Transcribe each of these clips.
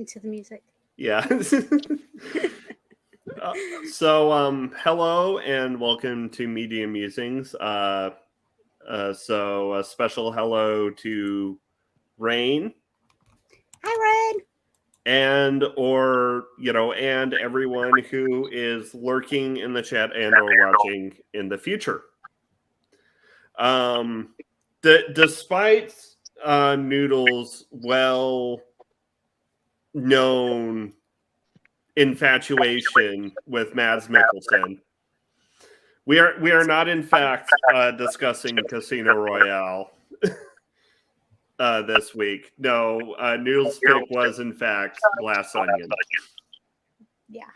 happened to the music? Yeah. Hello and welcome to Media Musings. So a special hello to Rain. Hi, Rain. And everyone who is lurking in the chat and or watching in the future. Despite Noodle's well-known infatuation with Mads Mikkelsen, we are not in fact discussing Casino Royale this week. No, Noodle's pick was in fact Glass Onion. Yeah.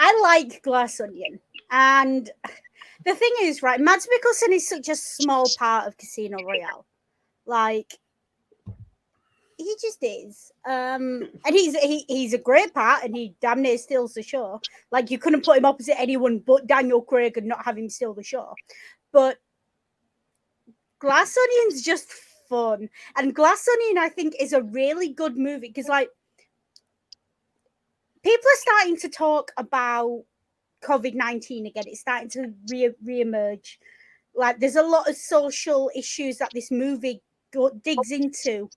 I like Glass Onion, and the thing is, right, Mads Mikkelsen is such a small part of Casino Royale. Like, he just is. And he's a great part, and he damn near steals the show. Like, you couldn't put him opposite anyone but Daniel Craig and not have him steal the show. But Glass Onion's just fun. And Glass Onion, I think, is a really good movie because, like, people are starting to talk about COVID-19 again. It's starting to re-emerge. Like, there's a lot of social issues that this movie digs into.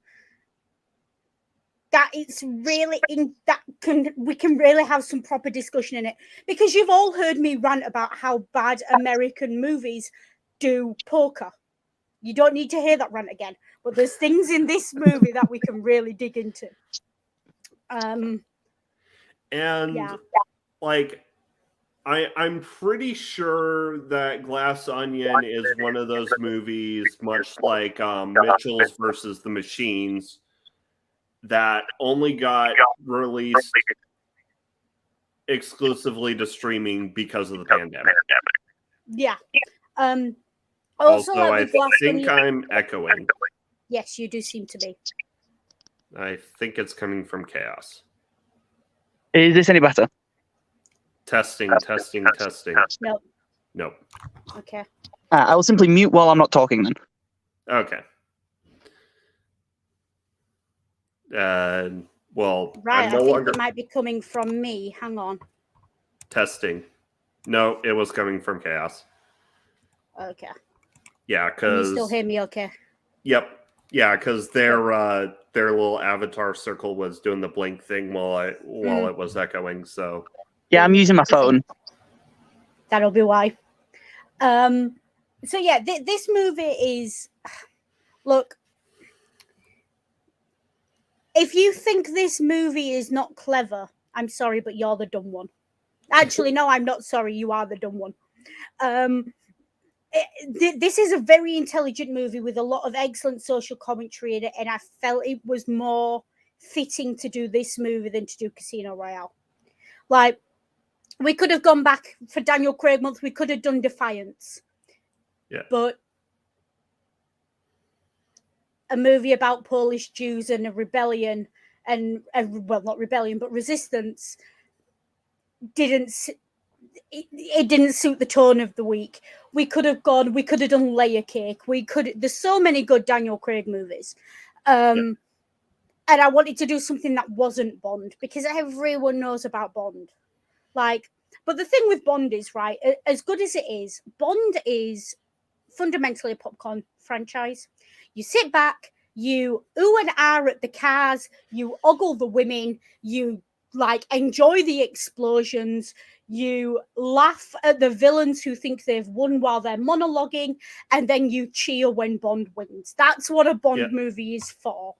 That it's really we can really have some proper discussion in it, because you've all heard me rant about how bad American movies do poker. You don't need to hear that rant again, but there's things in this movie that we can really dig into. I'm pretty sure that Glass Onion is one of those movies, much like Mitchell's versus the Machines, that only got released exclusively to streaming because of the pandemic. Yeah. Also, I think I'm echoing. Yes, you do seem to be. I think it's coming from Chaos. Is this any better? Testing. Nope. Okay. I will simply mute while I'm not talking then. Okay. Well, right, I think it might be coming from me. Hang on. Testing. No, it was coming from Chaos. Okay. Yeah, Can you because still hear me okay? Yep. Yeah, because their little avatar circle was doing the blink thing while it was echoing. So yeah, I'm using my phone. That'll be why. So yeah, this movie is, look, if you think this movie is not clever, I'm sorry, but you're the dumb one. Actually, no, I'm not sorry. You are the dumb one. This is a very intelligent movie with a lot of excellent social commentary in it, and I felt it was more fitting to do this movie than to do Casino Royale. Like, we could have gone back for Daniel Craig month. We could have done Defiance. Yeah. But a movie about Polish Jews and a rebellion, and well, not rebellion, but resistance, didn't suit the tone of the week. We could have done Layer Cake. There's so many good Daniel Craig movies. And I wanted to do something that wasn't Bond, because everyone knows about Bond. Like, but the thing with Bond is, right, as good as it is, Bond is fundamentally a popcorn franchise. You sit back, you ooh and ah at the cars, you ogle the women, you like enjoy the explosions, you laugh at the villains who think they've won while they're monologuing, and then you cheer when Bond wins. That's what a Bond movie is for.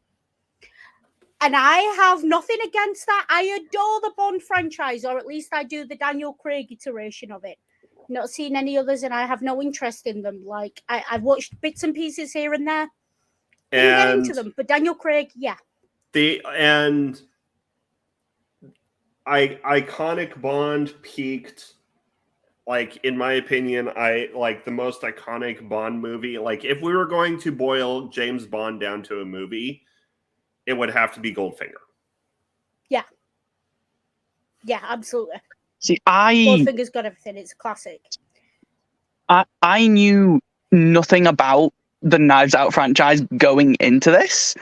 And I have nothing against that. I adore the Bond franchise, or at least I do the Daniel Craig iteration of it. Not seen any others, and I have no interest in them. Like, I've watched bits and pieces here and there. Didn't get into them, but Daniel Craig, yeah. Iconic Bond peaked, like, in my opinion, the most iconic Bond movie. Like, if we were going to boil James Bond down to a movie, it would have to be Goldfinger. Yeah. Yeah, absolutely. See, Goldfinger's got everything. It's a classic. I knew nothing about the Knives Out franchise going into this.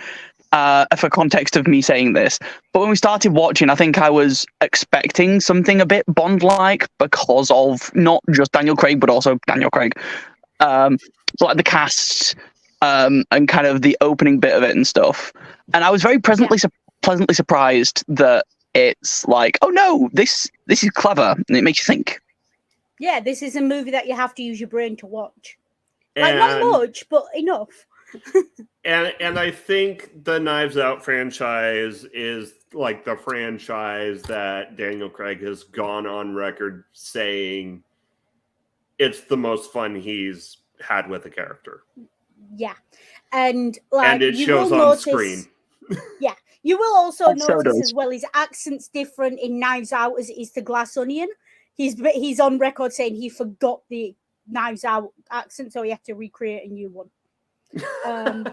for context of me saying this, but when we started watching, I think I was expecting something a bit Bond-like because of not just Daniel Craig, but also Daniel Craig. So like the cast and kind of the opening bit of it and stuff. And I was very pleasantly surprised that it's like, oh no, this is clever, and it makes you think. Yeah, this is a movie that you have to use your brain to watch. Like, not much, but enough. And I think the Knives Out franchise is like the franchise that Daniel Craig has gone on record saying it's the most fun he's had with a character. Yeah. And like, and it you shows will on notice, screen. Yeah. You will also notice does. as well his accent's different in Knives Out as it is to Glass Onion. He's on record saying he forgot the Knives Out accent, so he had to recreate a new one. That's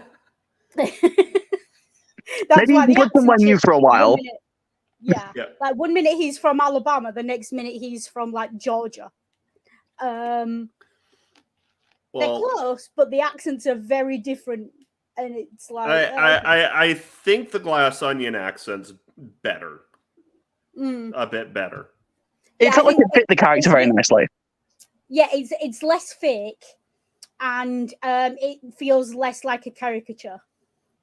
Maybe why he the did somewhere accent new for a while. Yeah. Yeah. Like 1 minute he's from Alabama, the next minute he's from like Georgia. They're close, but the accents are very different, and it's like I think the Glass Onion accent's better, a bit better. It felt like it fit the character very nicely. Yeah, it's less fake, and it feels less like a caricature.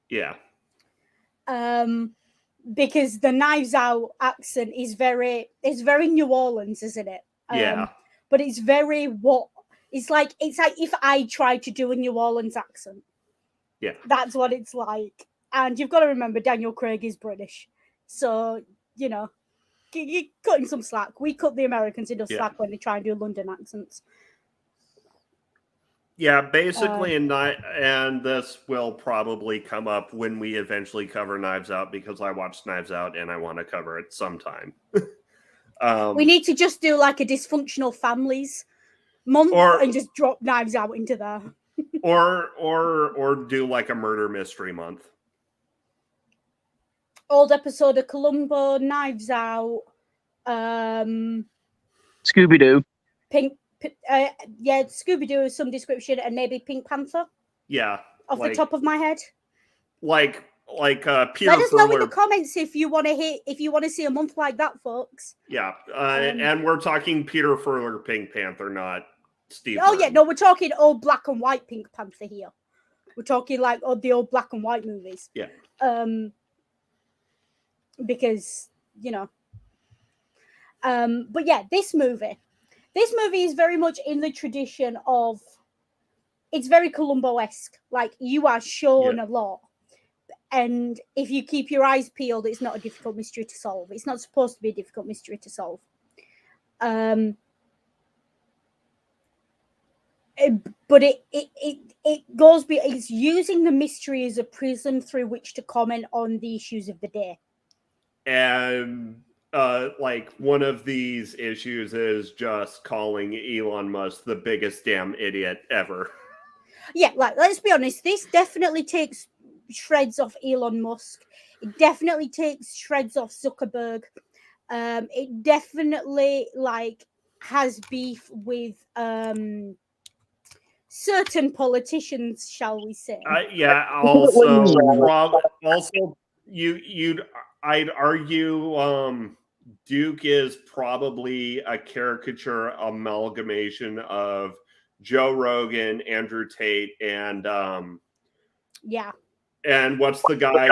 Yeah. Because the Knives Out accent is very New Orleans, isn't it? Yeah. But it's very it's like if I tried to do a New Orleans accent. Yeah. That's what it's like. And you've got to remember Daniel Craig is British. So, you know, you're cutting some slack. We cut the Americans enough slack when they try and do London accents. Yeah, basically, and this will probably come up when we eventually cover Knives Out, because I watched Knives Out and I want to cover it sometime. We need to just do like a dysfunctional families month and just drop Knives Out into there. or do like a murder mystery month. Old episode of Columbo, Knives Out, Scooby-Doo. Scooby-Doo is some description, and maybe Pink Panther. Yeah. Off the top of my head. Like Peter Let us know in Furler. the comments if you want to see a month like that, folks. Yeah. And we're talking Peter Furler Pink Panther, not Steve. Oh, yeah, no, we're talking old black and white Pink Panther here. We're talking like the old black and white movies. Yeah. Because, you know. But yeah, this movie is very much in the tradition of, it's very Columbo-esque. Like, you are shown a lot. And if you keep your eyes peeled, it's not a difficult mystery to solve. It's not supposed to be a difficult mystery to solve. But it goes, it's using the mystery as a prism through which to comment on the issues of the day. And like one of these issues is just calling Elon Musk the biggest damn idiot ever. Yeah, like, let's be honest, this definitely takes shreds off Elon Musk. It definitely takes shreds off Zuckerberg. It definitely like has beef with certain politicians, shall we say? I'd argue Duke is probably a caricature amalgamation of Joe Rogan, Andrew Tate, and and what's the guy?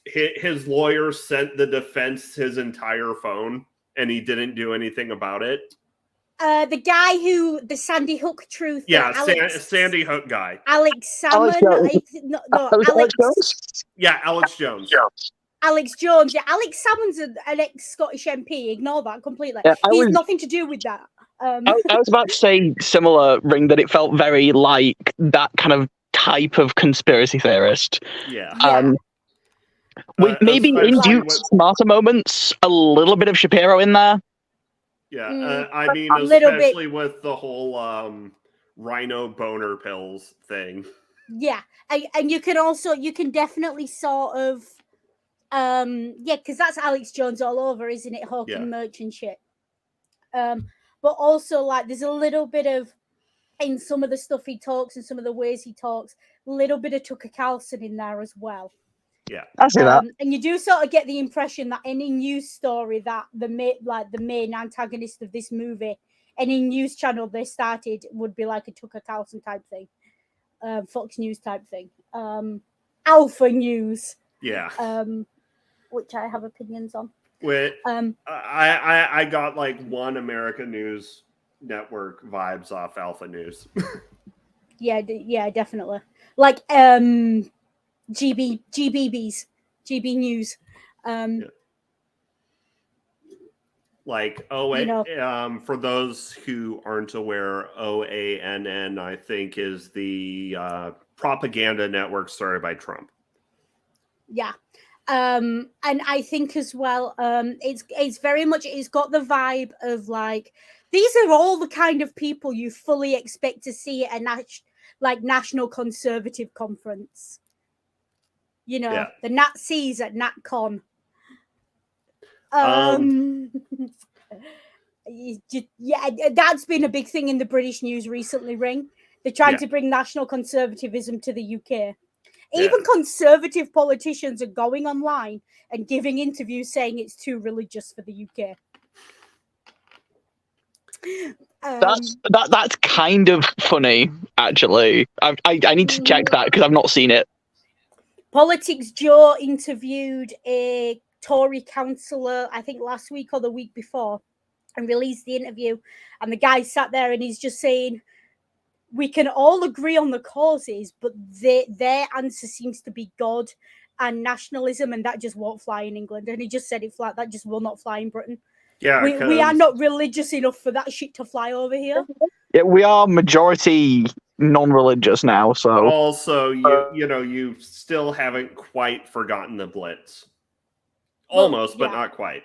His lawyer sent the defense his entire phone, and he didn't do anything about it. The guy the Sandy Hook truth. Yeah, Sandy Hook guy. Alex Salmon. Alex Jones? Yeah, Alex Jones. Alex Jones. Yeah, Alex Salmon's an ex-Scottish MP. Ignore that completely. Yeah, He's nothing to do with that. I was about to say similar, Ring, that it felt very like that kind of type of conspiracy theorist. Yeah. With maybe in Duke's smarter moments, a little bit of Shapiro in there. Yeah, I mean, especially with the whole rhino boner pills thing. Yeah, and you can definitely sort of, because that's Alex Jones all over, isn't it? Hawking merch and shit. But also, like, there's a little bit of, in some of the stuff he talks and some of the ways he talks, a little bit of Tucker Carlson in there as well. Yeah. I see that. And you do sort of get the impression that any news story that the main antagonist of this movie, any news channel they started would be like a Tucker Carlson type thing, Fox News type thing, Alpha News, Yeah. which I have opinions on. With I got like One America News Network vibes off Alpha News. Yeah, definitely. Like GBBs, GB News. Yeah. Like for those who aren't aware, OANN I think is the propaganda network started by Trump. Yeah. And I think as well, it's very much, it's got the vibe of like, these are all the kind of people you fully expect to see at a National Conservative Conference. You know, the Nazis at NatCon. Yeah, that's been a big thing in the British news recently, Ring. They're trying to bring national conservatism to the UK. Even conservative politicians are going online and giving interviews saying it's too religious for the UK. That's kind of funny, actually. I need to check that because I've not seen it. Politics Joe interviewed a Tory councillor, I think last week or the week before, and released the interview. And the guy sat there and he's just saying, we can all agree on the causes, but their answer seems to be God and nationalism, and that just won't fly in England. And he just said it flat, that just will not fly in Britain. Yeah, we are not religious enough for that shit to fly over here. Yeah, we are majority non-religious now, so also you still haven't quite forgotten the Blitz. Almost, but not quite.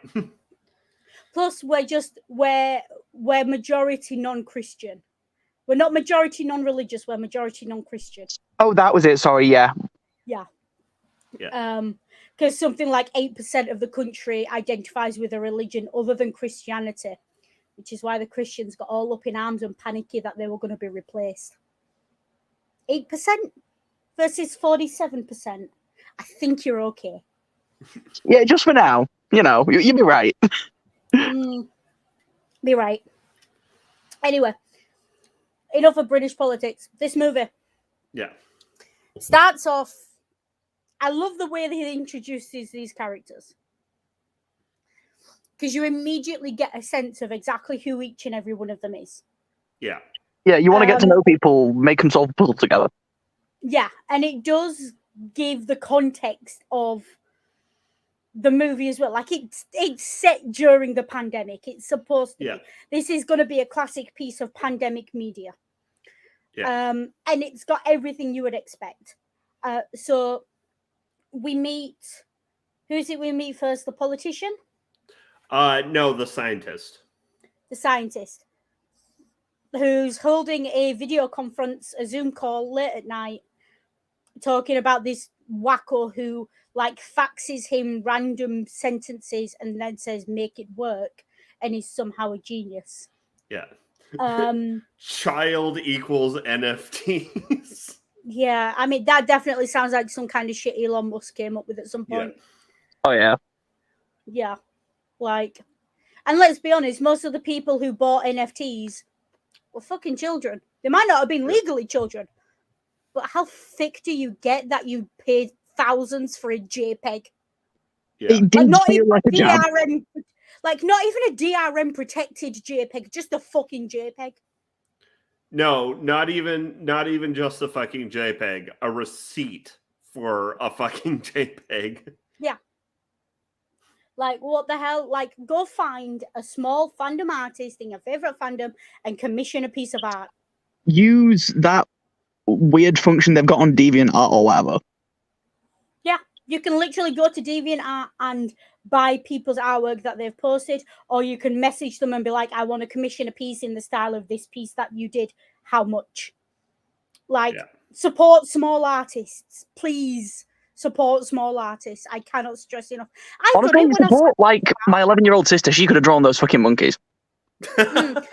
Plus, we're majority non-Christian. We're not majority non-religious. We're majority non-Christian. Oh, that was it. Sorry, yeah. Because something like 8% of the country identifies with a religion other than Christianity, which is why the Christians got all up in arms and panicky that they were going to be replaced. 8% versus 47%. I think you're okay. Yeah, just for now. You'll be right. Be right. Anyway, enough of British politics. This movie starts off. I love the way that he introduces these characters, because you immediately get a sense of exactly who each and every one of them is. Yeah, you want to get to know people, make them solve a puzzle together. Yeah, and it does give the context of the movie as well. Like it's set during the pandemic. It's supposed to be. This is going to be a classic piece of pandemic media. Yeah. And it's got everything you would expect. So we meet. Who is it we meet first? The politician? No, the scientist. The scientist, who's holding a video conference, a Zoom call late at night, talking about this wacko who faxes him random sentences and then says make it work, and is somehow a genius. Yeah. Child equals NFTs. Yeah, I mean that definitely sounds like some kind of shit Elon Musk came up with at some point. Oh yeah. Yeah. And let's be honest, most of the people who bought NFTs were fucking children. They might not have been legally children, but how thick do you get that you paid thousands for a JPEG? Yeah. It did feel like a job. Not even a DRM protected JPEG, just a fucking JPEG. No, not even just a fucking JPEG. A receipt for a fucking JPEG. Yeah. What the hell? Go find a small fandom artist in your favorite fandom and commission a piece of art. Use that weird function they've got on DeviantArt or whatever. Yeah, you can literally go to DeviantArt and buy people's artwork that they've posted, or you can message them and be like, I want to commission a piece in the style of this piece that you did. How much? Support small artists. Please support small artists. I cannot stress enough. Honestly, support my 11-year-old sister. She could have drawn those fucking monkeys. The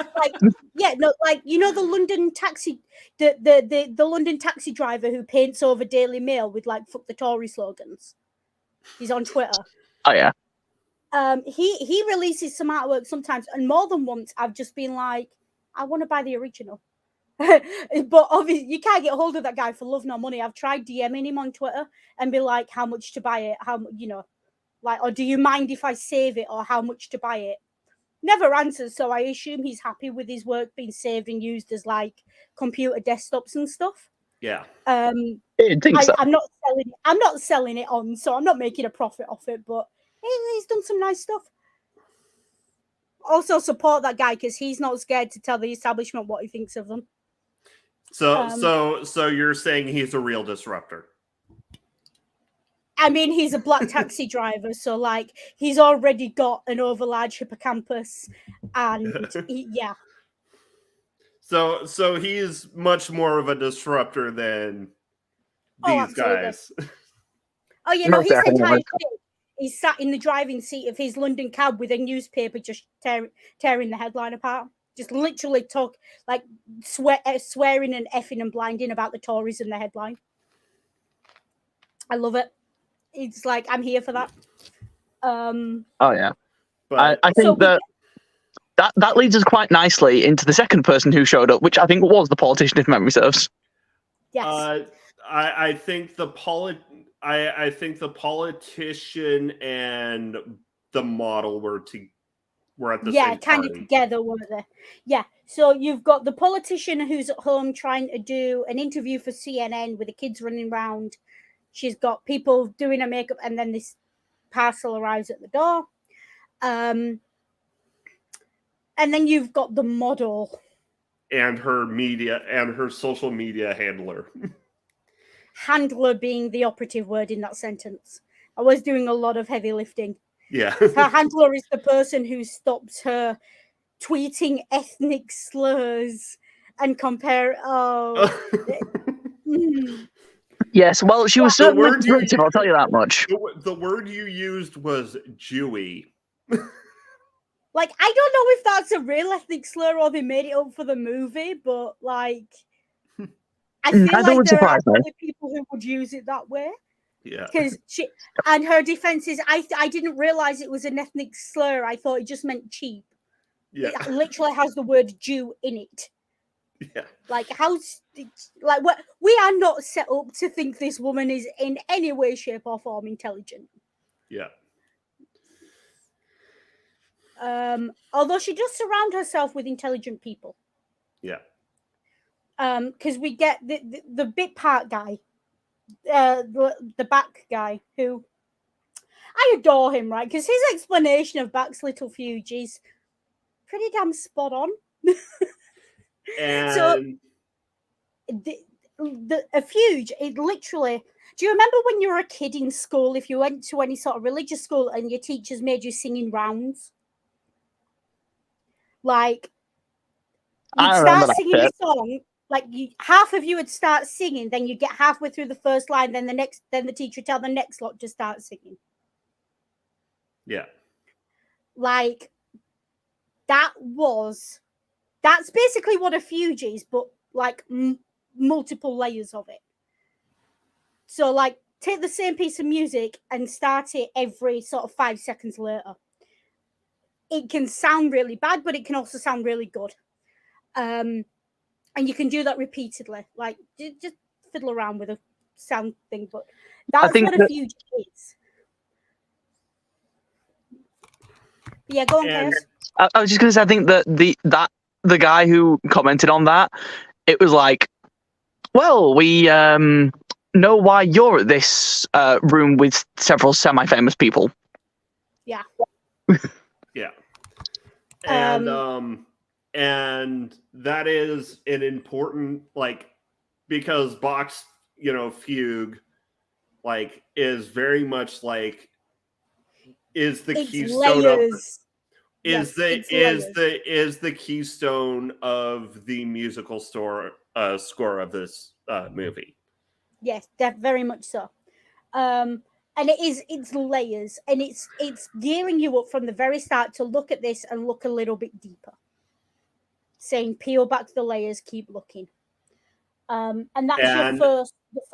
London taxi, the London taxi driver who paints over Daily Mail with fuck the Tory slogans. He's on Twitter. Oh yeah. He releases some artwork sometimes, and more than once I've just been like, I want to buy the original. But obviously you can't get a hold of that guy for love nor money. I've tried DMing him on Twitter and be like, how much to buy it? How, you know, like, or do you mind if I save it, or how much to buy it? Never answers, so I assume he's happy with his work being saved and used as like computer desktops and stuff. Yeah. I didn't think so. I'm not selling it on, so I'm not making a profit off it, but he's done some nice stuff. Also support that guy because he's not scared to tell the establishment what he thinks of them. So you're saying he's a real disruptor? I mean, he's a black taxi driver, so like he's already got an overlarge hippocampus, and yeah. So he's much more of a disruptor than these guys. Oh, you know, his entire thing, he's sat in the driving seat of his London cab with a newspaper just tearing the headline apart. Just literally swearing and effing and blinding about the Tories in the headline. I love it. It's like, I'm here for that. Oh yeah. But I think that leads us quite nicely into the second person who showed up, which I think was the politician, if memory serves. Yes. I think the politician and the model were at the same time. Kind of together, weren't they? Yeah. So you've got the politician who's at home trying to do an interview for CNN with the kids running around. She's got people doing her makeup, and then this parcel arrives at the door. And then you've got the model and her social media handler. Handler being the operative word in that sentence. I was doing a lot of heavy lifting. Yeah. Her handler is the person who stops her tweeting ethnic slurs and compare. Yes, well, she was certainly disruptive, I'll tell you that much. The word you used was Jewy. Like, I don't know if that's a real ethnic slur or they made it up for the movie, but like, I feel like there are other people who would use it that way. Yeah. Because and her defense is, I didn't realize it was an ethnic slur. I thought it just meant cheap. Yeah. It literally has the word Jew in it. Yeah. Like, what, we are not set up to think this woman is in any way, shape, or form intelligent. Yeah. Although she does surround herself with intelligent people. Yeah. Because we get the bit part guy, the back guy, who I adore him, right? Because his explanation of Back's little fuge is pretty damn spot on. And so a fuge, it literally. Do you remember when you were a kid in school, if you went to any sort of religious school and your teachers made you sing in rounds? Like, you'd start singing a song, like half of you would start singing, then you get halfway through the first line, then the teacher would tell the next lot to start singing. Yeah. Like, that's basically what a fuge is, but like multiple layers of it. So like, take the same piece of music and start it every sort of 5 seconds later. It can sound really bad, but it can also sound really good. And you can do that repeatedly. Like, just fiddle around with a sound thing, but that's what a fuge is. Yeah, go on, Chaos. I was just going to say, I think that the guy who commented on that, it was like, well, we know why you're at this room with several semi-famous people. Yeah. Yeah. And that is an important, like, because Bach's, fugue, like, is very much like, is the keystone layers. is the keystone of the musical score of this movie. Yes, very much so. And it's layers, and it's gearing you up from the very start to look at this and look a little bit deeper, saying peel back the layers, keep looking. And that's the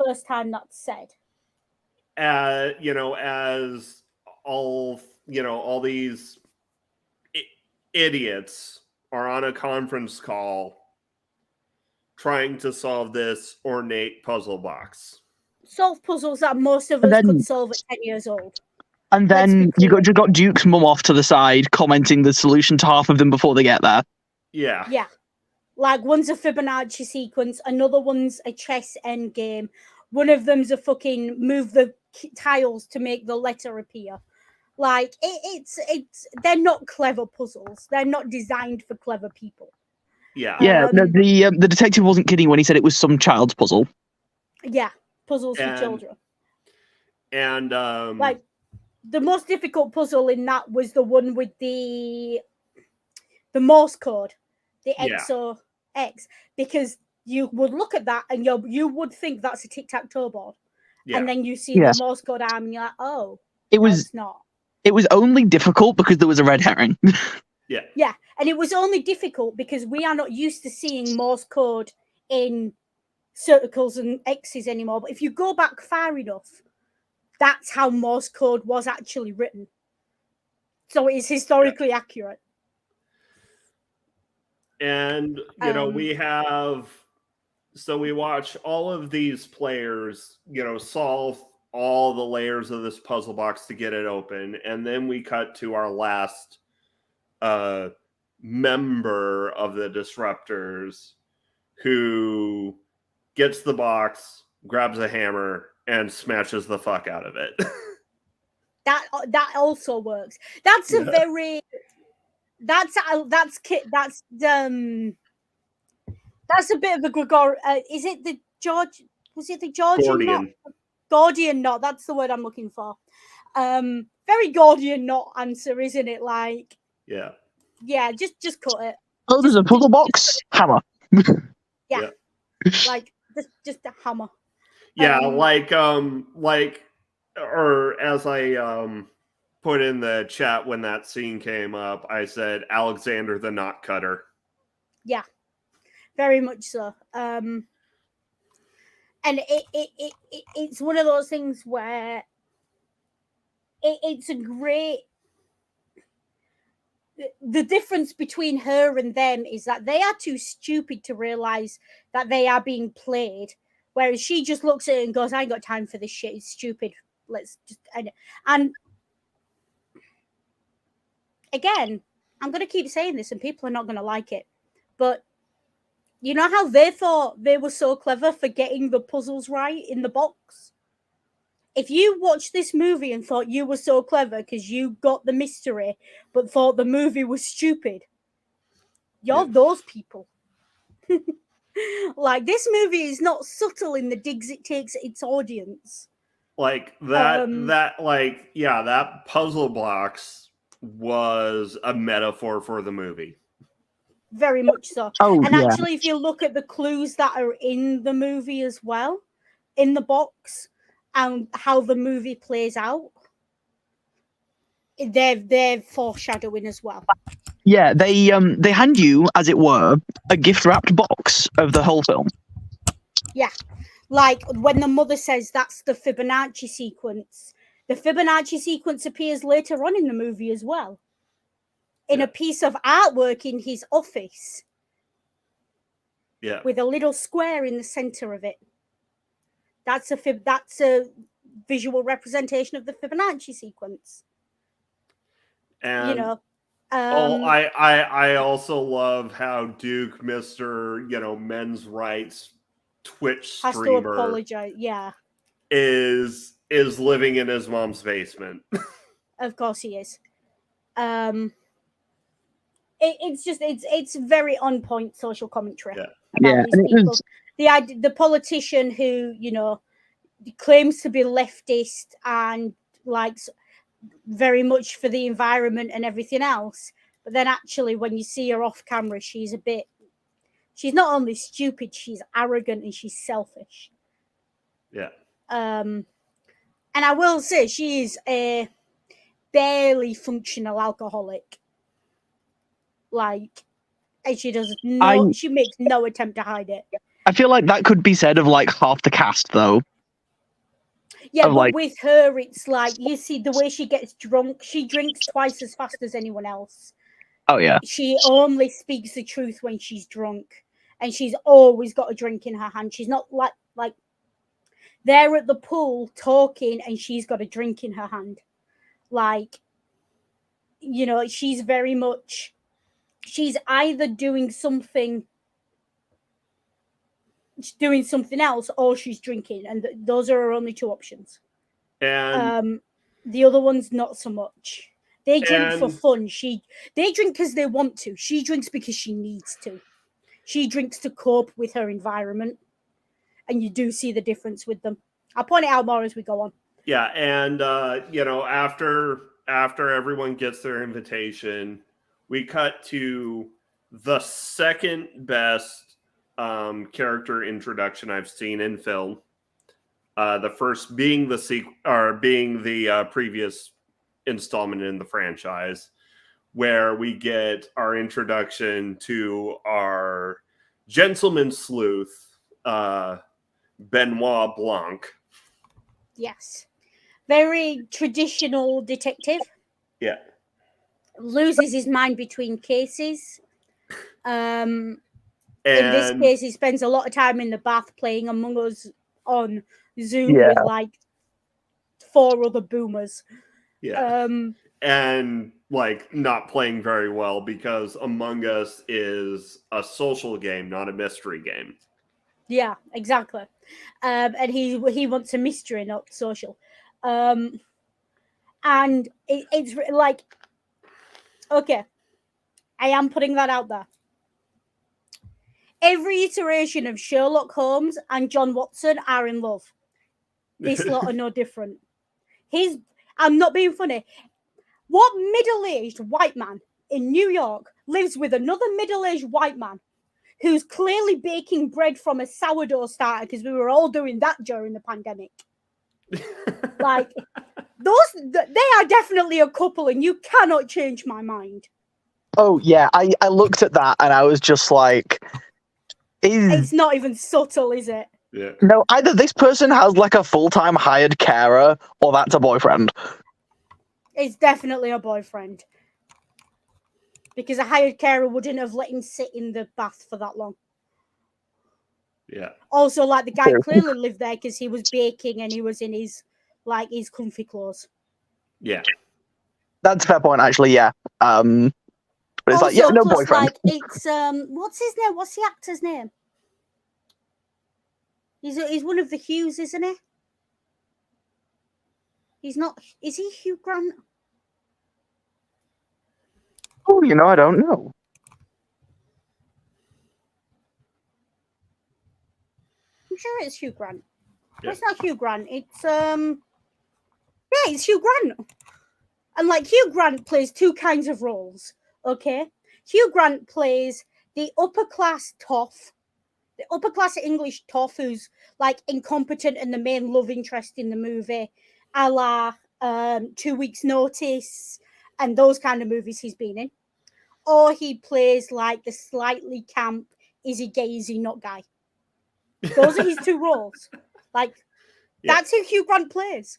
first time that's said. as all these idiots are on a conference call trying to solve this ornate puzzle box. Solve puzzles that most of And us then- could solve at 10 years old. And Let's be then clear. you got Duke's mum off to the side, commenting the solution to half of them before they get there. Yeah. Yeah. Like, one's a Fibonacci sequence, another one's a chess end game. One of them's a fucking move the tiles to make the letter appear. Like, it's they're not clever puzzles. They're not designed for clever people. Yeah. Yeah, Um, the detective wasn't kidding when he said it was some child's puzzle. Yeah, puzzles for And- children. And Like, the most difficult puzzle in that was the one with the Morse code, the Yeah. XOX, because you would look at that and you would think that's a tic-tac-toe board. yeah. And then you see Yes. the Morse code arm and you're like, oh, It no, was it's not. it was only difficult because there was a red herring. Yeah, and it was only difficult because we are not used to seeing Morse code in circles and X's anymore. But if you go back far enough, that's how Morse code was actually written. So it is historically accurate. And we watch all of these players, solve all the layers of this puzzle box to get it open, and then we cut to our last member of the Disruptors, who gets the box, grabs a hammer, and smashes the fuck out of it. That also works. That's a very that's a bit of a Gregor. Is it the George? Was it the Georgian knot? Gordian knot. That's the word I'm looking for. Very Gordian knot answer, isn't it? Like, Yeah. Just cut it. Oh, there's a puzzle box hammer. Yeah. Like just a hammer. Yeah, or as I put in the chat when that scene came up, I said Alexander the Knot Cutter. Yeah, very much so. And it's one of those things where it's a great. The difference between her and them is that they are too stupid to realize that they are being played, whereas she just looks at it and goes, "I ain't got time for this shit. It's stupid. Let's just..." And again, I'm going to keep saying this, and people are not going to like it, but you know how they thought they were so clever for getting the puzzles right in the box? If you watched this movie and thought you were so clever because you got the mystery, but thought the movie was stupid, you're those people. Like, this movie is not subtle in the digs it takes at its audience. Like that puzzle box was a metaphor for the movie. Very much so. Oh, And yeah. actually, if you look at the clues that are in the movie as well, in the box, and how the movie plays out, they're foreshadowing as well. Yeah, they hand you, as it were, a gift wrapped box of the whole film. Yeah. Like when the mother says that's the Fibonacci sequence, the Fibonacci sequence appears later on in the movie as well, in a piece of artwork in his office. Yeah. With a little square in the center of it. That's a visual representation of the Fibonacci sequence. And I I also love how Duke, Mr. men's rights Twitch has to streamer, apologize. Yeah, is living in his mom's basement. of course he is. It's very on point social commentary about these people. The politician who claims to be leftist and likes very much for the environment and everything else, but then actually when you see her off camera, she's not only stupid, she's arrogant and she's selfish. Yeah. And I will say she is a barely functional alcoholic. Like, and she makes no attempt to hide it. I feel like that could be said of like half the cast, though. Yeah, of, but like, with her, it's like you see the way she gets drunk. She drinks twice as fast as anyone else. oh yeah, She only speaks the truth when she's drunk, and she's always got a drink in her hand. She's not like they're at the pool talking, and she's got a drink in her hand. Like, you know, she's very much. She's either doing something else, or she's drinking, and those are her only two options. And The other one's not so much. They drink for and fun. They drink because they want to. She drinks because she needs to. She drinks to cope with her environment, and you do see the difference with them. I'll point it out more as we go on. yeah, and you know, after everyone gets their invitation, we cut to the second best character introduction I've seen in film. The first being the previous installment in the franchise, where we get our introduction to our gentleman sleuth, Benoit Blanc. Yes. Very traditional detective. Yeah. Loses his mind between cases. In And this case, he spends a lot of time in the bath playing Among Us on Zoom Yeah. with like 4 other boomers. yeah. And like not playing very well because Among Us is a social game, not a mystery game. Yeah, exactly. And he wants a mystery, not social. And it's like, okay, I am putting that out there. Every iteration of Sherlock Holmes and John Watson are in love. This lot are no different. I'm not being funny. What middle-aged white man in New York lives with another middle-aged white man who's clearly baking bread from a sourdough starter, because we were all doing that during the pandemic? Like, they are definitely a couple, and you cannot change my mind. oh yeah. I looked at that and I was just like, It's not even subtle, is it? Yeah. no, either this person has like a full-time hired carer or that's a boyfriend. It's definitely a boyfriend. Because a hired carer wouldn't have let him sit in the bath for that long. Yeah. Also, like, the guy clearly lived there because he was baking and he was in his comfy clothes. Yeah. That's a fair point, actually. Yeah. But it's Also, like, yeah, no plus, boyfriend. like, it's what's his name? What's the actor's name? He's one of the Hughes, isn't he? He's not. Is he Hugh Grant? Oh, you know, I don't know. I'm sure it's Hugh Grant. Yeah. It's not Hugh Grant. It's it's Hugh Grant. And like, Hugh Grant plays two kinds of roles. Okay, Hugh Grant plays the upper class toff, the upper class English toff who's like incompetent and the main love interest in the movie, a la 2 Weeks Notice and those kind of movies he's been in. Or he plays like the slightly camp, is he gay, is he not guy? Those are his two roles. Like, Yeah. that's who Hugh Grant plays.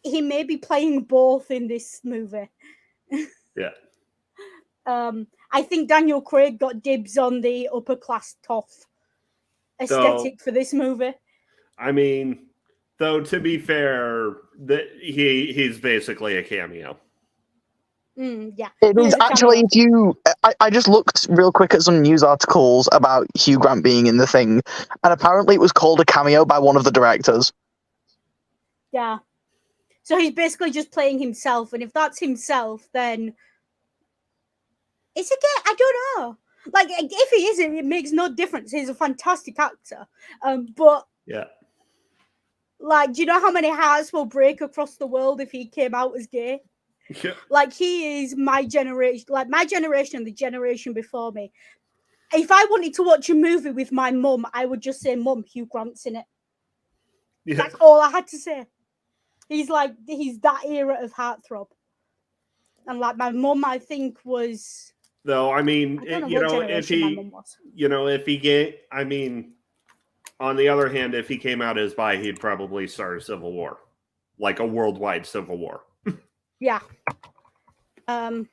He may be playing both in this movie. Yeah. I think Daniel Craig got dibs on the upper class toff aesthetic for this movie. I mean, though, to be fair, he's basically a cameo. Yeah. It is actually, if you, I just looked real quick at some news articles about Hugh Grant being in the thing, and apparently it was called a cameo by one of the directors. Yeah. So he's basically just playing himself, and if that's himself, then is he gay? I don't know. Like, if he isn't, it makes no difference. He's a fantastic actor. But Yeah. like, do you know how many hearts will break across the world if he came out as gay? Yeah. Like, he is my generation, like my generation and the generation before me. If I wanted to watch a movie with my mum, I would just say, "Mum, Hugh Grant's in it." Yeah. That's all I had to say. He's that era of heartthrob. And like, my mum, I think, was Though, I mean, I don't know what generation my mum was. On the other hand, if he came out as bi, he'd probably start a civil war, like a worldwide civil war. Yeah. It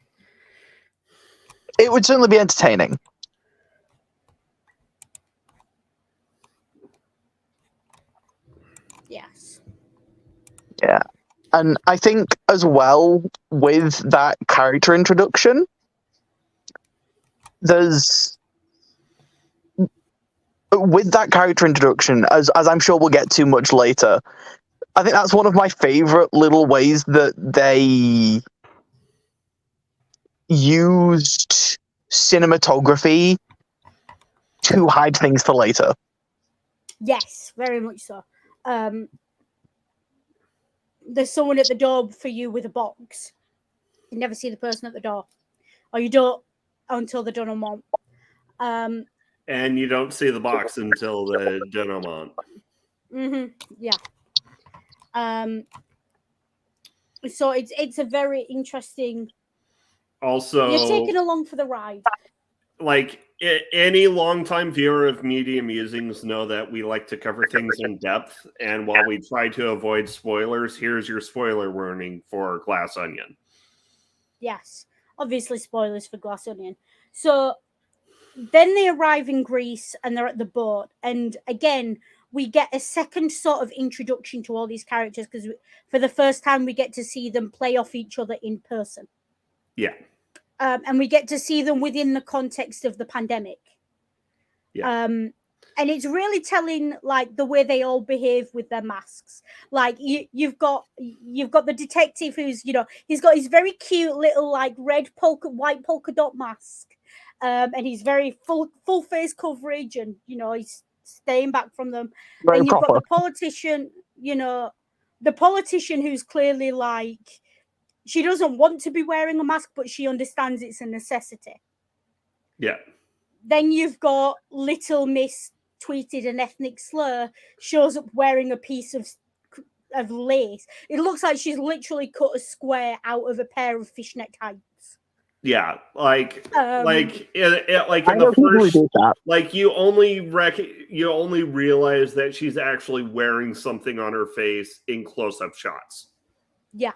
would certainly be entertaining. Yes. Yeah. And I think as well with that character introduction, as I'm sure we'll get to much later, I think that's one of my favorite little ways that they used cinematography to hide things for later. Yes, very much so. There's someone at the door for you with a box. You never see the person at the door, or you don't until the denouement. And you don't see the box until the denouement. Yeah. So it's a very interesting. Also, you're taken along for the ride. Like any longtime viewer of Media Musings know that we like to cover things in depth, and while we try to avoid spoilers, here's your spoiler warning for Glass Onion. Yes, obviously spoilers for Glass Onion. So then they arrive in Greece and they're at the boat, and again we get a second sort of introduction to all these characters because for the first time we get to see them play off each other in person. Yeah. And we get to see them within the context of the pandemic. Yeah. And it's really telling, like, the way they all behave with their masks. Like you've got the detective who's, he's got his very cute little like white polka dot mask, and he's very full face coverage, and he's staying back from them. Very and you've proper. got the politician who's clearly like, she doesn't want to be wearing a mask, but she understands it's a necessity. Yeah. Then you've got Little Miss tweeted an ethnic slur, shows up wearing a piece of lace. It looks like she's literally cut a square out of a pair of fishnet tights. Yeah, like in I know the people who first, do that. like you only realize that she's actually wearing something on her face in close-up shots. Yeah.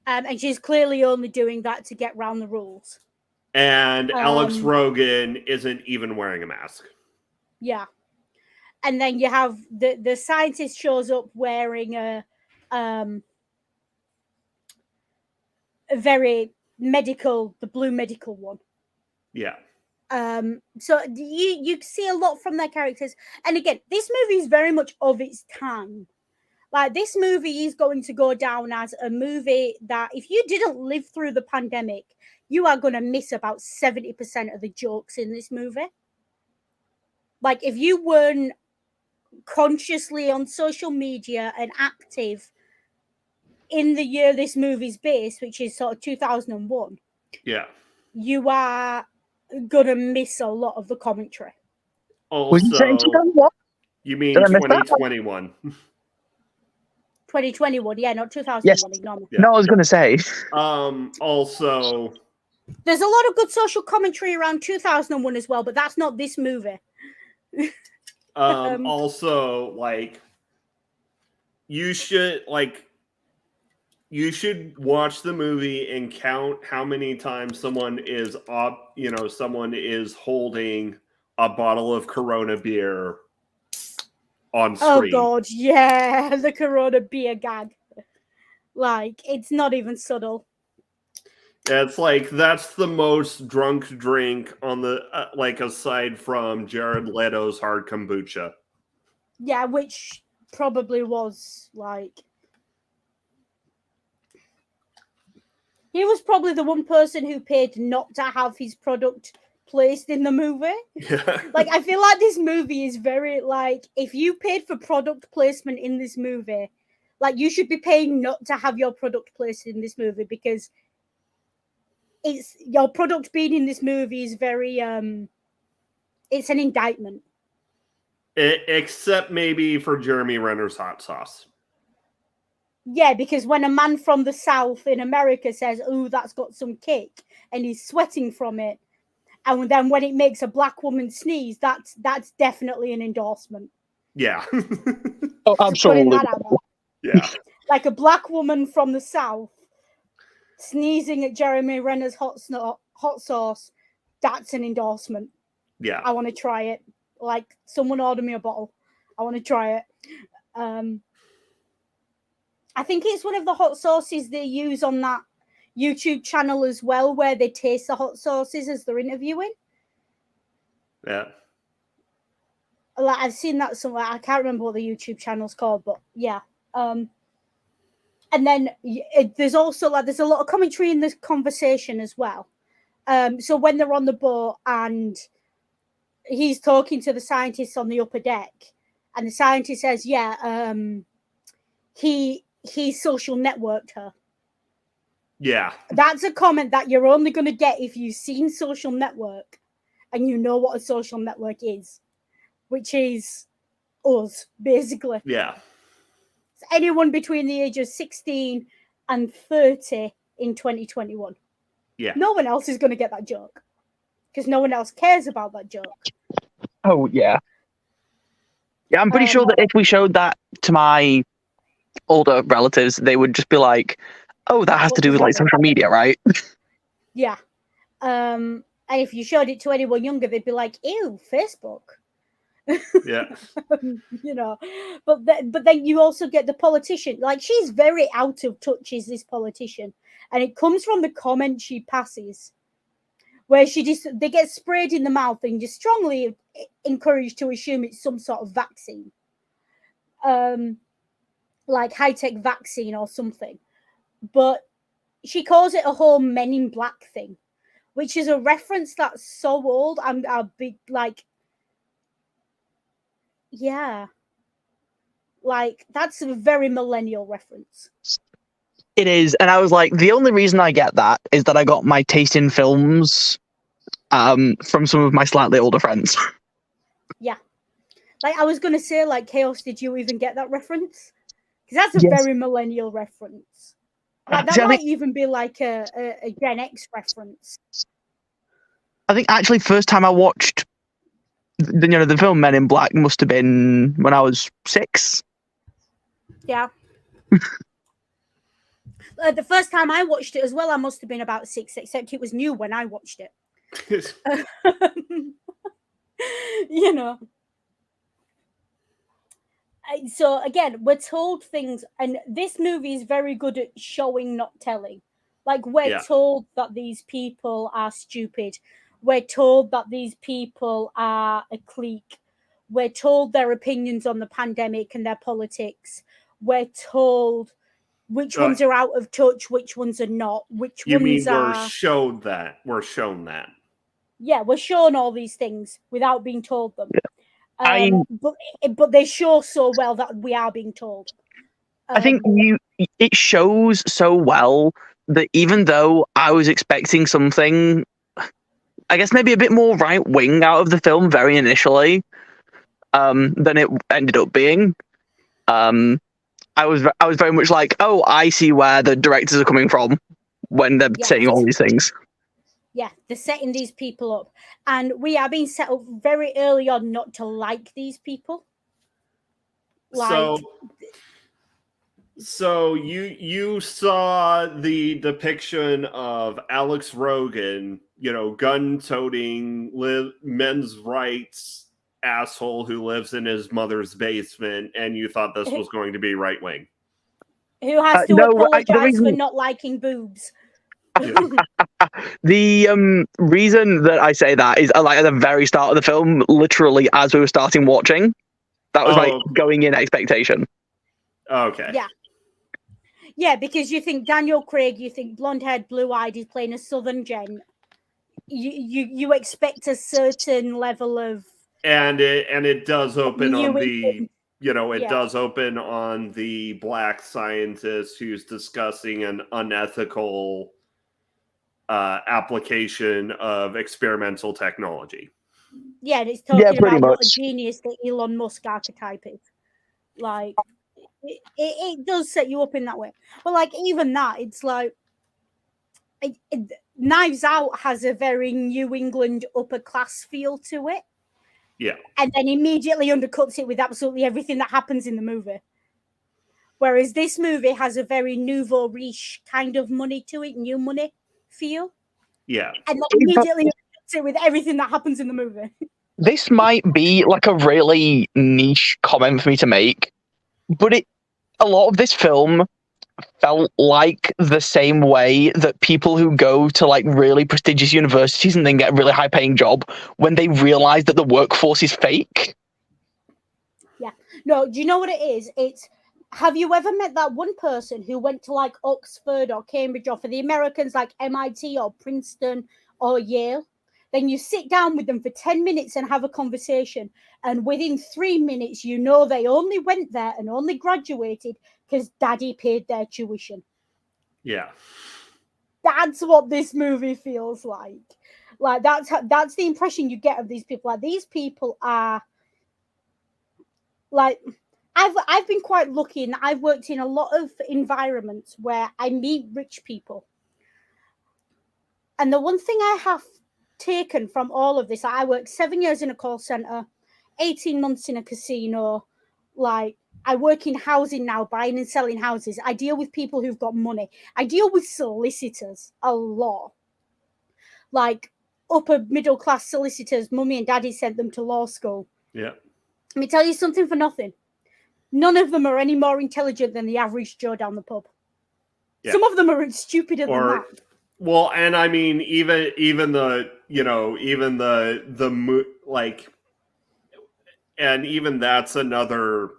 And she's clearly only doing that to get round the rules. And Alex Rogan isn't even wearing a mask. Yeah. And then you have the scientist shows up wearing a very medical, the blue medical one. Yeah. So you see a lot from their characters. And again, this movie is very much of its time. Like, this movie is going to go down as a movie that if you didn't live through the pandemic, you are going to miss about 70% of the jokes in this movie. Like, if you weren't consciously on social media and active in the year this movie's based, which is sort of 2001, yeah, you are going to miss a lot of the commentary. Also, you mean 2021? 2021, yeah, not 2001. Yes. Ignore me. Yeah. No, I was going to say. Also, there's a lot of good social commentary around 2001 as well, but that's not this movie. Also, like, you should watch the movie and count how many times someone is holding a bottle of Corona beer on screen. Oh God, yeah, the Corona beer gag. Like, it's not even subtle. It's like, that's the most drunk drink on the aside from Jared Leto's hard kombucha. Yeah, which probably was like, he was probably the one person who paid not to have his product placed in the movie. Yeah. Like, I feel like this movie is very, like, if you paid for product placement in this movie, like, you should be paying not to have your product placed in this movie, because it's your product being in this movie is very it's an indictment. Except maybe for Jeremy Renner's hot sauce. Yeah, because when a man from the South in America says, "Ooh, that's got some kick," and he's sweating from it, and then when it makes a black woman sneeze, that's definitely an endorsement. Yeah. Oh, Just putting absolutely. that out there. Yeah. Like a black woman from the South sneezing at Jeremy Renner's hot sauce, that's an endorsement. Yeah. I want to try it. Like, someone order me a bottle. I want to try it. I think it's one of the hot sauces they use on that YouTube channel as well, where they taste the hot sauces as they're interviewing. Yeah. Like, I've seen that somewhere. I can't remember what the YouTube channel's called, but yeah. And then there's also there's a lot of commentary in this conversation as well. So when they're on the boat and he's talking to the scientists on the upper deck, and the scientist says, "Yeah, he social networked her." Yeah. That's a comment that you're only going to get if you've seen Social Network and you know what a social network is, which is us, basically. Yeah. It's anyone between the age of 16 and 30 in 2021. Yeah. No one else is going to get that joke because no one else cares about that joke. Oh, yeah. Yeah, I'm pretty sure that if we showed that to my older relatives, they would just be like, oh, that has to do with like social media, right? Yeah. And if you showed it to anyone younger, they'd be like, ew, Facebook. Yeah. You know, but then you also get the politician. Like, she's very out of touch, is this politician, and it comes from the comment she passes, where they get sprayed in the mouth and you're strongly encouraged to assume it's some sort of vaccine, like high-tech vaccine or something. But she calls it a whole Men in Black thing, which is a reference that's so old. I'll be like, yeah, like that's a very millennial reference. It is, and I was like, the only reason I get that is that I got my taste in films from some of my slightly older friends. Yeah, like I was gonna say, like, Chaos, did you even get that reference? Because that's a very millennial reference. Like, that might even be like a Gen X reference. I think actually first time I watched the film Men in Black must have been when I was 6. Yeah. The first time I watched it as well, I must have been about 6, except it was new when I watched it. You know. So again, we're told things, and this movie is very good at showing, not telling. Like, we're told that these people are stupid. We're told that these people are a clique. We're told their opinions on the pandemic and their politics. We're told which ones are out of touch, which ones are not, which you ones mean are... we're shown that. We're shown that. Yeah, we're shown all these things without being told them. Yeah. But they show so well that we are being told. I think it shows so well that even though I was expecting something, I guess maybe a bit more right wing out of the film very initially, than it ended up being. I was very much like, oh, I see where the directors are coming from when they're saying all these things. Yeah, they're setting these people up, and we are being set up very early on not to like these people. Like, so you saw the depiction of Alex Rogan, gun-toting men's rights asshole who lives in his mother's basement, and you thought this was going to be right wing. Who has to apologize for not liking boobs. The reason that I say that is like at the very start of the film, literally as we were starting watching, that was like going in expectation. Okay. Yeah, because you think Daniel Craig, you think blonde-haired, blue-eyed, he's playing a Southern gent. You expect a certain level of, and it does open on the does open on the black scientist who's discussing an unethical application of experimental technology. Yeah, and it's talking about what a genius that Elon Musk archetype is. Like, it does set you up in that way. But like even that, it's like Knives Out has a very New England upper class feel to it. Yeah. And then immediately undercuts it with absolutely everything that happens in the movie. Whereas this movie has a very nouveau riche kind of money to it, new money feel. Yeah. And then immediately undercuts it with everything that happens in the movie. This might be like a really niche comment for me to make, but a lot of this film felt like the same way that people who go to like really prestigious universities and then get a really high paying job when they realize that the workforce is fake. Yeah. No, do you know what it is? Have you ever met that one person who went to like Oxford or Cambridge, or for the Americans like MIT or Princeton or Yale? Then you sit down with them for 10 minutes and have a conversation. And within 3 minutes, you know they only went there and only graduated because daddy paid their tuition. Yeah. That's what this movie feels like. Like that's the impression you get of these people. Like these people are like I've been quite lucky, and I've worked in a lot of environments where I meet rich people. And the one thing I have taken from all of this, I worked 7 years in a call center, 18 months in a casino. Like I work in housing now, buying and selling houses. I deal with people who've got money. I deal with solicitors a lot. Like upper middle class solicitors, mummy and daddy sent them to law school. Yeah. Let me tell you something for nothing. None of them are any more intelligent than the average Joe down the pub. Yeah. Some of them are stupider than that. Well, and I mean, even the like, and even that's another,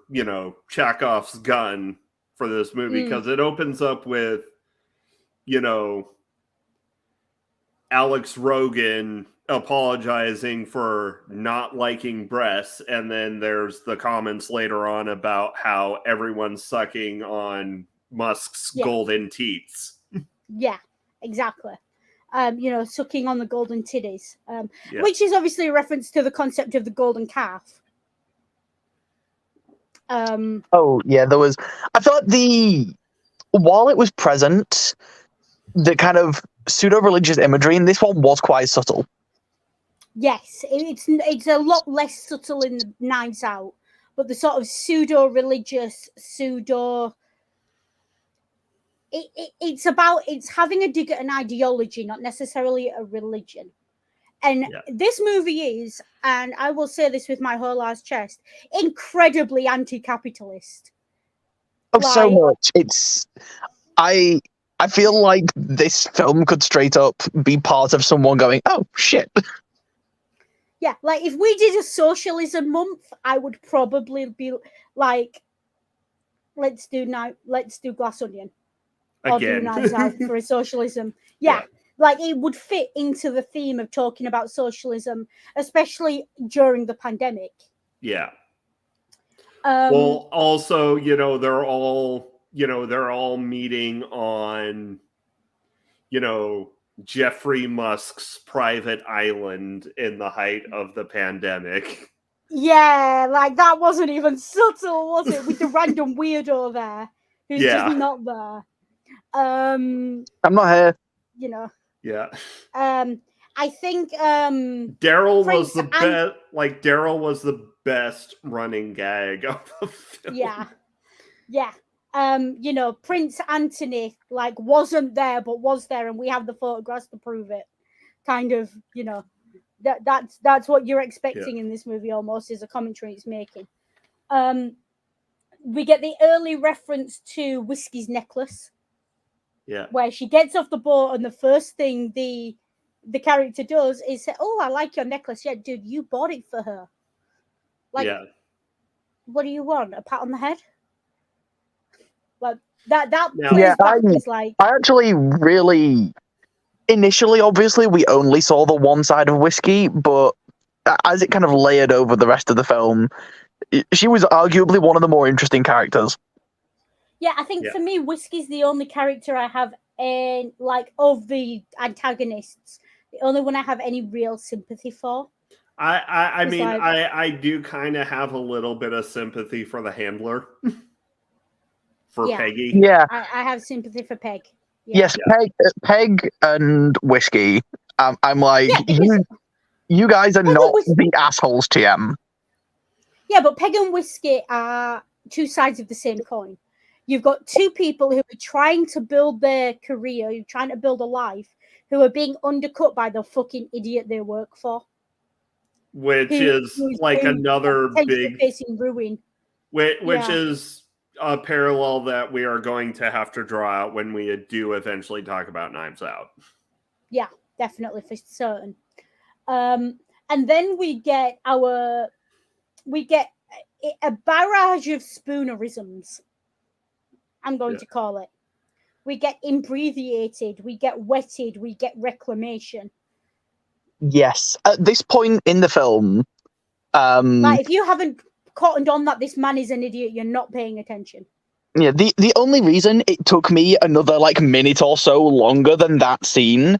Chekhov's gun for this movie, because it opens up with, Alex Rogan apologizing for not liking breasts, and then there's the comments later on about how everyone's sucking on Musk's golden teats. Yeah, exactly. Sucking on the golden titties, which is obviously a reference to the concept of the golden calf. Oh yeah, there was. I thought while it was present, the kind of pseudo-religious imagery in this one was quite subtle. Yes, it's a lot less subtle in the Knives Out, but the sort of pseudo-religious, it's having a dig at an ideology, not necessarily a religion. And this movie is, and I will say this with my whole ass chest, incredibly anti-capitalist. Oh, so much. I feel like this film could straight up be part of someone going, oh, shit. Yeah, like if we did a socialism month, I would probably be like, let's do Glass Onion. Or do Knives Out for a socialism. Yeah, like it would fit into the theme of talking about socialism, especially during the pandemic. Yeah. Well, also, they're all meeting on, Jeffrey Musk's private island in the height of the pandemic. Yeah, like that wasn't even subtle, was it? With the random weirdo there who's just not there. I'm not here. Yeah. I think Daryl was the best. Like Daryl was the best running gag of the film. Yeah. Prince Anthony wasn't there but was there, and we have the photographs to prove it. Kind of, that's what you're expecting in this movie. Almost is a commentary it's making. We get the early reference to Whiskey's necklace. Yeah. Where she gets off the boat and the first thing the character does is say, "Oh, I like your necklace." Yeah, dude, you bought it for her. What do you want? A pat on the head? Like that plays back is like. I actually really initially, obviously, we only saw the one side of Whiskey, but as it kind of layered over the rest of the film, she was arguably one of the more interesting characters. Yeah, I think for me, Whiskey's the only character I have, of the antagonists, the only one I have any real sympathy for. I do kind of have a little bit of sympathy for the handler. for Yeah. Peggy. Yeah. I have sympathy for Peg. Yeah. Yes, Peg and Whiskey. I'm like, Yeah, because you guys are Peg and not Whiskey, the assholes, TM. yeah, but Peg and Whiskey are two sides of the same coin. You've got two people who are trying to build their career, who are trying to build a life, who are being undercut by the fucking idiot they work for. Which is like another big facing ruin. Which is a parallel that we are going to have to draw out when we do eventually talk about Knives Out. Yeah, definitely for certain. And then we get a barrage of spoonerisms. I'm going to call it. We get imbreviated, we get wetted, we get reclamation. Yes, at this point in the film, like if you haven't cottoned on that this man is an idiot, you're not paying attention. Yeah, the only reason it took me another like minute or so longer than that scene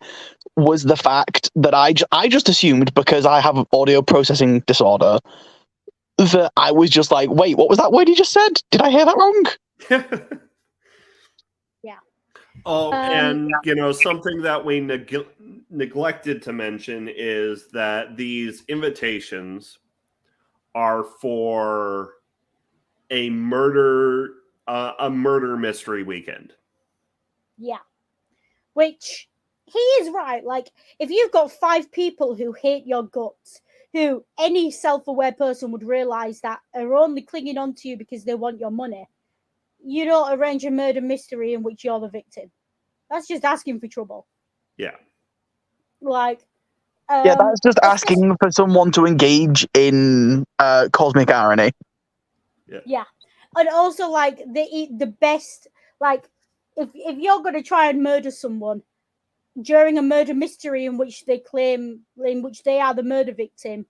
was the fact that I just assumed, because I have audio processing disorder, that I was just like, wait, what was that word he just said? Did I hear that wrong? Yeah. Oh, and something that we neglected to mention is that these invitations are for a murder mystery weekend. Yeah. Which he is right. Like, if you've got 5 people who hate your guts, who any self-aware person would realize that are only clinging on to you because they want your money, you don't arrange a murder mystery in which you're the victim. That's just asking for trouble. Yeah. Like, yeah, that's just asking for someone to engage in cosmic irony. Yeah. And also, like, they eat the best, like, if you're going to try and murder someone during a murder mystery in which they are the murder victim,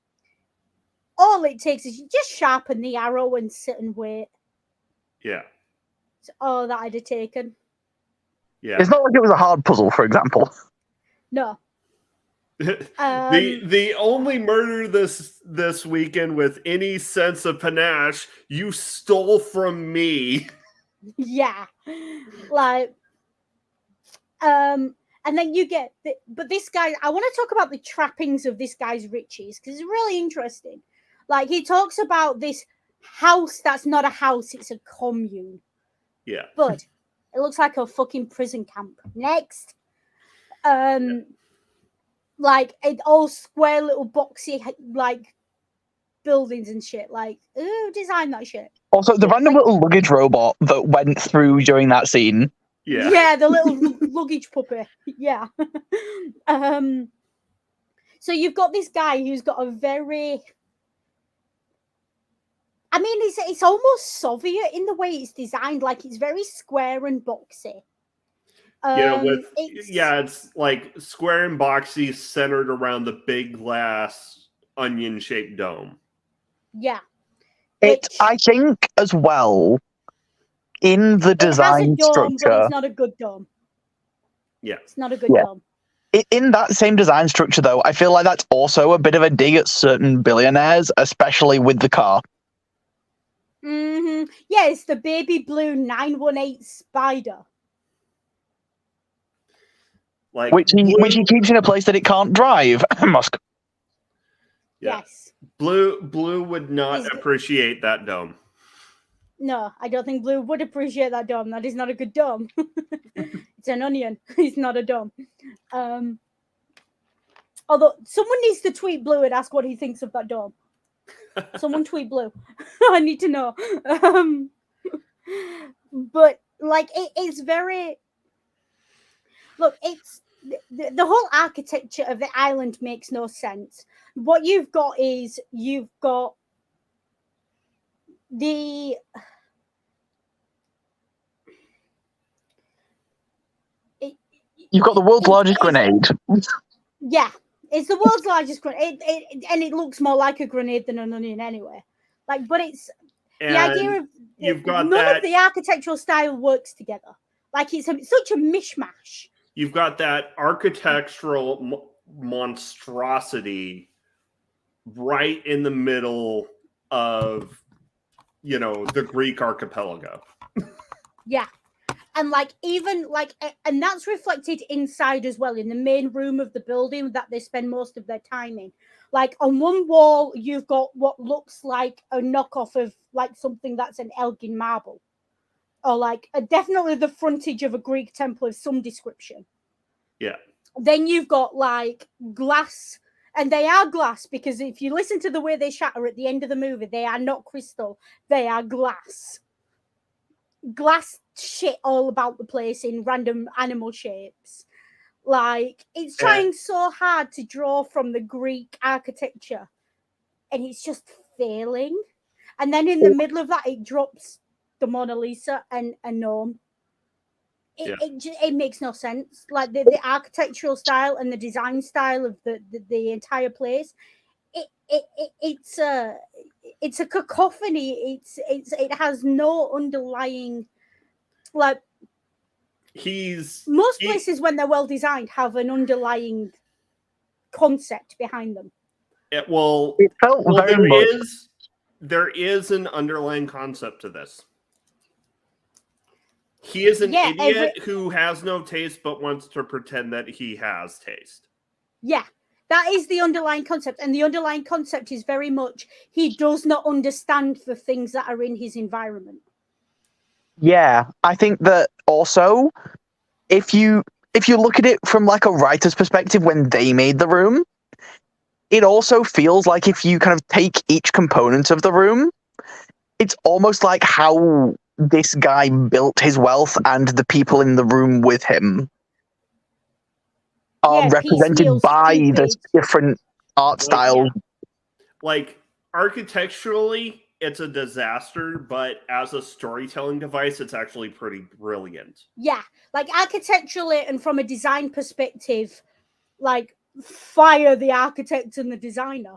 all it takes is you just sharpen the arrow and sit and wait. Yeah. It's all that I'd have taken. Yeah. It's not like it was a hard puzzle, for example. No. The only murder this weekend with any sense of panache you stole from me. Yeah. Like, and then you get but this guy, I want to talk about the trappings of this guy's riches because it's really interesting. Like, he talks about this house that's not a house, it's a commune. Yeah. But it looks like a fucking prison camp. Next. Like, it all square little boxy like buildings and shit. Like, ooh, design that shit. Also, the random little luggage robot that went through during that scene. Yeah, the little luggage puppy. Yeah. So you've got this guy who's got a very, I mean, it's almost Soviet in the way it's designed. Like, it's very square and boxy. It's like square and boxy, centered around the big glass onion-shaped dome. Yeah. I think as well, in the design it has a dome, structure, but it's not a good dome. Yeah, it's not a good dome. In that same design structure, though, I feel like that's also a bit of a dig at certain billionaires, especially with the car. Mm-hmm. Yeah, it's the baby blue 918 Spider. Like, which he keeps in a place that it can't drive. Musk. Yeah. Yes. Blue would not appreciate that dome. No, I don't think Blue would appreciate that dome. That is not a good dome. It's an onion. It's not a dome. Although someone needs to tweet Blue and ask what he thinks of that dome. Someone tweet Blue. I need to know. But like, it's very. Look, it's the whole architecture of the island makes no sense. What you've got is you've got the world's largest grenade. Yeah, it's the world's largest grenade, and it looks more like a grenade than an onion anyway. Like, but it's the idea of you've got none of the architectural style works together. Like, it's such a mishmash. You've got that architectural monstrosity right in the middle of, the Greek archipelago. Yeah. And like even like and that's reflected inside as well in the main room of the building that they spend most of their time in. Like on one wall you've got what looks like a knockoff of like something that's an Elgin marble, or like definitely the frontage of a Greek temple of some description. Yeah. Then you've got like glass, and they are glass because if you listen to the way they shatter at the end of the movie, they are not crystal, they are glass shit all about the place in random animal shapes. Like it's trying so hard to draw from the Greek architecture and it's just failing. And then in the middle of that it drops the Mona Lisa and a gnome. It makes no sense. Like the architectural style and the design style of the entire place, it's a cacophony. It has no underlying, like most places when they're well designed have an underlying concept behind them. It felt very much. There is an underlying concept to this. He is an idiot who has no taste but wants to pretend that he has taste. Yeah, that is the underlying concept. And the underlying concept is very much he does not understand the things that are in his environment. Yeah, I think that also if you look at it from like a writer's perspective when they made the room, it also feels like if you kind of take each component of the room, it's almost like how this guy built his wealth and the people in the room with him are represented by the different art styles. Yeah. Like architecturally, it's a disaster, but as a storytelling device, it's actually pretty brilliant. Yeah, like architecturally and from a design perspective, like fire the architect and the designer.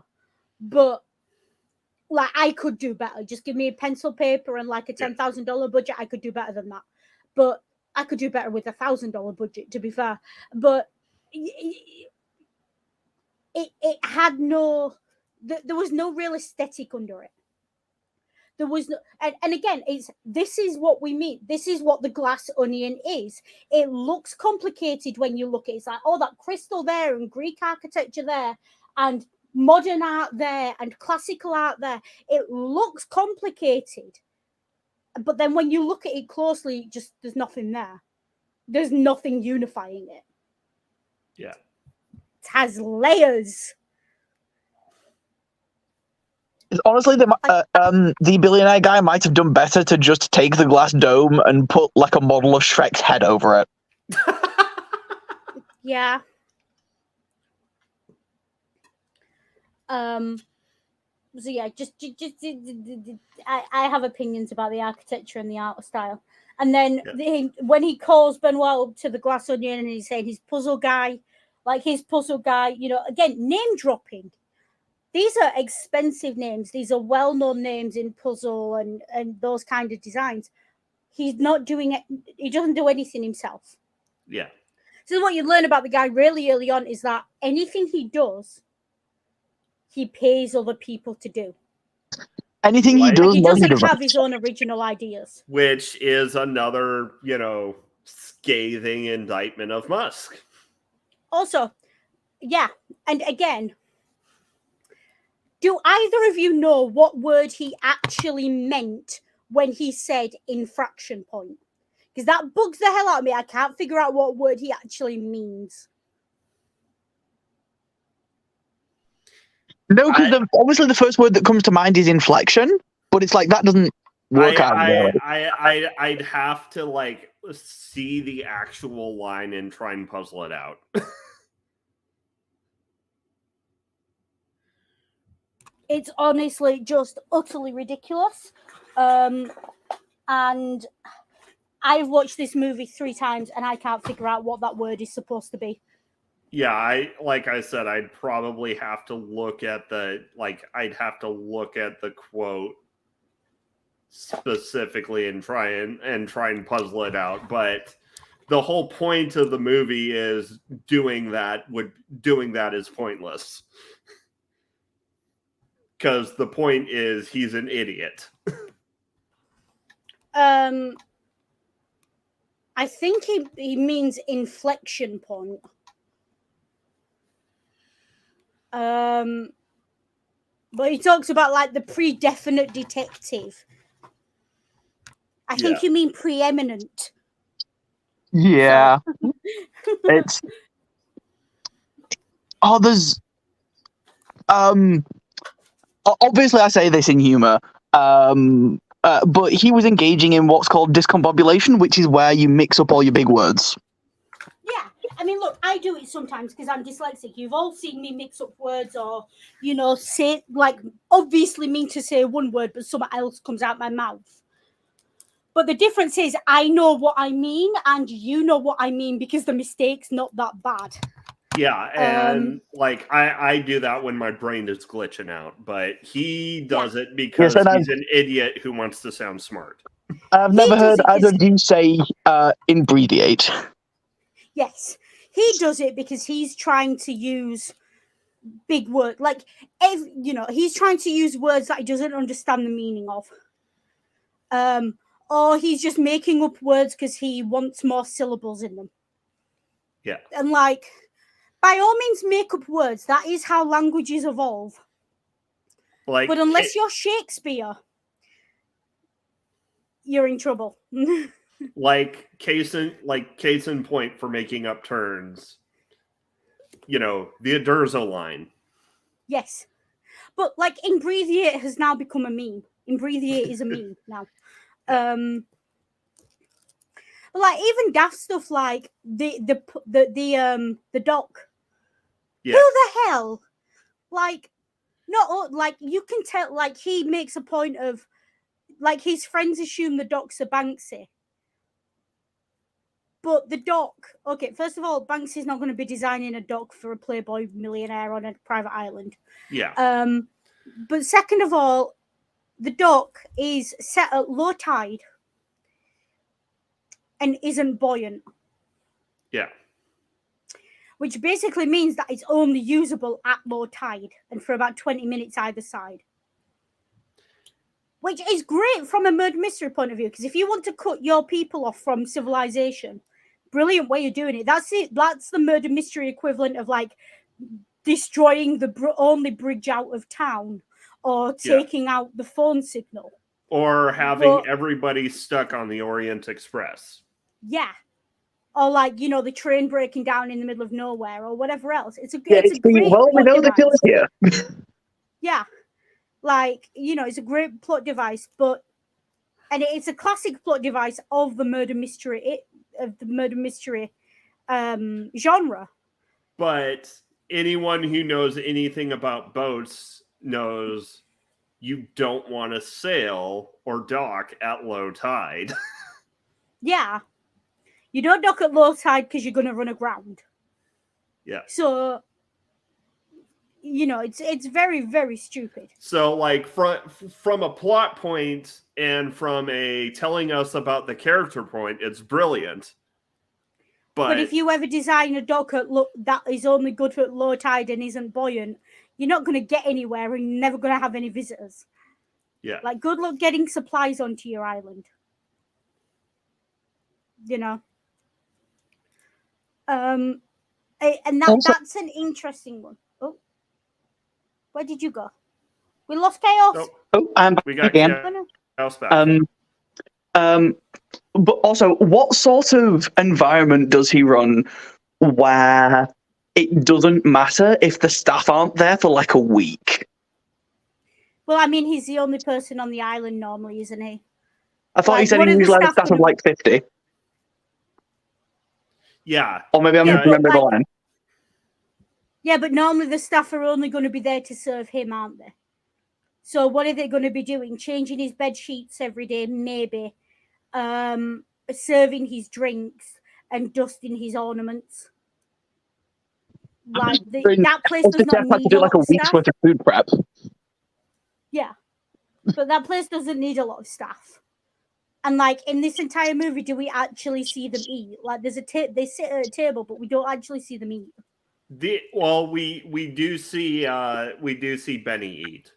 But like I could do better. Just give me a pencil, paper, and like a $10,000 budget. I could do better than that. But I could do better with $1,000 budget, to be fair. But it had no. There was no real aesthetic under it. There was no, and again, this is what we mean. This is what the glass onion is. It looks complicated when you look at it. It's like, oh, that crystal there and Greek architecture there and modern art there and classical art there. It looks complicated. But then when you look at it closely, just there's nothing there. There's nothing unifying it. Yeah. It has layers. Honestly, the billionaire guy might have done better to just take the glass dome and put like a model of Shrek's head over it. Yeah. So yeah, just I have opinions about the architecture and the art style. And then when he calls Benoit up to the glass onion and he's saying his puzzle guy, you know, again, name dropping. These are expensive names. These are well-known names in puzzle and those kind of designs. He's not doing it. He doesn't do anything himself. Yeah. So what you learn about the guy really early on is that anything he does, he pays other people to do. Anything he does, he doesn't have his own original ideas. Which is another, you know, scathing indictment of Musk. Also, yeah, and again, do either of you know what word he actually meant when he said infraction point? Because that bugs the hell out of me. I can't figure out what word he actually means. No, because obviously the first word that comes to mind is inflection, but it's like that doesn't work out. I'd have to like see the actual line and try and puzzle it out. It's honestly just utterly ridiculous. And I've watched this movie 3 times and I can't figure out what that word is supposed to be. Yeah, like I said, I'd probably have to look at the quote specifically and try and puzzle it out. But the whole point of the movie is doing that is pointless. Because the point is he's an idiot. I think he means inflection point. But he talks about like the pre-definite detective. I think you mean preeminent. Yeah. It's there's obviously I say this in humor. But he was engaging in what's called discombobulation, which is where you mix up all your big words. Yeah, I mean, look, I do it sometimes because I'm dyslexic. You've all seen me mix up words or, you know, say, like, obviously mean to say one word, but something else comes out my mouth. But the difference is I know what I mean and you know what I mean because the mistake's not that bad. Yeah, and like I do that when my brain is glitching out, but he does it because he's an idiot who wants to sound smart. I've never heard either of you say imbreviate. Yes, he does it because he's trying to use big words, like, you know, he's trying to use words that he doesn't understand the meaning of. Or he's just making up words because he wants more syllables in them. Yeah. And like, by all means, make up words. That is how languages evolve. Like, but unless you're Shakespeare, you're in trouble. like case in point for making up turns. You know, the Adurzo line. Yes. But like imbreviate has now become a meme. Imbreviate is a meme now. But like even daft stuff like the doc. Yeah. Who the hell? Like, not like you can tell. Like he makes a point of, like his friends assume the doc's a Banksy. But the doc, okay, first of all, Banksy's not going to be designing a dock for a Playboy millionaire on a private island. Yeah. But second of all, the dock is set at low tide and isn't buoyant. Yeah. Which basically means that it's only usable at low tide and for about 20 minutes either side. Which is great from a murder mystery point of view, because if you want to cut your people off from civilization, brilliant way of doing it. That's it. That's the murder mystery equivalent of like destroying the only bridge out of town or taking out the phone signal. Or having everybody stuck on the Orient Express. Yeah. Or like, you know, the train breaking down in the middle of nowhere or whatever else. It's a great well, we know the killer's here. Yeah. Like, you know, it's a great plot device, and it's a classic plot device of the murder mystery genre. But anyone who knows anything about boats knows you don't want to sail or dock at low tide. Yeah. You don't dock at low tide because you're going to run aground. Yeah. So, you know, it's very, very stupid. So, like, from a plot point and from a telling us about the character point, it's brilliant. But if you ever design a dock that is only good for low tide and isn't buoyant, you're not going to get anywhere and you're never going to have any visitors. Yeah. Like, good luck getting supplies onto your island. You know? And that's an interesting one. Oh. Where did you go? We lost Chaos. We got again. Chaos back. But also, what sort of environment does he run where it doesn't matter if the staff aren't there for like a week? Well, I mean, he's the only person on the island normally, isn't he? I thought he said he usually had a staff of like 50. Yeah. Or maybe I'm remembering the line. Yeah, but normally the staff are only going to be there to serve him, aren't they? So what are they going to be doing? Changing his bed sheets every day, maybe. Serving his drinks and dusting his ornaments. Like that place does not need a lot of week's staff. worth of food prep. Yeah, but that place doesn't need a lot of staff. And like in this entire movie, do we actually see them eat? Like there's they sit at a table, but we don't actually see them eat. We do see Benny eat.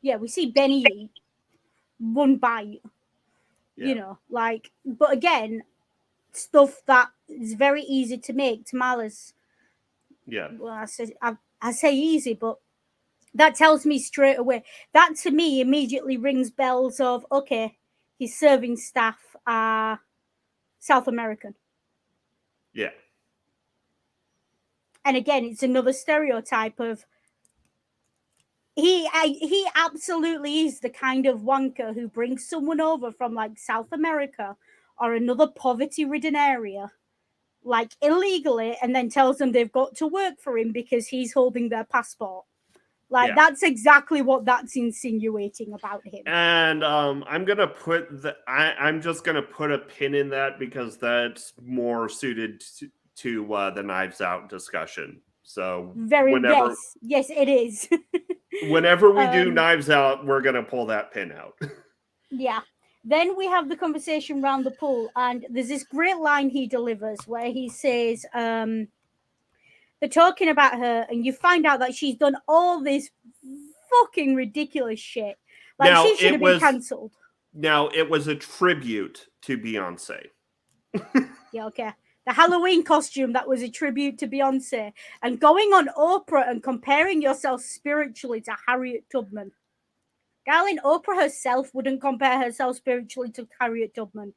Yeah, we see Benny eat one bite. Yeah. You know, like, but again, stuff that is very easy to make, tamales. Yeah. Well, I say easy, but that tells me straight away. That to me immediately rings bells of, okay, his serving staff are South American. Yeah. And again, it's another stereotype of he absolutely is the kind of wanker who brings someone over from like South America or another poverty-ridden area, like illegally, and then tells them they've got to work for him because he's holding their passport. Like, Yeah. that's exactly what that's insinuating about him. And I'm gonna put I'm just gonna put a pin in that because that's more suited to the Knives Out discussion. So yes, it is. whenever we do Knives Out, we're gonna pull that pin out. Yeah. Then we have the conversation around the pool, and there's this great line he delivers where he says, they're talking about her, and you find out that she's done all this fucking ridiculous shit. Like, now, she should have been cancelled. Now, it was a tribute to Beyonce. Yeah, okay. The Halloween costume that was a tribute to Beyonce, and going on Oprah and comparing yourself spiritually to Harriet Tubman. Darling, Oprah herself wouldn't compare herself spiritually to Harriet Tubman.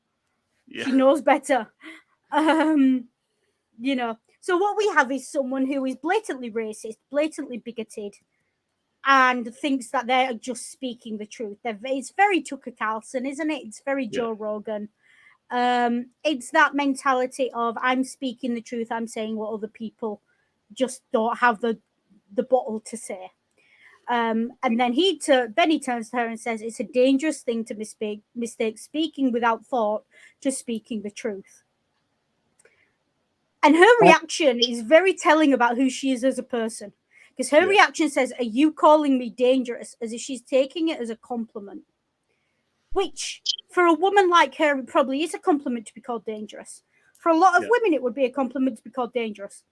Yeah. She knows better. You know. So what we have is someone who is blatantly racist, blatantly bigoted, and thinks that they're just speaking the truth. It's very Tucker Carlson, isn't it? It's very Joe Rogan. It's that mentality of I'm speaking the truth, I'm saying what other people just don't have the bottle to say. And then Benny turns to her and says, it's a dangerous thing to mistake speaking without thought to speaking the truth. And her reaction is very telling about who she is as a person. Because her reaction says, are you calling me dangerous? As if she's taking it as a compliment. Which, for a woman like her, it probably is a compliment to be called dangerous. For a lot of women, it would be a compliment to be called dangerous.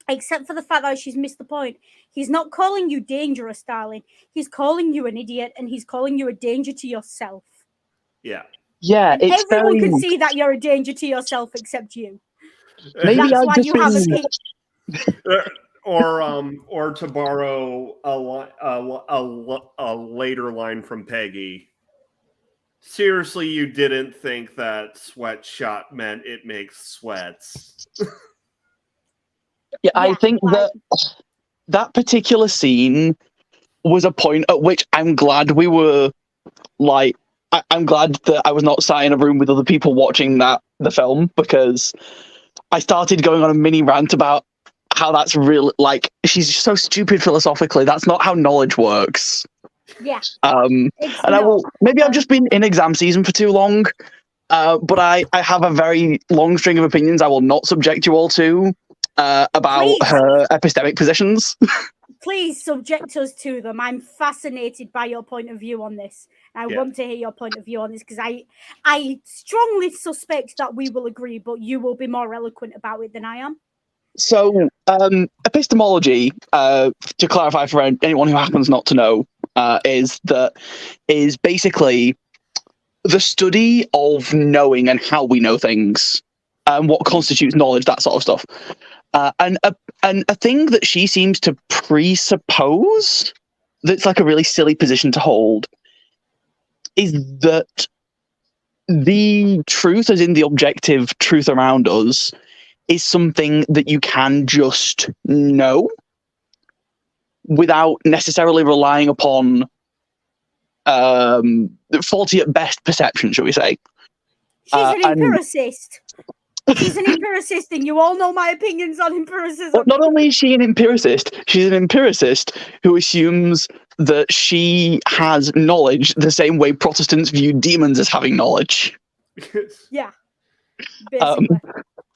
Except for the fact that she's missed the point. He's not calling you dangerous, darling. He's calling you an idiot, and he's calling you a danger to yourself. Yeah. Yeah, and it's everyone can see that you're a danger to yourself except you. Maybe that's I've why just you have been... or to borrow a later line from Peggy. Seriously, you didn't think that sweatshop meant it makes sweats. Yeah, I think that particular scene was a point at which I'm glad we were like, I'm glad that I was not sat in a room with other people watching the film, because I started going on a mini rant about how that's real. Like, she's so stupid philosophically. That's not how knowledge works. Yeah. And I've just been in exam season for too long. But I have a very long string of opinions I will not subject you all to about her epistemic positions. Please subject us to them. I'm fascinated by your point of view on this. I want to hear your point of view on this, because I strongly suspect that we will agree, but you will be more eloquent about it than I am. So, epistemology, to clarify for anyone who happens not to know, is basically the study of knowing and how we know things, and what constitutes knowledge, that sort of stuff. And a thing that she seems to presuppose, that's like a really silly position to hold, is that the truth, as in the objective truth around us, is something that you can just know without necessarily relying upon faulty at best perception, shall we say. She's an empiricist. She's an empiricist, and you all know my opinions on empiricism. Well, not only is she an empiricist, she's an empiricist who assumes that she has knowledge the same way Protestants view demons as having knowledge. Yeah, basically.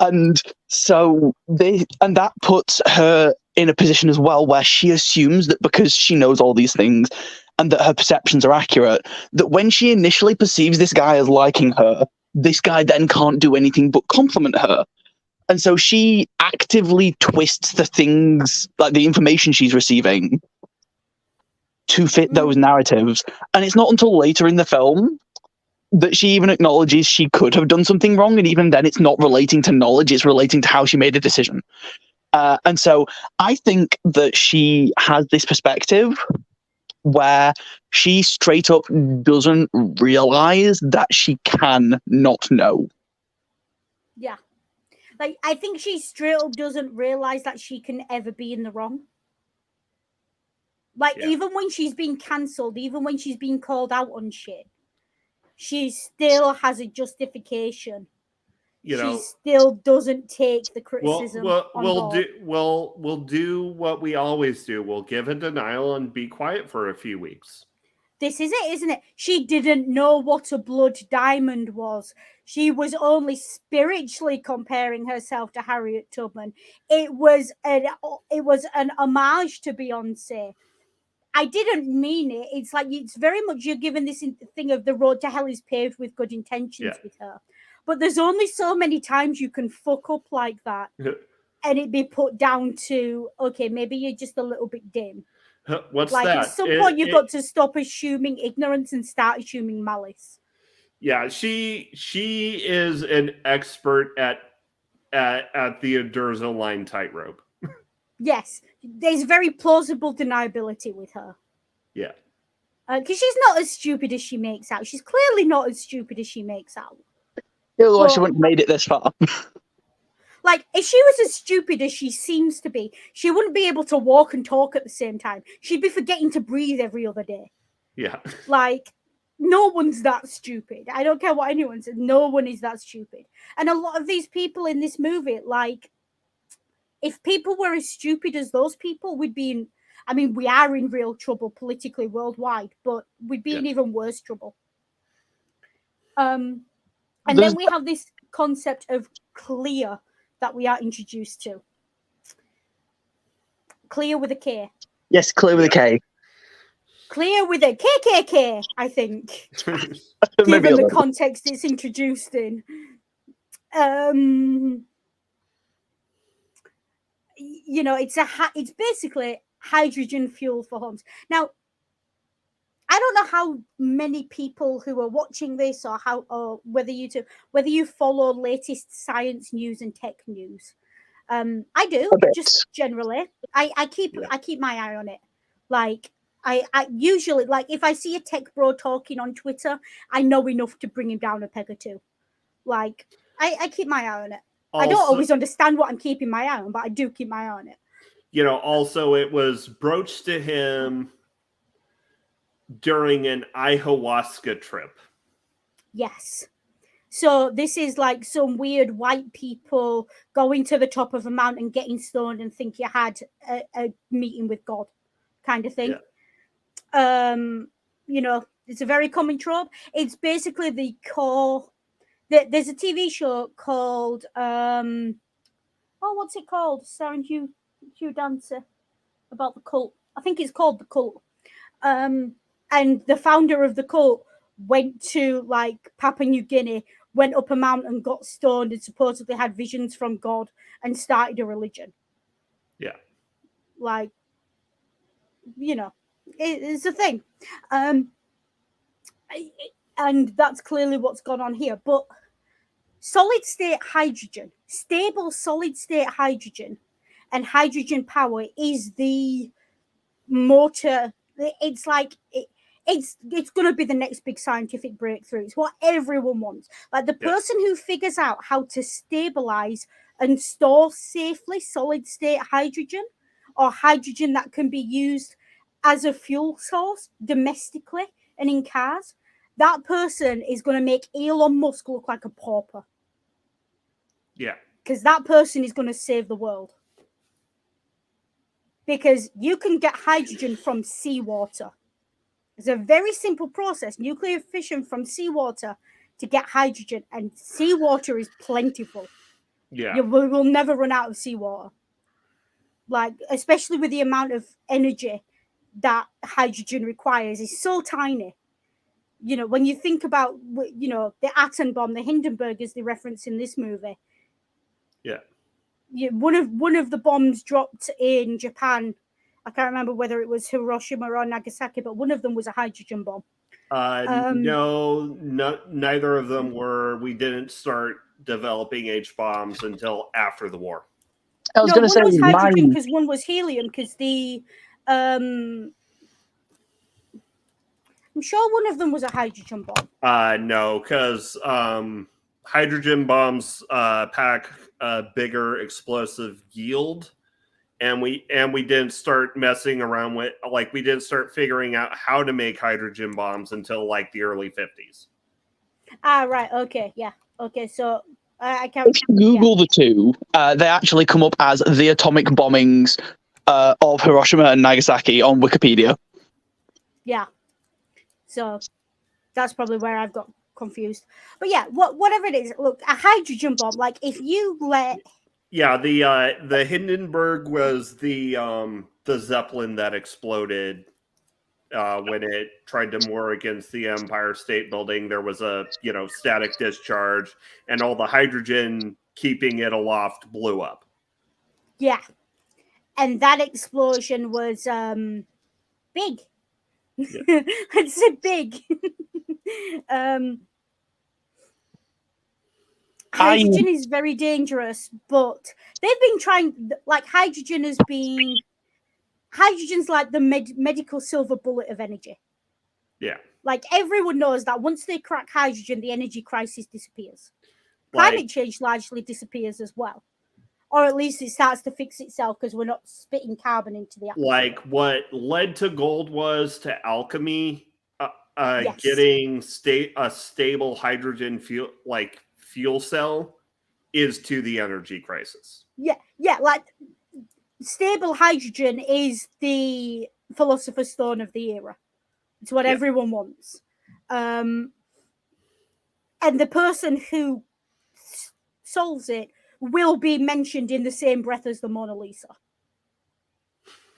And so that puts her in a position as well where she assumes that because she knows all these things and that her perceptions are accurate, that when she initially perceives this guy as liking her, this guy then can't do anything but compliment her. And so she actively twists the things, like the information she's receiving, to fit those narratives. And it's not until later in the film that she even acknowledges she could have done something wrong, and even then, it's not relating to knowledge; it's relating to how she made a decision. And so, I think that she has this perspective where she straight up doesn't realize that she can not know. Yeah. Like, I think she straight up doesn't realize that she can ever be in the wrong. Like, even when she's been cancelled, even when she's been called out on shit, she still has a justification. She still doesn't take the criticism we'll do what we always do. We'll give a denial and be quiet for a few weeks. This is it, isn't it? She didn't know what a blood diamond was. She was only spiritually comparing herself to Harriet Tubman. It was an homage to Beyonce. I didn't mean it. It's like, it's very much, you're given this thing of the road to hell is paved with good intentions with her. But there's only so many times you can fuck up like that and it be put down to, okay, maybe you're just a little bit dim. What's like, that? At some point, you've got to stop assuming ignorance and start assuming malice. Yeah, she is an expert at the Durza line tightrope. Yes, there's very plausible deniability with her. Yeah. Because she's not as stupid as she makes out. She's clearly not as stupid as she makes out. Otherwise, she wouldn't have made it this far. Like, if she was as stupid as she seems to be, she wouldn't be able to walk and talk at the same time. She'd be forgetting to breathe every other day. Yeah. Like, no one's that stupid. I don't care what anyone says. No one is that stupid. And a lot of these people in this movie, like, if people were as stupid as those people, we'd be in, I mean, we are in real trouble politically worldwide, but we'd be in even worse trouble. And then we have this concept of clear that we are introduced to. Clear with a K. Yes, clear with a K. Clear with a KKK, I think. Given the context it's introduced in. You know, it's basically hydrogen fuel for homes. Now, I don't know how many people who are watching this or whether you follow latest science news and tech news. I do, just generally. I keep my eye on it. Like, I usually, like, if I see a tech bro talking on Twitter, I know enough to bring him down a peg or two. Like, I keep my eye on it. Also, I don't always understand what I'm keeping my eye on, but I do keep my eye on it. You know, also it was broached to him during an ayahuasca trip. Yes. So this is like some weird white people going to the top of a mountain, getting stoned, and think you had a meeting with God, kind of thing. Yeah. You know, it's a very common trope. It's basically the core. There's a TV show called what's it called? Starring Hugh Dancer, about the cult. I think it's called The Cult. And the founder of the cult went to, like, Papua New Guinea, went up a mountain, got stoned, and supposedly had visions from God and started a religion. Yeah. Like, you know, it's a thing. And that's clearly what's gone on here. But solid state hydrogen, stable solid state hydrogen, and hydrogen power is the motor. It's like it's going to be the next big scientific breakthrough. It's what everyone wants. Like, the person who figures out how to stabilize and store safely solid state hydrogen, or hydrogen that can be used as a fuel source domestically and in cars, that person is going to make Elon Musk look like a pauper. Yeah. Because that person is going to save the world. Because you can get hydrogen from seawater. It's a very simple process. Nuclear fission from seawater to get hydrogen. And seawater is plentiful. Yeah. We will never run out of seawater. Like, especially with the amount of energy that hydrogen requires, is so tiny. You know, when you think about, you know, the atom bomb, the Hindenburg is the reference in this movie. Yeah. One of the bombs dropped in Japan. I can't remember whether it was Hiroshima or Nagasaki, but one of them was a hydrogen bomb. No, neither of them were. We didn't start developing H bombs until after the war. I was No, going to one say was hydrogen mine. because one was helium because I'm sure one of them was a hydrogen bomb. No, because hydrogen bombs pack a bigger explosive yield, and we didn't start messing around with, like, we didn't start figuring out how to make hydrogen bombs until like the early 50s. Ah, right. Okay. Yeah. Okay. So I can't. If you Google the two, they actually come up as the atomic bombings of Hiroshima and Nagasaki on Wikipedia. Yeah. So that's probably where I've got confused. But yeah, whatever it is, look, a hydrogen bomb. Like if you let. Yeah, the Hindenburg was the Zeppelin that exploded when it tried to moor against the Empire State Building. There was a static discharge, and all the hydrogen keeping it aloft blew up. Yeah, and that explosion was big. Yeah. I'd say big. Hydrogen is very dangerous, but they've been trying. Like hydrogen's like the medical silver bullet of energy. Yeah. Like everyone knows that once they crack hydrogen, the energy crisis disappears. Like, Climate change largely disappears as well, or at least it starts to fix itself because we're not spitting carbon into the atmosphere. like what led to gold was to alchemy, Yes. getting a stable hydrogen fuel cell is to the energy crisis. Yeah, like stable hydrogen is the philosopher's stone of the era. It's what everyone wants. And the person who solves it will be mentioned in the same breath as the Mona Lisa.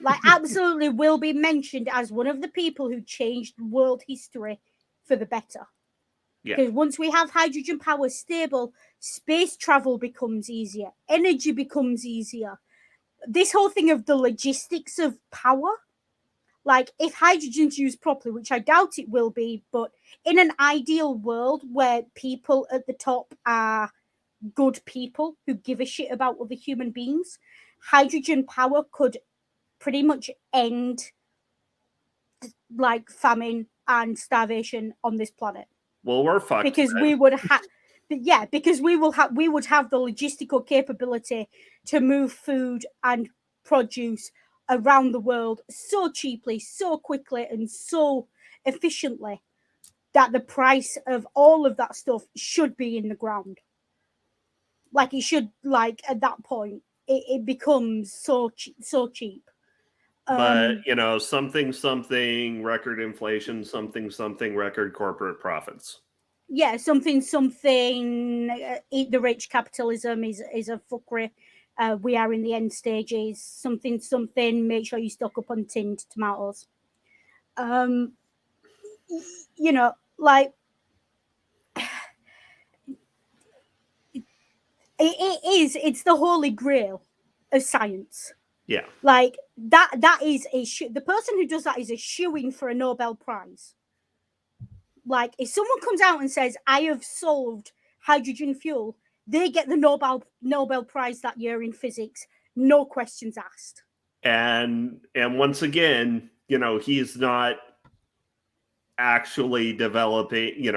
Like, absolutely will be mentioned as one of the people who changed world history for the better. Because once we have hydrogen power stable, space travel becomes easier, energy becomes easier. This whole thing of the logistics of power, like if hydrogen's used properly, which I doubt it will be, but in an ideal world where people at the top are good people who give a shit about other human beings, hydrogen power could pretty much end like famine and starvation on this planet. Well, we're fucked because we would have. Because we would have the logistical capability to move food and produce around the world so cheaply, so quickly, and so efficiently that the price of all of that stuff should be in the ground. Like it should, like at that point, it becomes so cheap. But something record inflation, something record corporate profits. Yeah, something eat the rich capitalism is a fuckery. We are in the end stages. Something make sure you stock up on tinned tomatoes. Like it's the holy grail of science. Yeah. Like that is the person who does that is a shoo-in for a Nobel Prize. Like if someone comes out and says, I have solved hydrogen fuel, they get the Nobel Prize that year in physics, no questions asked. And once again, he's not actually developing,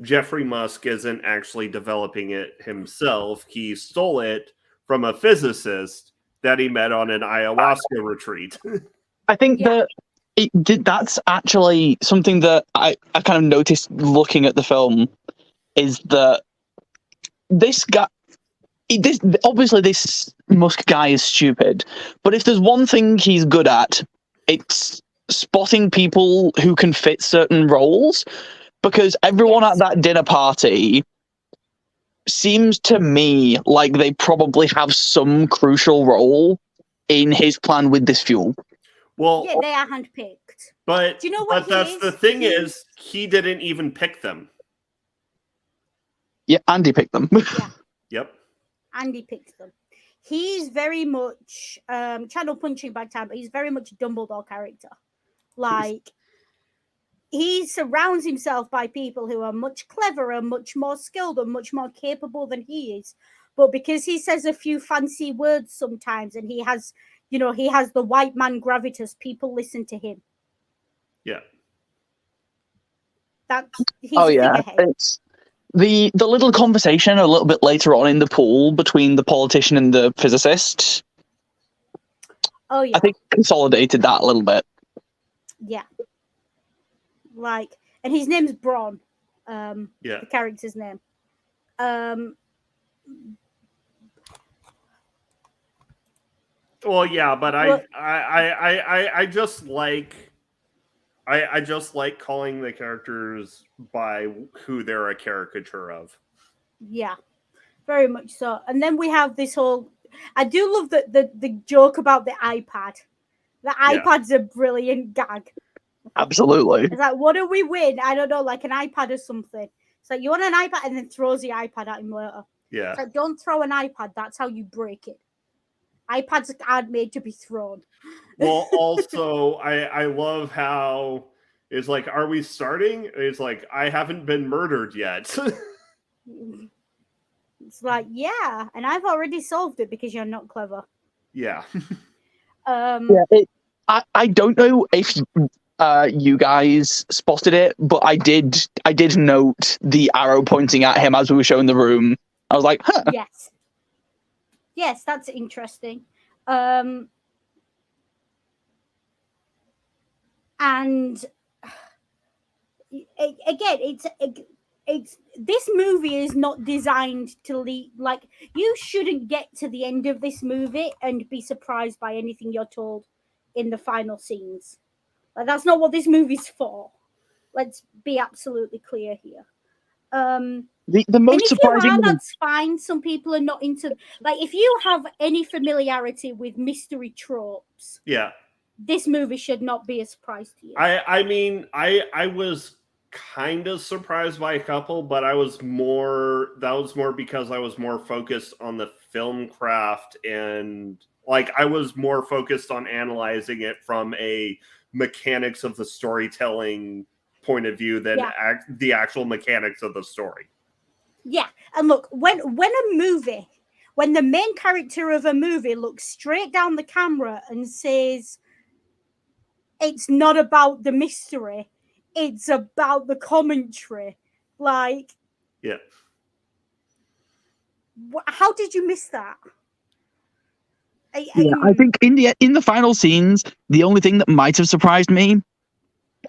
Jeffrey Musk isn't actually developing it himself. He stole it from a physicist that he met on an ayahuasca retreat. I think that that's actually something that I kind of noticed looking at the film, is that this guy, obviously this Musk guy is stupid, but if there's one thing he's good at, it's spotting people who can fit certain roles, because everyone at that dinner party seems to me like they probably have some crucial role in his plan with this fuel. Well, yeah, they are handpicked. But do you know what? But that's the thing is he didn't even pick them. Yeah, Andy picked them. Yeah. Yep. Andy picked them. He's very much channel punching bad time, but he's very much a Dumbledore character. Like he surrounds himself by people who are much cleverer, much more skilled, and much more capable than he is. But because he says a few fancy words sometimes, and he has the white man gravitas, people listen to him. Yeah. He's Oh a yeah, figurehead. it's the little conversation a little bit later on in the pool between the politician and the physicist. Oh yeah, I think consolidated that a little bit. yeah. Like, and his name's Bron. Yeah. The character's name. Well, yeah, but I just like I just like calling the characters by who they're a caricature of. Yeah, very much so. And then we have this whole. I do love the joke about the iPad. The iPad's a brilliant gag. Absolutely. It's like, what do we win? I don't know, like an iPad or something. It's like, you want an iPad, and then throws the iPad at him later. Yeah. It's like, don't throw an iPad. That's how you break it. iPads aren't made to be thrown. Well, also, I love how it's like, are we starting? It's like, I haven't been murdered yet. It's like, yeah, and I've already solved it because you're not clever. Yeah. I don't know if you guys spotted it, but I did note the arrow pointing at him as we were showing the room. I was like, huh. Yes, that's interesting. And again, it's this movie is not designed to lead. Like, you shouldn't get to the end of this movie and be surprised by anything you're told in the final scenes. Like, that's not what this movie's for. Let's be absolutely clear here. The most and if surprising you are, that's fine. Some people are not into, like, if you have any familiarity with mystery tropes, Yeah. This movie should not be a surprise to you. I mean, I was kind of surprised by a couple, but that was more because I was more focused on the film craft, and like I was more focused on analyzing it from a mechanics of the storytelling point of view than the actual mechanics of the story. Yeah, and look, when the main character of a movie looks straight down the camera and says, it's not about the mystery, it's about the commentary. Like, yeah. How did you miss that? I think in the final scenes, the only thing that might have surprised me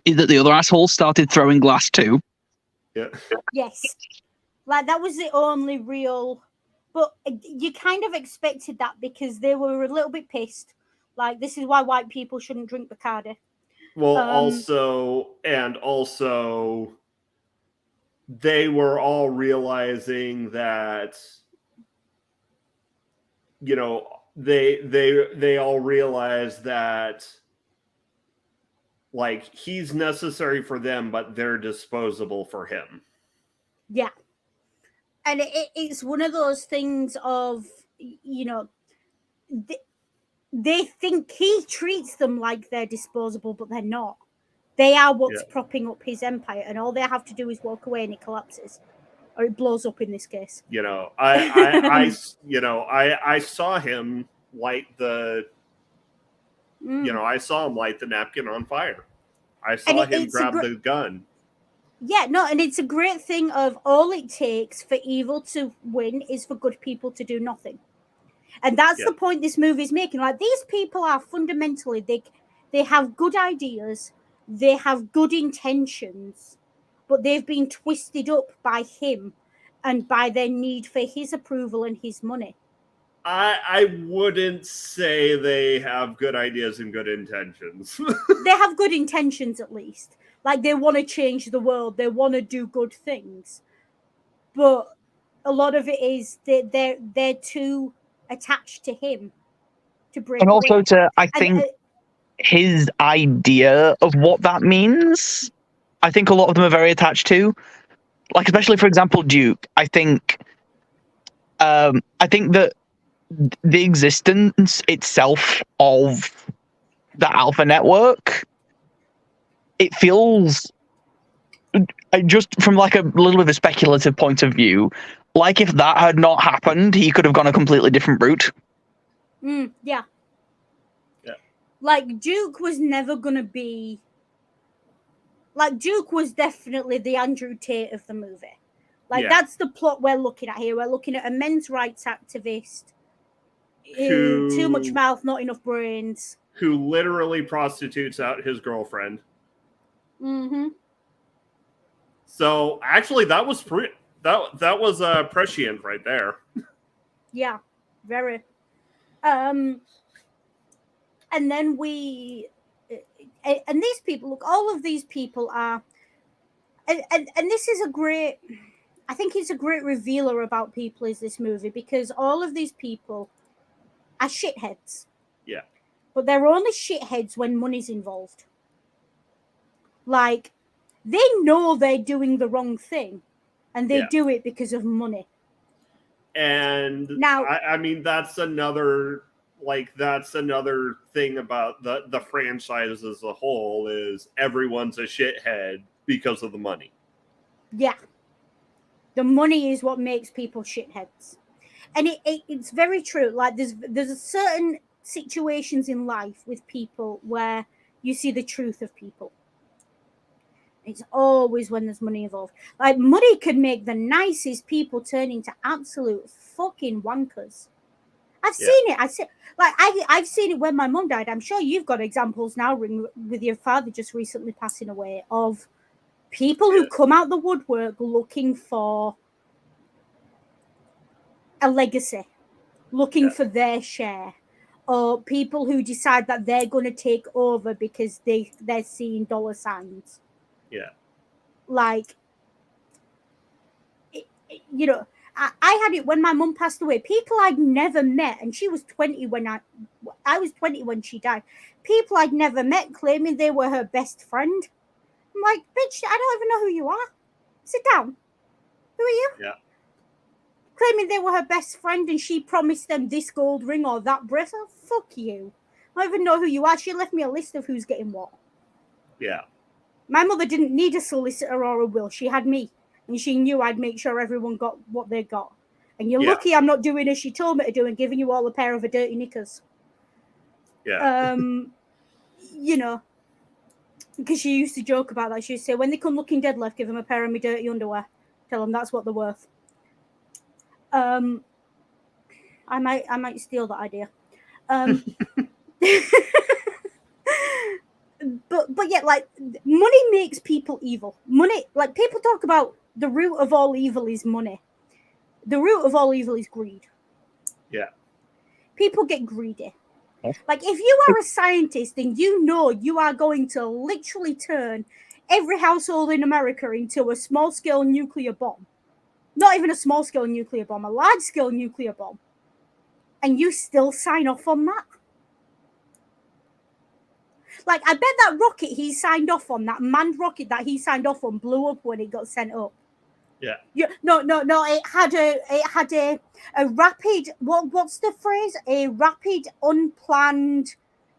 is that the other asshole started throwing glass too. Yeah. Yes. Like, that was the only real, but you kind of expected that because they were a little bit pissed. Like, this is why white people shouldn't drink Bacardi. Well, also, they were all realizing that, you know, they all realized that, like, he's necessary for them, but they're disposable for him. Yeah. And it's one of those things of, you know, they think he treats them like they're disposable, but they're not. They are what's propping up his empire, and all they have to do is walk away and it collapses. Or it blows up in this case. You know, I saw him light the, you know, I saw him light the napkin on fire. I saw him grab the gun. Yeah, no, and it's a great thing of all it takes for evil to win is for good people to do nothing. And that's the point this movie is making. Like, these people are fundamentally, they have good ideas, they have good intentions, but they've been twisted up by him and by their need for his approval and his money. I wouldn't say they have good ideas and good intentions. They have good intentions, at least. Like, they want to change the world. They want to do good things. But a lot of it is they're too attached to him to break and also away. I think his idea of what that means, I think a lot of them are very attached to. Like, especially, for example, Duke. I think that the existence itself of the Alpha Network, it feels just from like a little bit of a speculative point of view, like if that had not happened, he could have gone a completely different route. Yeah. Yeah. Like Duke was never gonna be. Like Duke was definitely the Andrew Tate of the movie. Like that's the plot we're looking at here. We're looking at a men's rights activist who too much mouth, not enough brains. Who literally prostitutes out his girlfriend. Mm-hmm. So actually, that was prescient right there. Yeah, very. And then and these people, look, all of these people are, and this is a great, I think it's a great revealer about people, is this movie, because all of these people are shitheads. Yeah. But they're only shitheads when money's involved. Like, they know they're doing the wrong thing, and they do it because of money. And now, I mean, that's another thing about the franchise as a whole, is everyone's a shithead because of the money. Yeah. The money is what makes people shitheads. And it's very true. Like, there's a certain situations in life with people where you see the truth of people. It's always when there's money involved. Like, money could make the nicest people turn into absolute fucking wankers. I've seen it. I've seen it when my mum died. I'm sure you've got examples now with your father just recently passing away of people who come out the woodwork looking for a legacy, looking for their share, or people who decide that they're going to take over because they're seeing dollar signs. Yeah. Like, you know, I had it when my mum passed away. People I'd never met, and she was 20 when I was 20 when she died. People I'd never met claiming they were her best friend. I'm like, bitch, I don't even know who you are. Sit down. Who are you? Yeah. Claiming they were her best friend and she promised them this gold ring or that bracelet. Fuck you. I don't even know who you are. She left me a list of who's getting what. Yeah. My mother didn't need a solicitor or a will. She had me. And she knew I'd make sure everyone got what they got. And you're lucky I'm not doing as she told me to do and giving you all a pair of her dirty knickers. Yeah. You know, because she used to joke about that. She used to say, when they come looking dead left, give them a pair of my dirty underwear. Tell them that's what they're worth. I might steal that idea. But yeah, like, money makes people evil. Money, like, people talk about the root of all evil is money. The root of all evil is greed. Yeah. People get greedy. Like, if you are a scientist, then you know you are going to literally turn every household in America into a small-scale nuclear bomb. Not even a small-scale nuclear bomb, a large-scale nuclear bomb. And you still sign off on that? Like, I bet that rocket he signed off on, that manned rocket that he signed off on, blew up when it got sent up. Yeah. No. It had a rapid, what's the phrase? A rapid, unplanned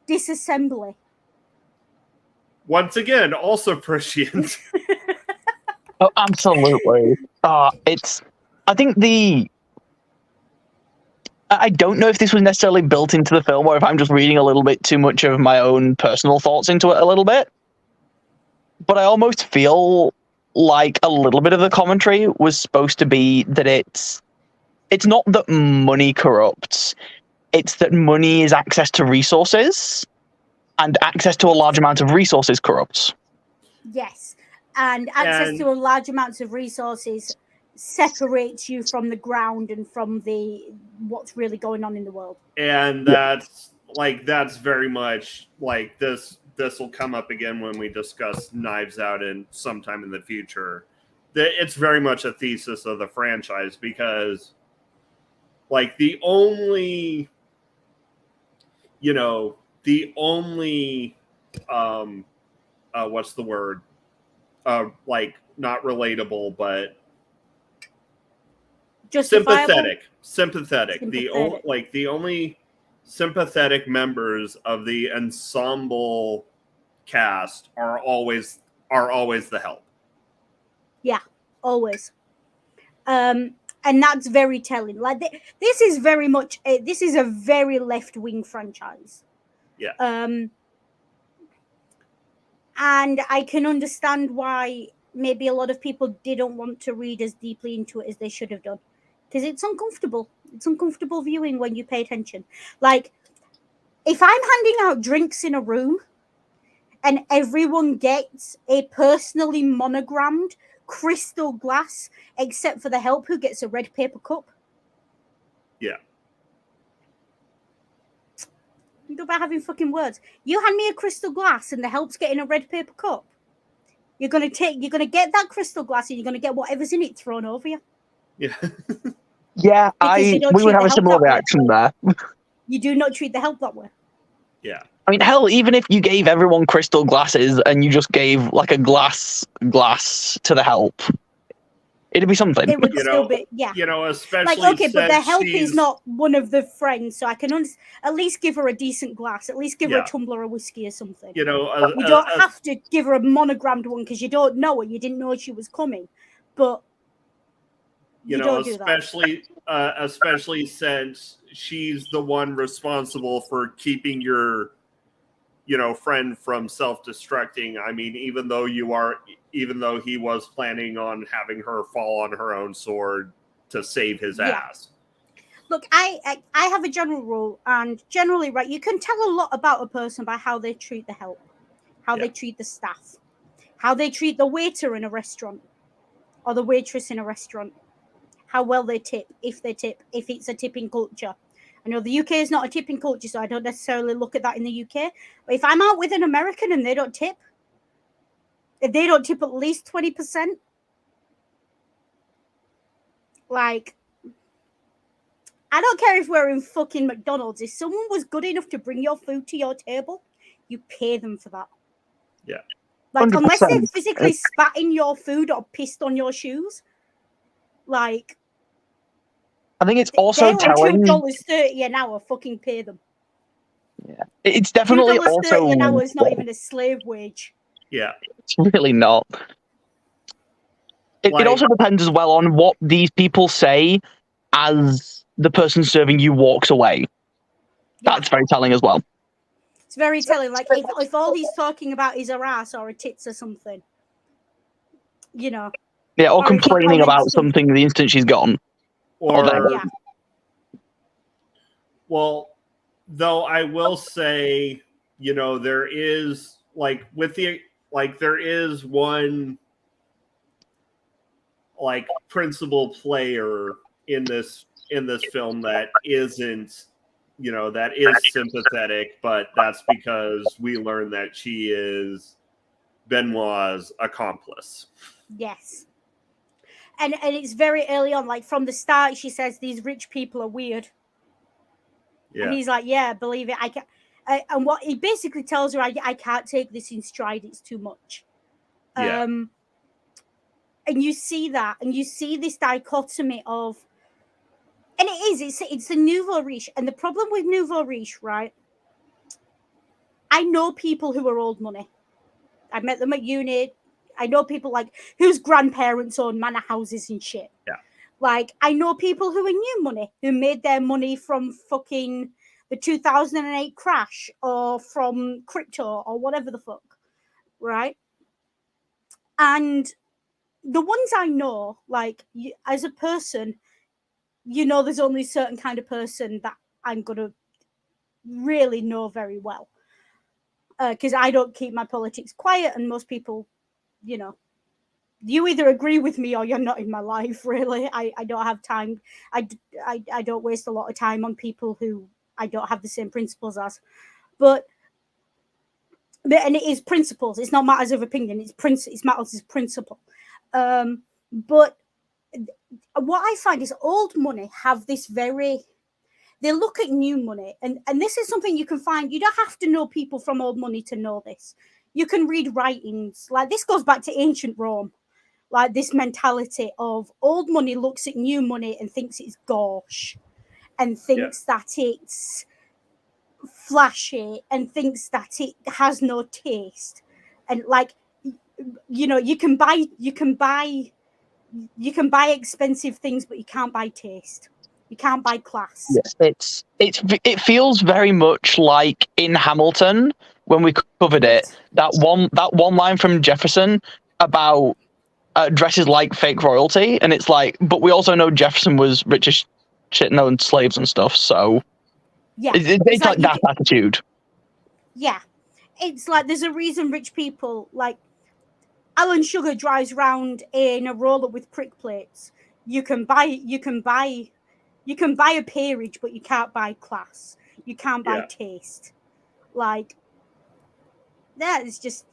disassembly. Once again, also prescient. Oh, absolutely. I think I don't know if this was necessarily built into the film or if I'm just reading a little bit too much of my own personal thoughts into it a little bit. But I almost feel like a little bit of the commentary was supposed to be that it's not that money corrupts, it's that money is access to resources, and access to a large amount of resources corrupts. Yes, and access to a large amounts of resources separates you from the ground and from what's really going on in the world. And that's very much like this will come up again when we discuss Knives Out in sometime in the future. It's very much a thesis of the franchise, because like the only what's the word? Like, not relatable, but sympathetic. The only sympathetic members of the ensemble cast are always the help. Yeah, always. And that's very telling. Like this is very much this is a very left-wing franchise. Yeah. And I can understand why maybe a lot of people didn't want to read as deeply into it as they should have done, because it's uncomfortable. It's uncomfortable viewing when you pay attention. Like, if I'm handing out drinks in a room and everyone gets a personally monogrammed crystal glass, except for the help who gets a red paper cup. Yeah. Think about having fucking words. You hand me a crystal glass and the help's getting a red paper cup. You're gonna get that crystal glass and you're gonna get whatever's in it thrown over you. Yeah. Yeah, we would have a similar reaction there. You do not treat the help that way. Yeah. I mean, hell, even if you gave everyone crystal glasses and you just gave like a glass to the help, it'd be something. It would still be, yeah. Especially like, okay, but the help she's... is not one of the friends, so I can at least give her a decent glass. At least give her a tumbler of whiskey or something. You don't have to give her a monogrammed one because you don't know her. You didn't know she was coming, but especially since she's the one responsible for keeping your friend from self-destructing. I mean, even though he was planning on having her fall on her own sword to save his ass. Look, I have a general rule, and generally, right, you can tell a lot about a person by how they treat the help, how they treat the staff, how they treat the waiter in a restaurant or the waitress in a restaurant, how well they tip, if it's a tipping culture. I know the UK is not a tipping culture, so I don't necessarily look at that in the UK. But if I'm out with an American and they don't tip, if they don't tip at least 20%, like, I don't care if we're in fucking McDonald's. If someone was good enough to bring your food to your table, you pay them for that. Yeah. Like, 100%. unless they physically spat in your food or pissed on your shoes, like, I think it's also telling. $2.30 an hour. Fucking pay them. Yeah, it's definitely also $2.30 an hour is not even a slave wage. Yeah, it's really not. It also depends as well on what these people say as the person serving you walks away. Yeah. That's very telling as well. It's very telling. Like, if all he's talking about is her ass or her tits or something, Yeah, or complaining about something the instant she's gone. Well, though I will say, there is there is one principal player in this film that isn't, that is sympathetic, but that's because we learn that she is Benoit's accomplice. Yes. And it's very early on, like from the start, she says these rich people are weird. Yeah. And he's like, yeah, believe it. I can. And what he basically tells her, I can't take this in stride. It's too much. Yeah. And you see that, and you see this dichotomy of, and it's the nouveau riche. And the problem with nouveau riche, right? I know people who are old money. I met them at uni. I know people like whose grandparents own manor houses and shit. Yeah. Like, I know people who are new money, who made their money from fucking the 2008 crash or from crypto or whatever the fuck, right? And the ones I know, like, as a person, there's only a certain kind of person that I'm going to really know very well. Because I don't keep my politics quiet, and most people, you either agree with me or you're not in my life, really. I don't have time. I don't waste a lot of time on people who I don't have the same principles as. But and it is principles. It's not matters of opinion. It's matters of principle. But what I find is old money have this very... They look at new money, and this is something you can find. You don't have to know people from old money to know this. You can read writings. Like, this goes back to ancient Rome. Like, this mentality of old money looks at new money and thinks it's gauche, and thinks that it's flashy, and thinks that it has no taste. And, like, you can buy expensive things, but you can't buy taste. You can't buy class. Yes, it feels very much like in Hamilton when we covered it. Yes. That one line from Jefferson about dresses like fake royalty, and it's like, but we also know Jefferson was rich as shit and owned slaves and stuff. So Yeah, it's like that attitude. Yeah, it's like there's a reason rich people like Alan Sugar drives around in a roller with prick plates. You can buy a peerage, but you can't buy class. You can't buy taste. Like that is just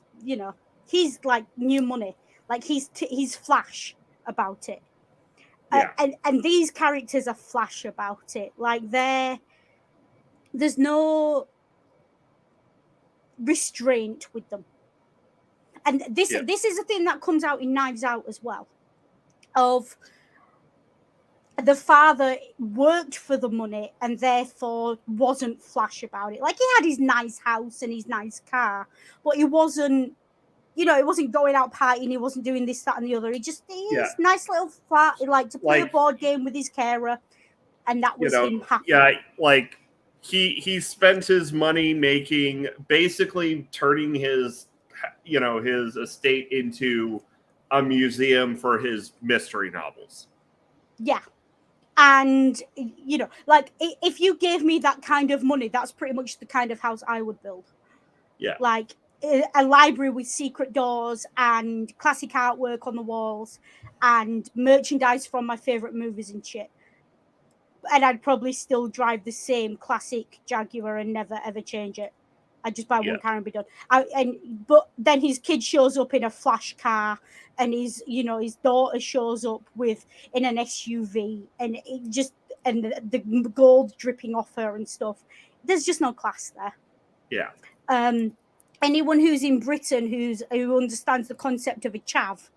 he's like new money. Like he's flash about it. Yeah. And these characters are flash about it. Like there's no restraint with them. And this is a thing that comes out in Knives Out as well. Of the father worked for the money and therefore wasn't flash about it. Like he had his nice house and his nice car, but he wasn't, he wasn't going out partying. He wasn't doing this, that, and the other. He just nice little flat. He liked to play a board game with his carer, and that was him happy. Yeah, like he spent his money basically turning his his estate into a museum for his mystery novels. Yeah. And like if you gave me that kind of money, that's pretty much the kind of house I would build. Yeah. Like a library with secret doors and classic artwork on the walls and merchandise from my favorite movies and shit. And I'd probably still drive the same classic Jaguar and never ever change it. I'd just buy one car and be done. But then his kid shows up in a flash car, and his daughter shows up in an SUV, and the gold dripping off her and stuff. There's just no class there. Yeah. Anyone who's in Britain who understands the concept of a chav.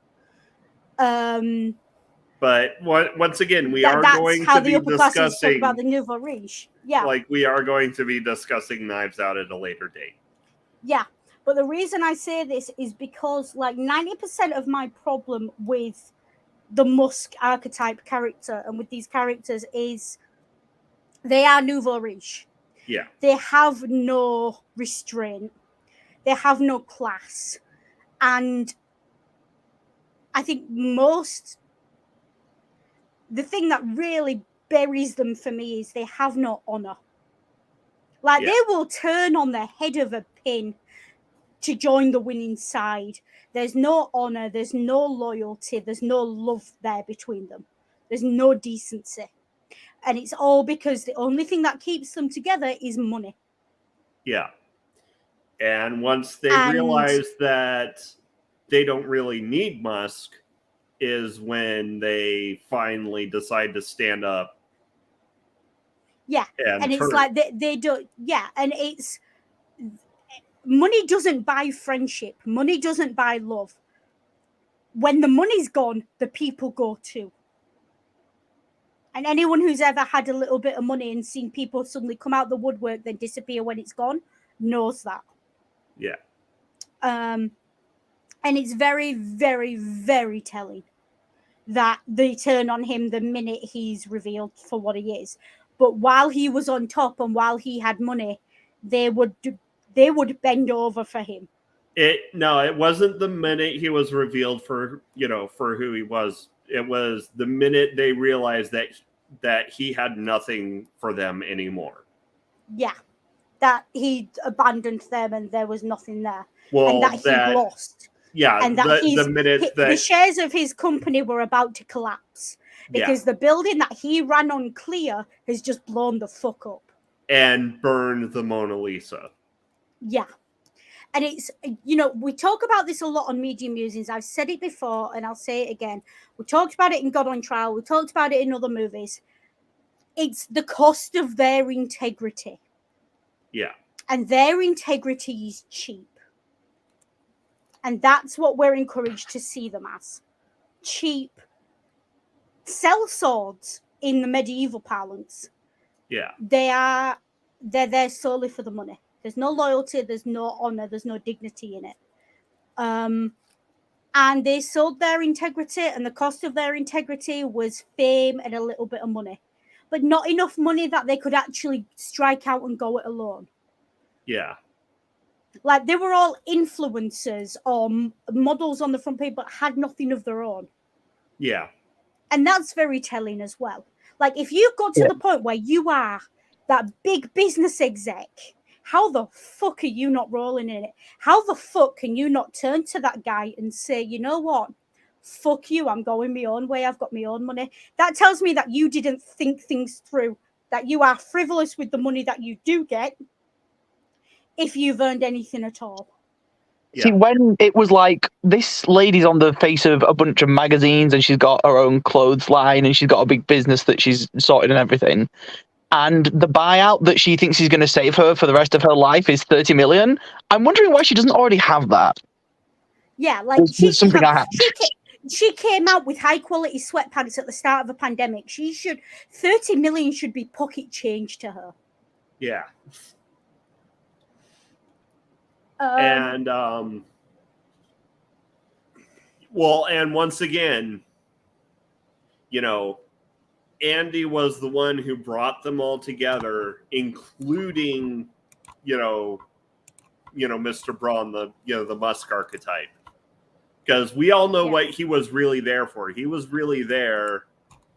But once again, we are going to be discussing about the nouveau riche. Yeah, like we are going to be discussing Knives Out at a later date. Yeah, but the reason I say this is because like 90% of my problem with the Musk archetype character and with these characters is they are nouveau riche. Yeah, they have no restraint. They have no class, and I think the thing that really buries them for me is they have no honor. Like they will turn on the head of a pin to join the winning side. There's no honor, there's no loyalty, there's no love there between them. There's no decency. And it's all because the only thing that keeps them together is money. Yeah. And once they realize that they don't really need Musk, is when they finally decide to stand up. Yeah. And it's like they don't. Yeah. And it's money doesn't buy friendship. Money doesn't buy love. When the money's gone, the people go too. And anyone who's ever had a little bit of money and seen people suddenly come out the woodwork then disappear when it's gone knows that. Yeah. And it's very, very, very telling that they turn on him the minute he's revealed for what he is. But while he was on top and while he had money, they would bend over for him. It wasn't the minute he was revealed for who he was. It was the minute they realized that he had nothing for them anymore. Yeah. That he abandoned them and there was nothing there. Well, and that he lost. Yeah, and that the shares of his company were about to collapse because the building that he ran on clear has just blown the fuck up. And burned the Mona Lisa. Yeah. And it's, we talk about this a lot on Media Musings. I've said it before and I'll say it again. We talked about it in God on Trial. We talked about it in other movies. It's the cost of their integrity. Yeah. And their integrity is cheap. And that's what we're encouraged to see them as. Cheap sellswords in the medieval parlance. Yeah. They're there solely for the money. There's no loyalty, there's no honor, there's no dignity in it. and they sold their integrity, and the cost of their integrity was fame and a little bit of money, but not enough money that they could actually strike out and go it alone. Yeah. Like, they were all influencers or models on the front page, but had nothing of their own. Yeah. And that's very telling as well. Like, if you got to the point where you are that big business exec, how the fuck are you not rolling in it? How the fuck can you not turn to that guy and say, you know what? Fuck you, I'm going my own way, I've got my own money. That tells me that you didn't think things through, that you are frivolous with the money that you do get, if you've earned anything at all. See, when it was like, this lady's on the face of a bunch of magazines and she's got her own clothes line and she's got a big business that she's sorted and everything. And the buyout that she thinks is going to save her for the rest of her life is 30 million. I'm wondering why she doesn't already have that. Yeah, like, There's something I have. she came out with high quality sweatpants at the start of a pandemic. 30 million should be pocket change to her. Yeah. And well, and once again, you know, Andy was the one who brought them all together, including, Mr. Braun, the Musk archetype. Because we all know what he was really there for. He was really there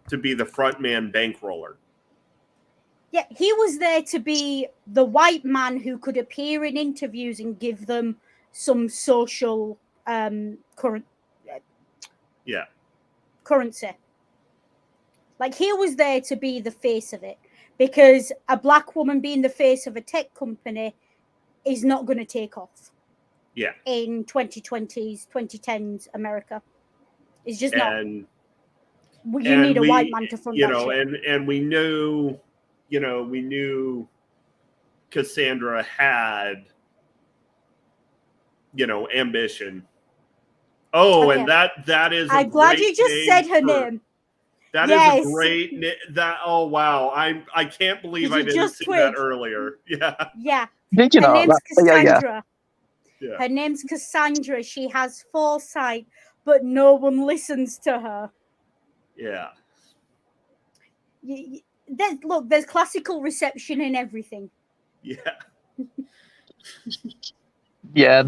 to be the frontman bankroller. Yeah, he was there to be the white man who could appear in interviews and give them some social currency. Like, he was there to be the face of it, because a black woman being the face of a tech company is not going to take off. Yeah. In 2020s, 2010s America. It's just not. You need a white man to front that shit. And we knew, we knew Cassandra had, ambition. Oh, okay. And that is. I'm glad you just said her name. That is a great. Oh wow! I can't believe I didn't see that earlier. Yeah. Yeah. Did you know? Her name's Cassandra. Yeah. Her name's Cassandra. She has foresight, but no one listens to her. Yeah. There's classical reception in everything. Yeah. Yeah,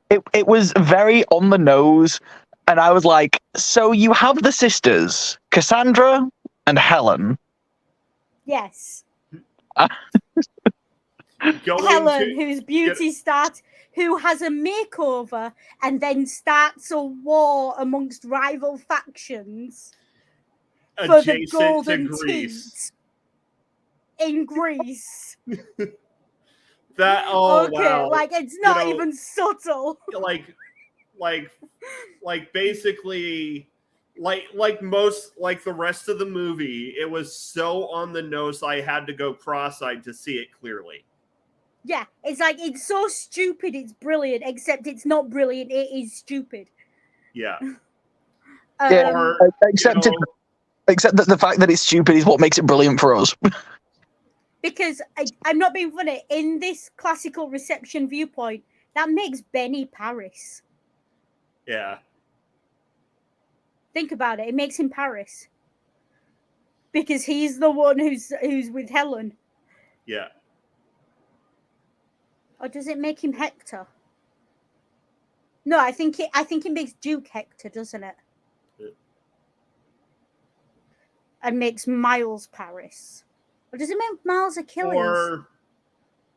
it was very on the nose, and I was like, so you have the sisters, Cassandra and Helen. Yes. Helen, whose beauty starts, who has a makeover and then starts a war amongst rival factions for the golden teat in Greece. Wow. Like, it's not even subtle. Like basically, like the rest of the movie, it was so on the nose I had to go cross-eyed to see it clearly. Yeah, it's like, it's so stupid, it's brilliant, except it's not brilliant, it is stupid. Yeah. Except that the fact that it's stupid is what makes it brilliant for us. Because I'm not being funny, in this classical reception viewpoint, that makes Benny Paris. Yeah. Think about it. It makes him Paris. Because he's the one who's with Helen. Yeah. Or does it make him Hector? No, I think it makes Duke Hector, doesn't it? Yeah. And makes Miles Paris. Or does it make Miles Achilles?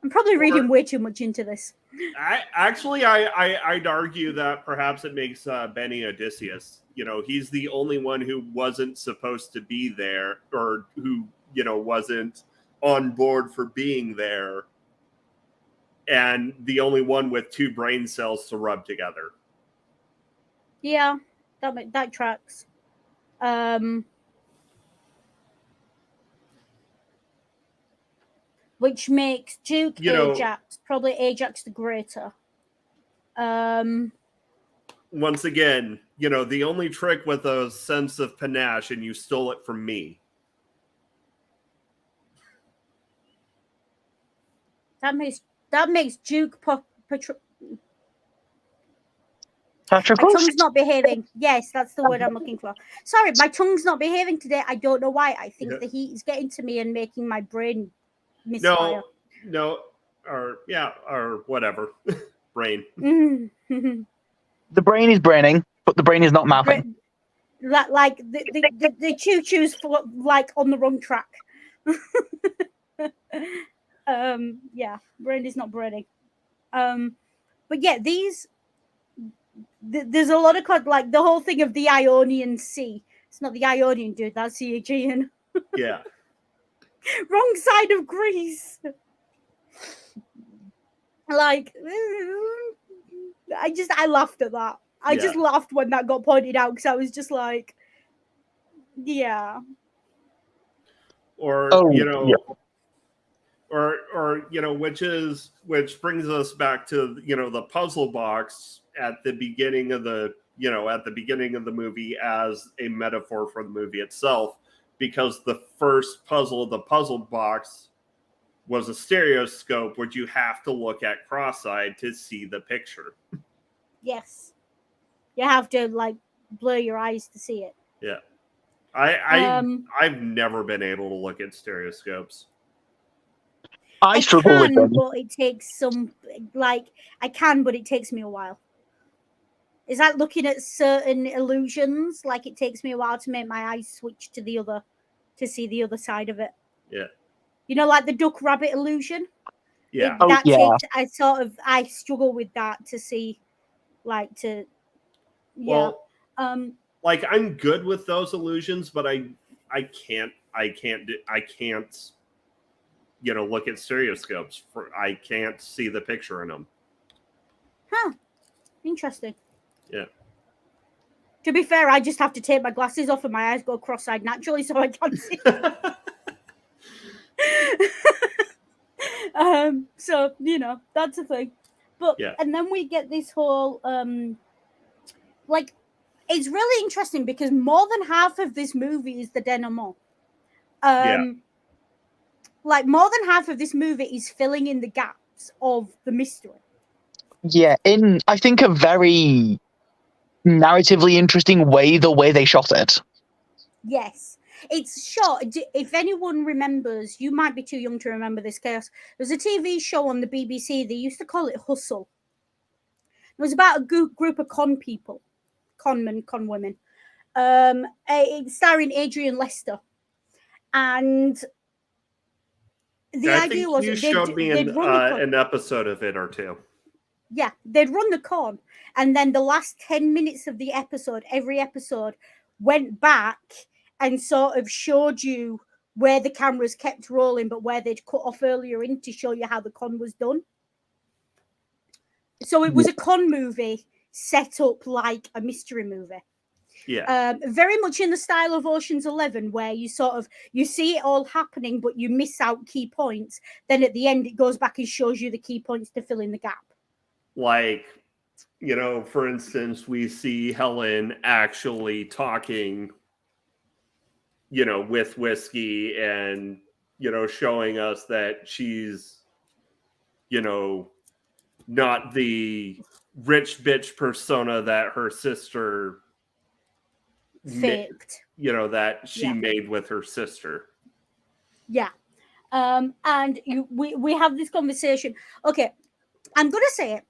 I'm probably reading way too much into this. I'd argue that perhaps it makes Benny Odysseus. He's the only one who wasn't supposed to be there, or who, wasn't on board for being there. And the only one with two brain cells to rub together. Yeah, that tracks. Which makes Duke Ajax, probably Ajax the Greater. Once again, the only trick with a sense of panache, and you stole it from me. That makes Duke My tongue's not behaving. Yes, that's the word I'm looking for. Sorry, my tongue's not behaving today. I don't know why. I think the heat is getting to me and making my brain misfire. No, or whatever. Brain. The brain is braining, but the brain is not mouthing. Like the choo-choo's like on the wrong track. Yeah, brain is not braining. But yeah, there's a lot of like the whole thing of the Ionian Sea. It's not the Ionian, dude. That's the Aegean. Yeah. Wrong side of Greece. Like, I laughed at that. I just laughed when that got pointed out because I was just like, yeah. Or which brings us back to the puzzle box at the beginning of the movie as a metaphor for the movie itself, because the first puzzle of the puzzle box was a stereoscope, which you have to look at cross-eyed to see the picture. Yes, you have to like blur your eyes to see it. Yeah, I've never been able to look at stereoscopes. I struggle with them, but it takes some I can, but it takes me a while. Is that looking at certain illusions? Like it takes me a while to make my eyes switch to the other, to see the other side of it. Yeah. Like the duck rabbit illusion. Yeah. I struggle with that to see, like to. Yeah. Well, like I'm good with those illusions, but I can't look at stereoscopes. I can't see the picture in them. Huh. Interesting. Yeah. To be fair, I just have to take my glasses off and my eyes go cross-eyed naturally, so I can't see. So that's a thing. But and then we get this whole it's really interesting because more than half of this movie is the denouement. Like more than half of this movie is filling in the gaps of the mystery. Yeah, in I think a very narratively interesting way, the way they shot it. Yes. It's shot. If anyone remembers, you might be too young to remember this, Chaos. There's a TV show on the BBC. They used to call it Hustle. It was about a group of con people, con women. It's starring Adrian Lester, and the idea was you showed me an episode of it or two. Yeah, they'd run the con, and then the last 10 minutes of the episode, every episode, went back and sort of showed you where the cameras kept rolling, but where they'd cut off earlier in to show you how the con was done. So it was a con movie set up like a mystery movie. Yeah. Very much in the style of Ocean's 11, where you see it all happening, but you miss out key points. Then at the end, it goes back and shows you the key points to fill in the gap. Like, for instance, we see Helen actually talking, with whiskey and, showing us that she's, not the rich bitch persona that her sister faked. That she made with her sister. Yeah. And we have this conversation. Okay, I'm going to say it.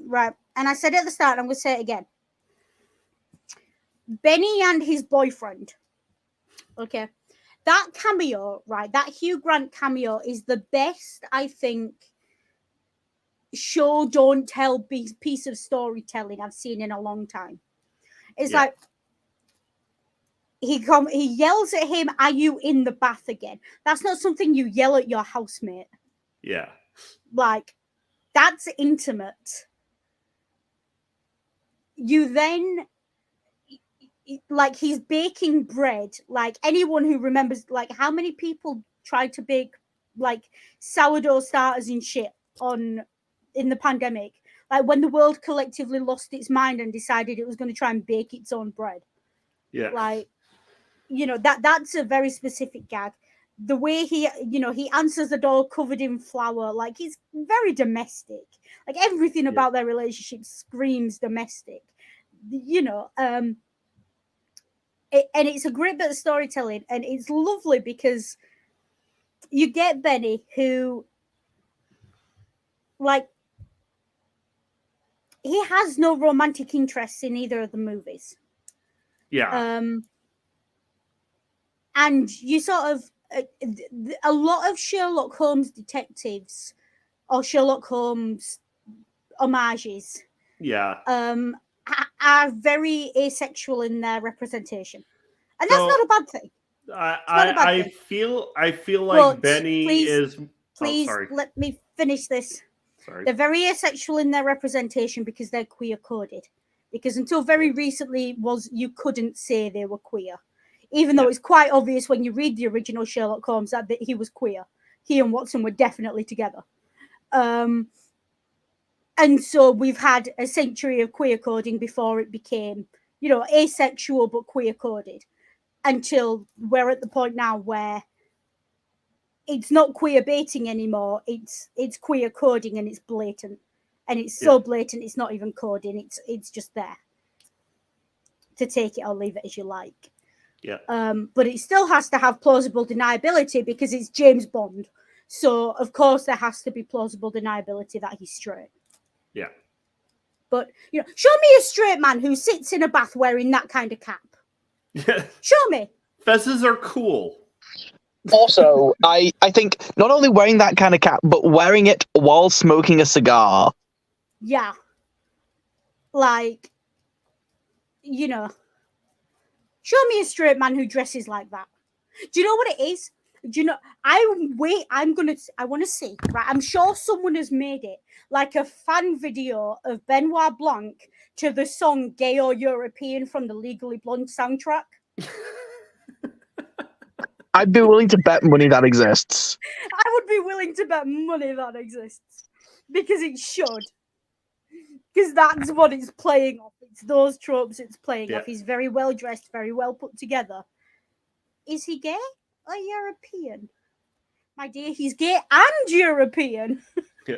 Right. And I said it at the start, and I'm going to say it again. Benny and his boyfriend. Okay. That cameo, right, that Hugh Grant cameo is the best, I think, show, don't tell piece of storytelling I've seen in a long time. It's like, he yells at him, "Are you in the bath again?" That's not something you yell at your housemate. Yeah. Like, that's intimate. You then, like, he's baking bread. Like, anyone who remembers, like, how many people tried to bake, like, sourdough starters and shit in the pandemic? Like, when the world collectively lost its mind and decided it was going to try and bake its own bread. Yeah. Like, that's a very specific gag. The way he answers the door covered in flour, like, he's very domestic. Like, everything about their relationship screams domestic. you know, and it's a great bit of storytelling, and it's lovely because you get Benny, who, like, he has no romantic interests in either of the movies. Yeah. And you sort of, a lot of Sherlock Holmes detectives or Sherlock Holmes homages, Yeah. are very asexual in their representation, and that's So, not a bad thing. I feel like But Benny is. Please sorry. let me finish this. Sorry. They're very asexual in their representation because they're queer coded. Because until very recently you couldn't say they were queer, even though it's quite obvious when you read the original Sherlock Holmes that he was queer. He and Watson were definitely together. And so we've had a century of queer coding before it became, asexual but queer coded, until we're at the point now where it's not queer baiting anymore. It's queer coding, and it's blatant, and it's so blatant it's not even coding. It's just there to take it or leave it as you like. Yeah. But it still has to have plausible deniability because it's James Bond. So of course there has to be plausible deniability that he's straight. Yeah. But show me a straight man who sits in a bath wearing that kind of cap. Yeah. Show me. Fezzes are cool. Also, I think not only wearing that kind of cap, but wearing it while smoking a cigar. Yeah. Like, show me a straight man who dresses like that. Do you know what it is? Do you know? I want to see, right? I'm sure someone has made it, like a fan video of Benoit Blanc to the song Gay or European from the Legally Blonde soundtrack. I'd be willing to bet money that exists. I would be willing to bet money that exists because it should. Because that's what it's playing off. It's those tropes it's playing off. He's very well dressed, very well put together. Is he gay or European? My dear, he's gay and European. Yeah.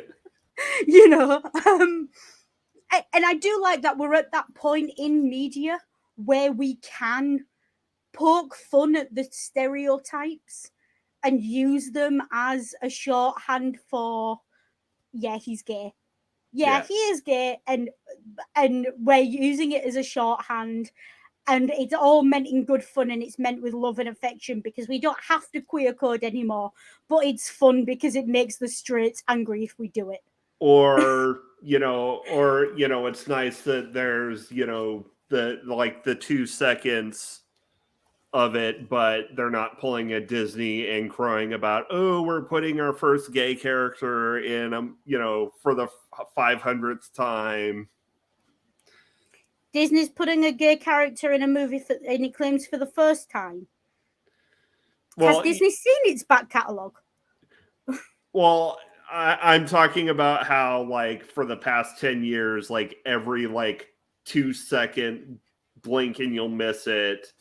And I do like that we're at that point in media where we can poke fun at the stereotypes and use them as a shorthand for, he's gay. Yeah, he is gay, and we're using it as a shorthand, and it's all meant in good fun, and it's meant with love and affection because we don't have to queer code anymore, but it's fun because it makes the straights angry if we do it. Or it's nice that there's, the 2 seconds of it, but they're not pulling a Disney and crying about, oh, we're putting our first gay character in, for the 500th time. Disney's putting a gay character in a movie and it claims for the first time. Well, has Disney seen its back catalogue? Well, I'm talking about how, like, for the past 10 years, like, every, 2-second blink and you'll miss it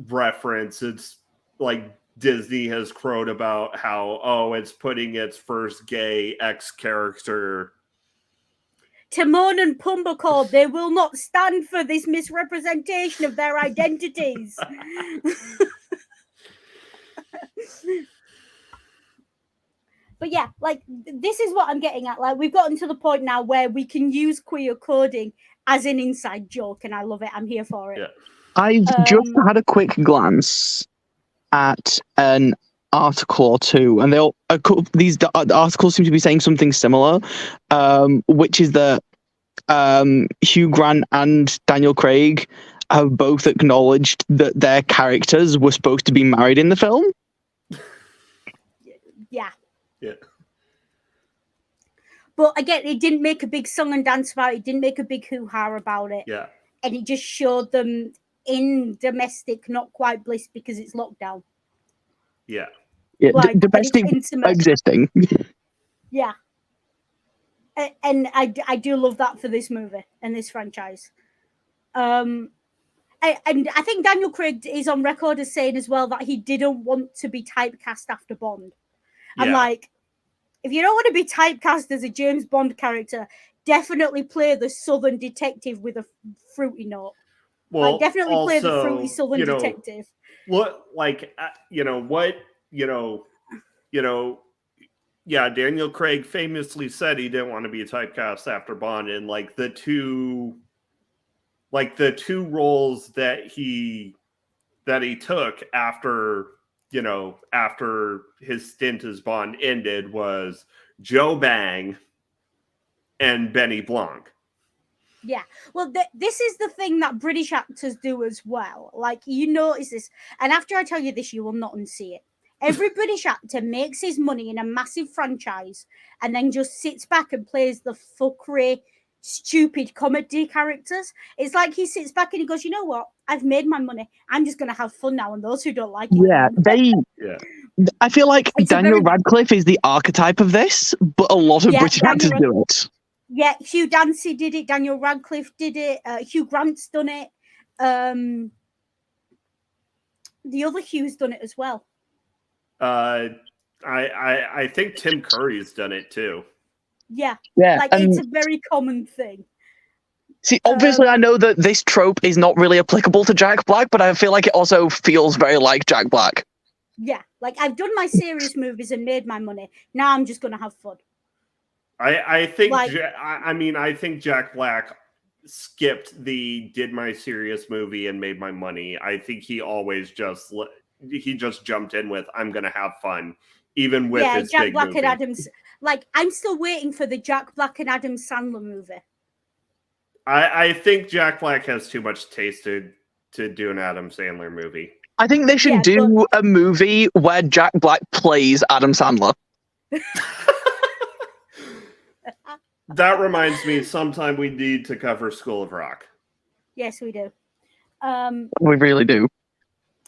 reference, it's like Disney has crowed about how, it's putting its first gay X character. Timon and Pumbaa called, they will not stand for this misrepresentation of their identities. But yeah, like, this is what I'm getting at. Like, we've gotten to the point now where we can use queer coding as an inside joke, and I love it. I'm here for it. Yeah. I've just had a quick glance at an article or two, and these articles seem to be saying something similar, which is that Hugh Grant and Daniel Craig have both acknowledged that their characters were supposed to be married in the film. Yeah. Yeah. But again, it didn't make a big song and dance about it. It didn't make a big hoo-ha about it. Yeah. And it just showed them in domestic, not quite bliss because it's lockdown. Yeah. Yeah, like, domestic existing. Yeah. And I do love that for this movie and this franchise. And I think Daniel Craig is on record as saying as well that he didn't want to be typecast after Bond. I'm like, if you don't want to be typecast as a James Bond character, definitely play the Southern detective with a fruity note. Well, Like, definitely play the fruity also, Southern you know, detective. what, like, yeah, Daniel Craig famously said he didn't want to be typecast after Bond, and like the two roles that he took after after his stint as Bond ended was Joe Bang and Benny Blanc. Yeah, well, this is the thing that British actors do as well. Like, you notice this, and after I tell you this, you will not unsee it. Every British actor makes his money in a massive franchise and then just sits back and plays the fuckery, stupid comedy characters. It's like he sits back and he goes, you know what? I've made my money. I'm just going to have fun now. And those who don't like it, Yeah, I feel like It's a Daniel very- Radcliffe is the archetype of this, but a lot of Yeah, British Daniel actors do it. yeah, Hugh Dancy did it. Daniel Radcliffe did it. Hugh Grant's done it. The other Hugh's done it as well. I think Tim Curry's done it too. Yeah, Yeah, like, and it's a very common thing. see, obviously, I know that this trope is not really applicable to Jack Black, but I feel like it also feels very like Jack Black. Yeah, like, I've done my serious movies and made my money. Now I'm just gonna have fun. I think Like- I think Jack Black skipped the did my serious movie and made my money. I think he always just jumped in with I'm gonna have fun, even with his Jack big Black movie. and Adams. Like, I'm still waiting for the Jack Black and Adam Sandler movie. I think Jack Black has too much taste to do an Adam Sandler movie. I think they should Yeah, do a movie where Jack Black plays Adam Sandler. That reminds me, sometime we need to cover School of Rock. Yes, we do. We really do.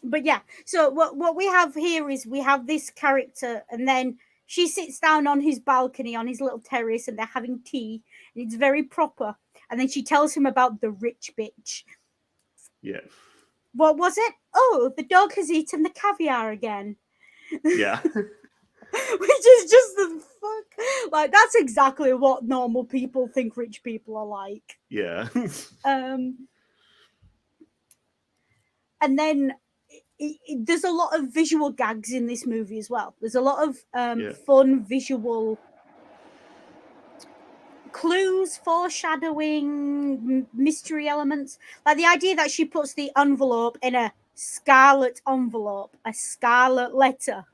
But yeah, so what we have here is we have this character, and then she sits down on his balcony, on his little terrace, and they're having tea, and it's very proper. And then she tells him about the rich bitch. Yeah. What was it? Oh, the dog has eaten the caviar again. Yeah. Which is just the fuck. Like, that's exactly what normal people think rich people are like. Yeah. And then there's a lot of visual gags in this movie as well. There's a lot of fun visual clues, foreshadowing, mystery elements. Like the idea that she puts the envelope in a scarlet envelope, a scarlet letter.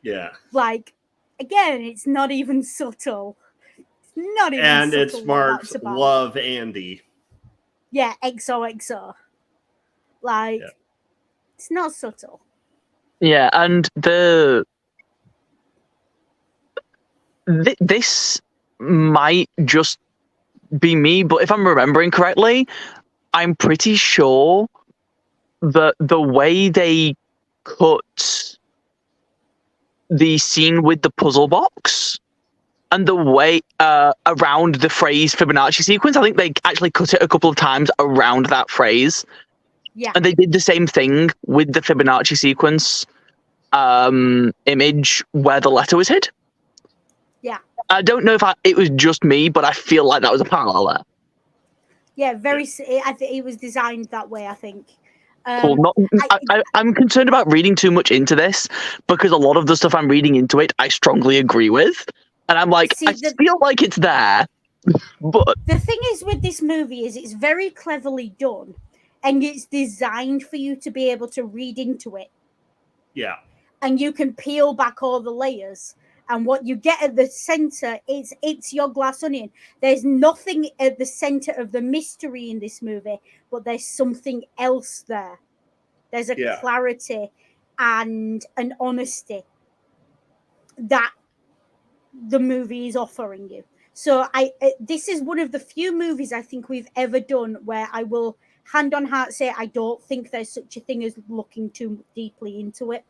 Yeah. Like, again, it's not even subtle. It's not even and subtle. it's marked Love Andy. Yeah, XOXO. Like, it's not subtle. Yeah, and this might just be me, but if I'm remembering correctly, I'm pretty sure that the way they cut the scene with the puzzle box and the way around the phrase Fibonacci sequence, I think they actually cut it a couple of times around that phrase. Yeah. And they did the same thing with the Fibonacci sequence image where the letter was hid. Yeah. I don't know if it was just me, but I feel like that was a parallel there. Yeah, I think it was designed that way, I think. Cool. I'm concerned about reading too much into this because a lot of the stuff I'm reading into it, I strongly agree with. And I'm like, I feel like it's there. But the thing is with this movie is it's very cleverly done and it's designed for you to be able to read into it. Yeah. And you can peel back all the layers. And what you get at the center, it's your glass onion. There's nothing at the center of the mystery in this movie, but there's something else there. There's a clarity and an honesty that the movie is offering you. So this is one of the few movies I think we've ever done where I will hand on heart say I don't think there's such a thing as looking too deeply into it.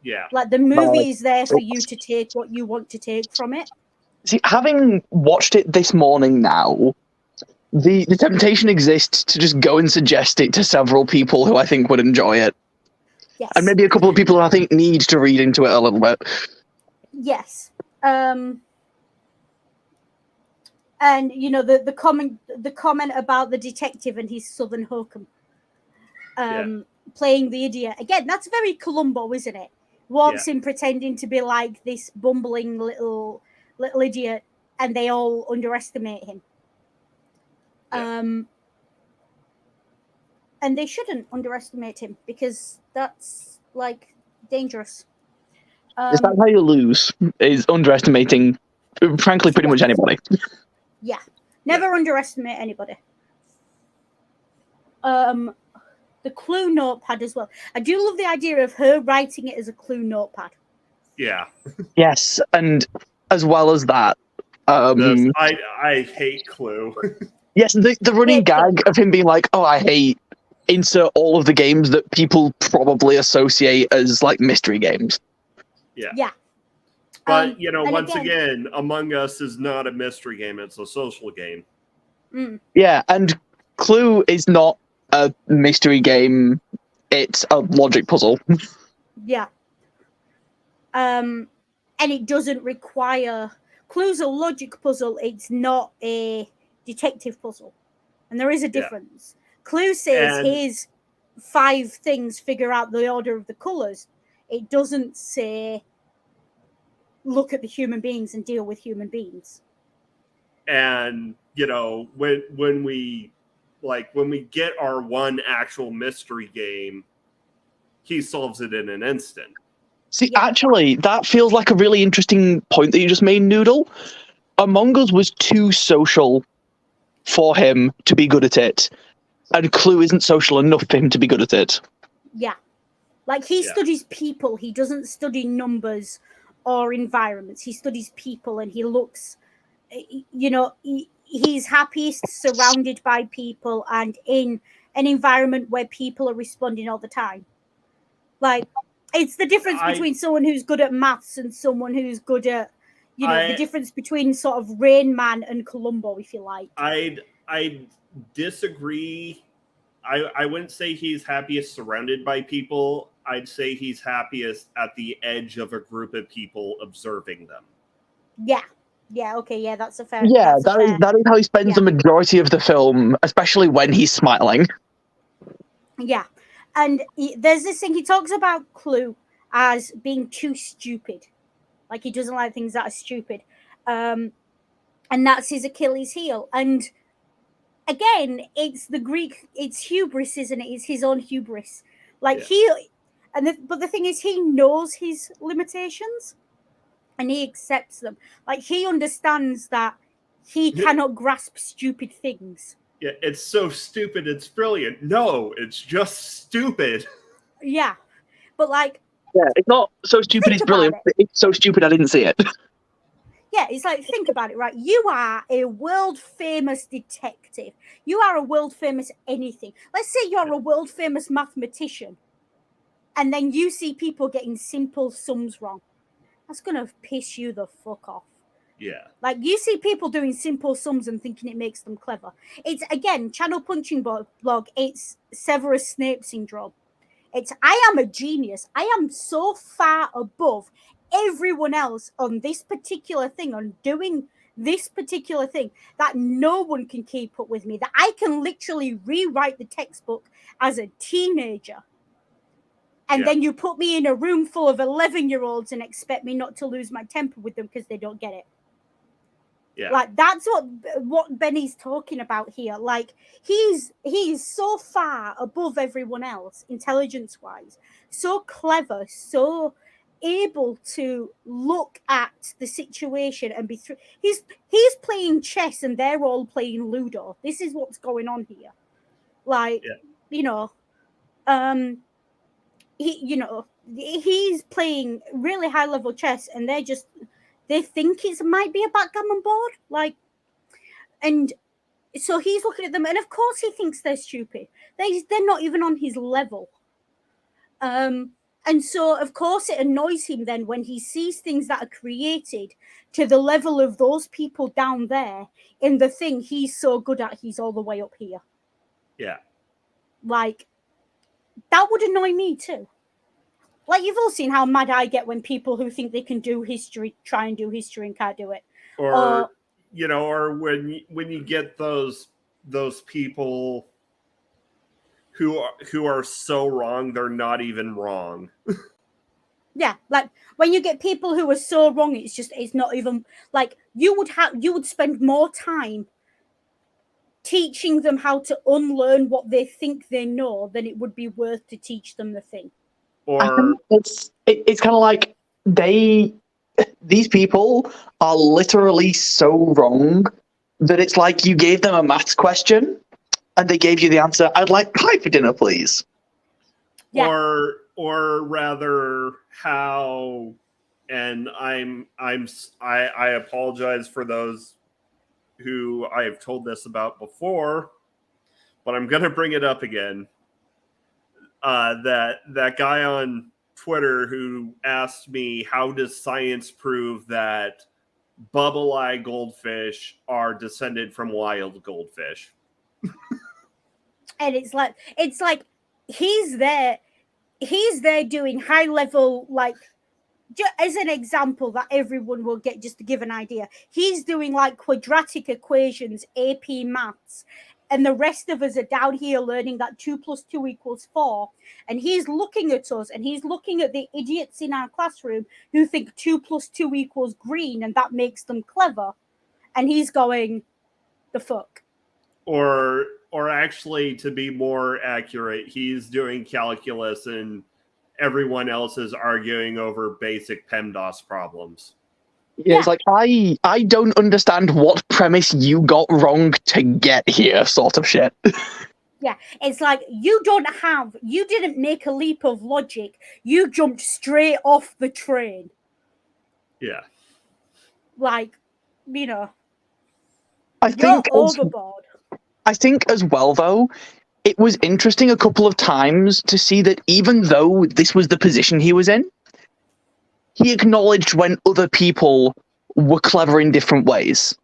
Yeah. Like the movie is there for you to take what you want to take from it. See, having watched it this morning now, the temptation exists to just go and suggest it to several people who I think would enjoy it. Yes. And maybe a couple of people who I think need to read into it a little bit. Yes. And And the comment about the detective and his southern hokum, playing the idiot again. That's very Columbo, isn't it? Walks in pretending to be like this bumbling little idiot, and they all underestimate him. And they shouldn't underestimate him, because that's like dangerous. Is that how you lose? Is underestimating, frankly, pretty much anybody. Yeah, never underestimate anybody. The clue notepad as well. I do love the idea of her writing it as a clue notepad. Yeah. Yes, and as well as that, I hate Clue. yes, the running gag of him being like, "Oh, I hate," insert all of the games that people probably associate as like mystery games. Yeah. But once again, Among Us is not a mystery game; it's a social game. Yeah, and Clue is not a mystery game; it's a logic puzzle. Yeah. And it doesn't require. Clue's a logic puzzle. It's not a detective puzzle, and there is a difference. Clue says, "Here's 5 things. Figure out the order of the colors." It doesn't say, "Look at the human beings and deal with human beings." And when we get our one actual mystery game, he solves it in an instant. See, actually, that feels like a really interesting point that you just made, Noodle. Among Us was too social for him to be good at it, and Clue isn't social enough for him to be good at it. Yeah. Like, he studies people. He doesn't study numbers or environments. He studies people, and he looks, he's happiest surrounded by people and in an environment where people are responding all the time. Like, it's the difference between someone who's good at maths and someone who's good at, the difference between sort of Rain Man and Columbo, if you like. I disagree. I wouldn't say he's happiest surrounded by people. I'd say he's happiest at the edge of a group of people observing them. Yeah. Yeah, okay, yeah, that's a fair... Yeah, that is how he spends the majority of the film, especially when he's smiling. Yeah. And there's this thing, he talks about Clue as being too stupid. Like, he doesn't like things that are stupid. And that's his Achilles heel. And again, it's the Greek, it's hubris, isn't it? It's his own hubris. Like, but the thing is, he knows his limitations and he accepts them. Like, he understands that he cannot grasp stupid things. Yeah, it's so stupid, it's brilliant. No, it's just stupid. Yeah. But like... Yeah, it's not so stupid it's brilliant. It's so stupid I didn't see it. Yeah, it's like, think about it, right? You are a world-famous detective. You are a world-famous anything. Let's say you're a world-famous mathematician, and then you see people getting simple sums wrong. That's going to piss you the fuck off. Yeah. Like, you see people doing simple sums and thinking it makes them clever. It's, again, Channel Punching Blog, it's Severus Snape syndrome. It's, I am a genius. I am so far above everyone else on this particular thing, on doing this particular thing, that no one can keep up with me, that I can literally rewrite the textbook as a teenager. And then you put me in a room full of 11-year-olds and expect me not to lose my temper with them because they don't get it. Yeah. Like, that's what Benny's talking about here. Like, he's so far above everyone else, intelligence-wise, so clever, so able to look at the situation and be through. He's playing chess and they're all playing Ludo. This is what's going on here. Like, he's playing really high-level chess and they think it might be a backgammon board, like, and so he's looking at them, and of course he thinks they're stupid. They're not even on his level. And so of course it annoys him then when he sees things that are created to the level of those people down there in the thing he's so good at, he's all the way up here. Yeah. Like, that would annoy me too. Like, you've all seen how mad I get when people who think they can do history try and do history and can't do it. Or or when you get those people who are so wrong they're not even wrong. Yeah, like when you get people who are so wrong, it's not even like you would spend more time teaching them how to unlearn what they think they know than it would be worth to teach them the thing. Or it's kind of like these people are literally so wrong that it's like you gave them a maths question and they gave you the answer. I'd like pie for dinner, please. Yeah. Or rather, how, and I apologize for those who I have told this about before, but I'm gonna bring it up again. That guy on Twitter who asked me, how does science prove that bubble eye goldfish are descended from wild goldfish? And it's like he's there doing high level, like, as an example that everyone will get, just to give an idea, he's doing like quadratic equations, AP maths, and the rest of us are down here learning that 2 + 2 = 4. And he's looking at us, and he's looking at the idiots in our classroom who think 2 + 2 = green, and that makes them clever. And he's going, the fuck? Or actually, to be more accurate, he's doing calculus and everyone else is arguing over basic PEMDAS problems. Yeah, it's like, I don't understand what premise you got wrong to get here, sort of shit. Yeah, it's like you didn't make a leap of logic. You jumped straight off the train. Yeah. Like, I think overboard. I think as well, though, it was interesting a couple of times to see that even though this was the position he was in, he acknowledged when other people were clever in different ways.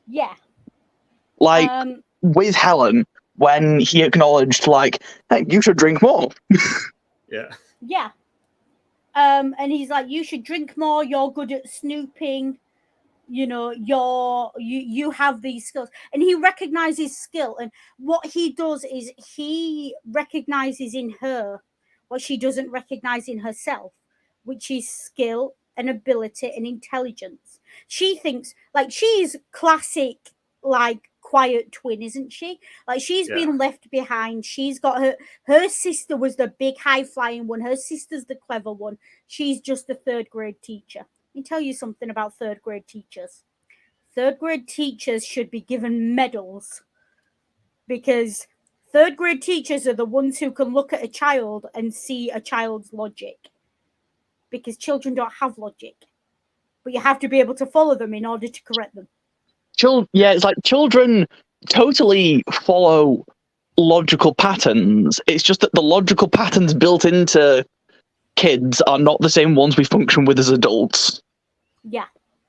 Yeah. Like, with Helen, when he acknowledged, like, hey, you should drink more. Yeah. Yeah. And he's like, you should drink more, you're good at snooping, you have these skills. And he recognizes skill, and what he does is he recognizes in her what she doesn't recognize in herself, which is skill and ability and intelligence. She thinks, like, she's classic, like, quiet twin, isn't she? Like, she's been left behind. She's got her sister was the big high flying one. Her sister's the clever one. She's just a third grade teacher. Let me tell you something about third grade teachers. Third grade teachers should be given medals, because third grade teachers are the ones who can look at a child and see a child's logic, because children don't have logic, but you have to be able to follow them in order to correct them. It's like children totally follow logical patterns. It's just that the logical patterns built into kids are not the same ones we function with as adults. Yeah,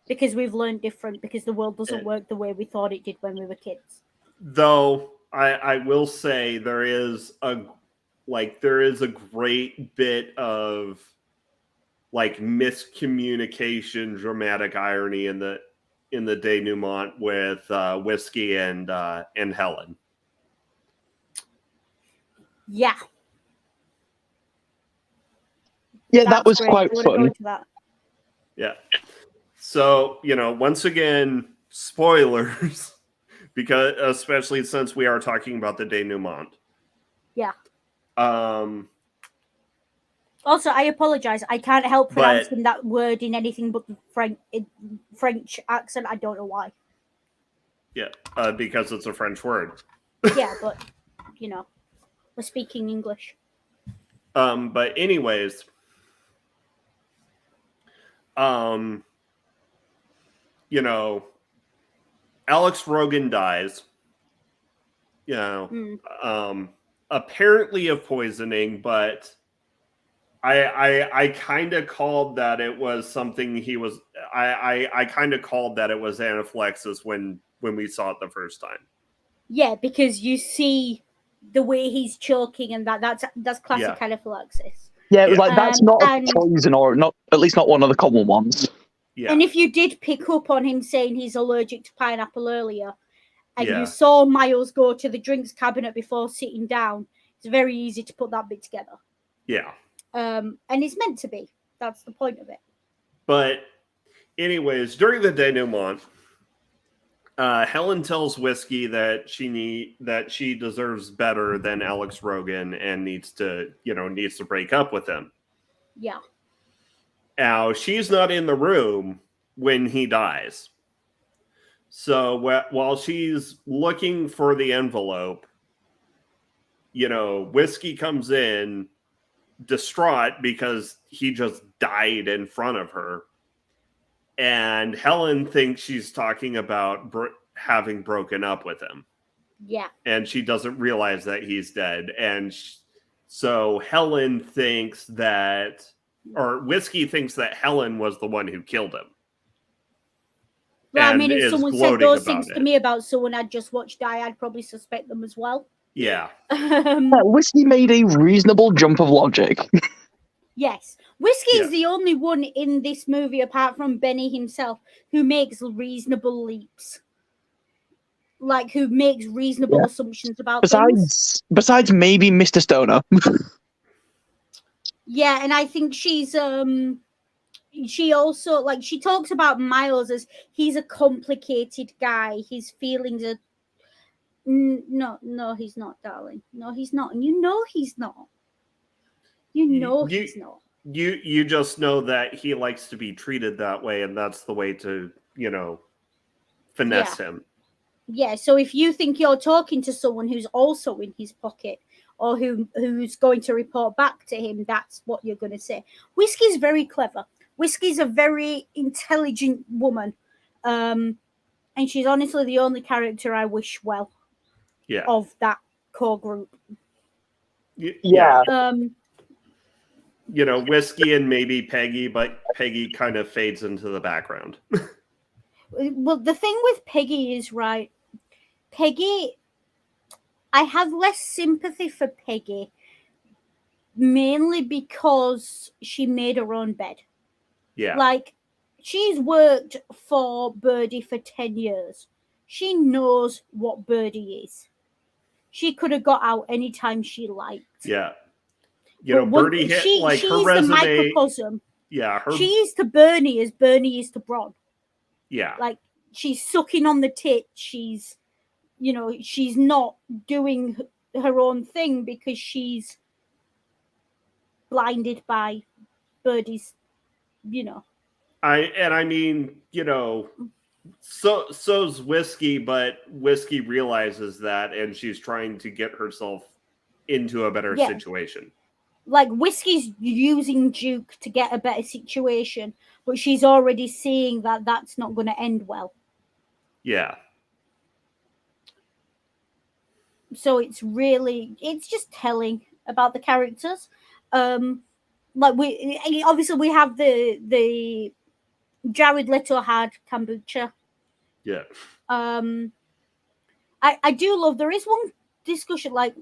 because we've learned different, because the world doesn't work the way we thought it did when we were kids. Though I will say there is a great bit of like miscommunication, dramatic irony in the denouement with Whiskey and Helen. Yeah. Yeah, that was quite fun. Yeah. So, once again, spoilers, because especially since we are talking about the denouement. Yeah. Also, I apologize. I can't help pronouncing that word in anything but the French accent. I don't know why. Yeah, because it's a French word. Yeah, but, we're speaking English. But anyways, Alex Rogan dies. Apparently of poisoning, but I kind of called that it was something he was. I kind of called that it was anaphylaxis when we saw it the first time. Yeah, because you see the way he's choking, and that's classic anaphylaxis. Yeah, it was like that's not a poison, or not, at least not one of the common ones. Yeah. And if you did pick up on him saying he's allergic to pineapple earlier, and Yeah. you saw Miles go to the drinks cabinet before sitting down, it's very easy to put that bit together. Yeah. And it's meant to be. That's the point of it. But anyways, during the denouement, Helen tells Whiskey that she deserves better than Alex Rogan and needs to break up with him. Yeah. Now, she's not in the room when he dies. So while she's looking for the envelope, Whiskey comes in distraught because he just died in front of her. And Helen thinks she's talking about having broken up with him. Yeah. And she doesn't realize that he's dead. And so Helen thinks that, or Whiskey thinks that Helen was the one who killed him. Well, I mean, if someone said those things to me about someone I'd just watched die, I'd probably suspect them as well. Yeah. Whiskey made a reasonable jump of logic. Yes. Whiskey is the only one in this movie, apart from Benny himself, who makes reasonable leaps. Like, who makes reasonable assumptions about things. Besides maybe Mr. Stoner. Yeah, and I think she's she also, like, she talks about Miles as he's a complicated guy. His feelings are no, he's not, darling. No, he's not. And you know he's not. He's not. You just know that he likes to be treated that way, and that's the way to, finesse him. Yeah, so if you think you're talking to someone who's also in his pocket or who's going to report back to him, that's what you're going to say. Whiskey's very clever. Whiskey's a very intelligent woman. And she's honestly the only character I wish well of that core group. Yeah. Whiskey and maybe Peggy, but Peggy kind of fades into the background. Well, the thing with Peggy is, right, Peggy, I have less sympathy for Peggy, mainly because she made her own bed. Yeah. Like, she's worked for Birdie for 10 years. She knows what Birdie is. She could have got out anytime she liked. Yeah. Birdie hit, she's her resume. The microcosm. Yeah. She is to Bernie as Bernie is to Bron. Yeah. Like, she's sucking on the tit. She's, she's not doing her own thing because she's blinded by Birdie's, I mean, so's Whiskey, but Whiskey realizes that, and she's trying to get herself into a better situation. Like, Whiskey's using Duke to get a better situation, but she's already seeing that that's not going to end well. Yeah. So it's just telling about the characters. Like, we have the Jared Leto had kombucha. Yeah. I do love, there is one discussion, like,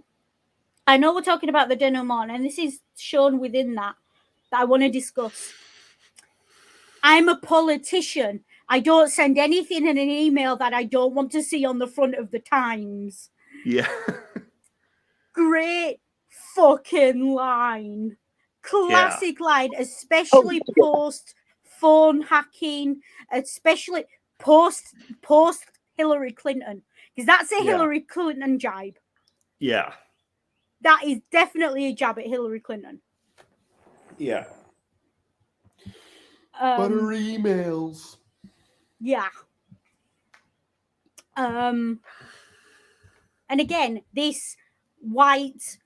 I know we're talking about the denouement, and this is shown within that I want to discuss. I'm a politician. I don't send anything in an email that I don't want to see on the front of the Times. Yeah. Great fucking line. Classic line, especially post phone hacking, especially post Hillary Clinton, because that's a Hillary Clinton jibe. Yeah. That is definitely a jab at Hillary Clinton. Yeah. But her emails. Yeah. And again, this white,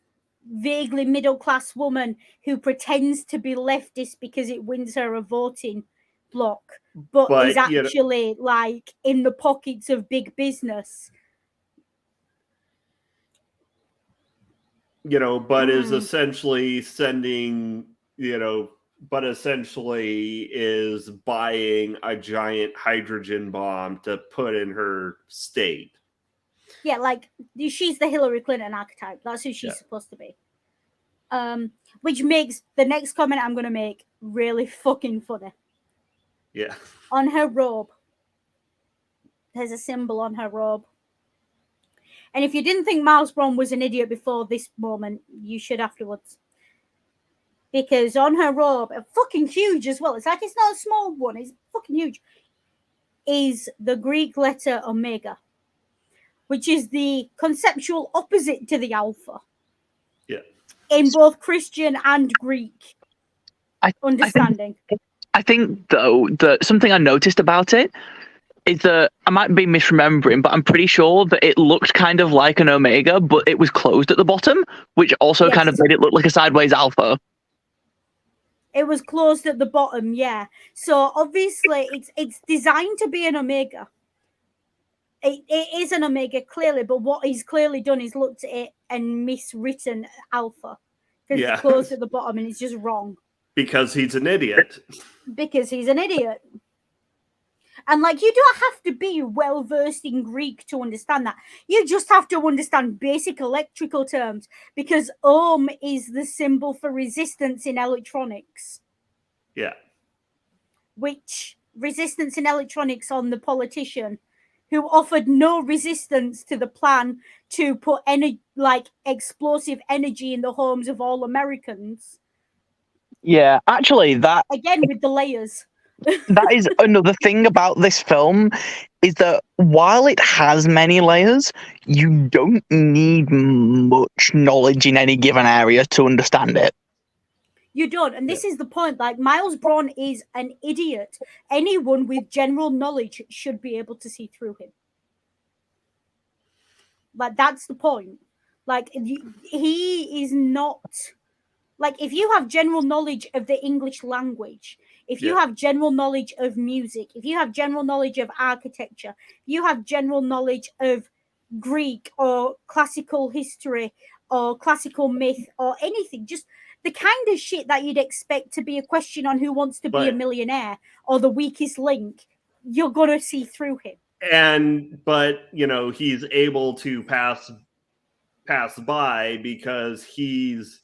vaguely middle-class woman who pretends to be leftist because it wins her a voting block, but is actually like in the pockets of big business. But is essentially sending, but essentially is buying a giant hydrogen bomb to put in her state. Yeah, like, she's the Hillary Clinton archetype. That's who she's supposed to be. Which makes the next comment I'm going to make really fucking funny. Yeah. On her robe. There's a symbol on her robe. And if you didn't think Miles Braun was an idiot before this moment, you should afterwards. Because on her robe, fucking huge as well, it's like it's not a small one, it's fucking huge, is the Greek letter Omega, which is the conceptual opposite to the Alpha. Yeah. In both Christian and Greek understanding. I think, though, that something I noticed about it is that I might be misremembering, but I'm pretty sure that it looked kind of like an Omega, but it was closed at the bottom, which also kind of made it look like a sideways Alpha. It was closed at the bottom, yeah. So obviously it's designed to be an Omega. It is an Omega, clearly, but what he's clearly done is looked at it and miswritten Alpha. Because it's closed at the bottom and it's just wrong. Because he's an idiot. Because he's an idiot. And like, you don't have to be well versed in Greek to understand that. You just have to understand basic electrical terms, because ohm is the symbol for resistance in electronics. Yeah. Which resistance in electronics on the politician who offered no resistance to the plan to put explosive energy in the homes of all Americans. Yeah, actually, that again with the layers. That is another thing about this film, is that while it has many layers, you don't need much knowledge in any given area to understand it. You don't, and this is the point. Like, Miles Braun is an idiot. Anyone with general knowledge should be able to see through him. Like, that's the point. Like, he is not... Like, if you have general knowledge of the English language, if you have general knowledge of music, if you have general knowledge of architecture, you have general knowledge of Greek or classical history or classical myth or anything, just the kind of shit that you'd expect to be a question on Who Wants to Be a Millionaire or The Weakest Link, you're going to see through him. But, you know, he's able to pass by because he's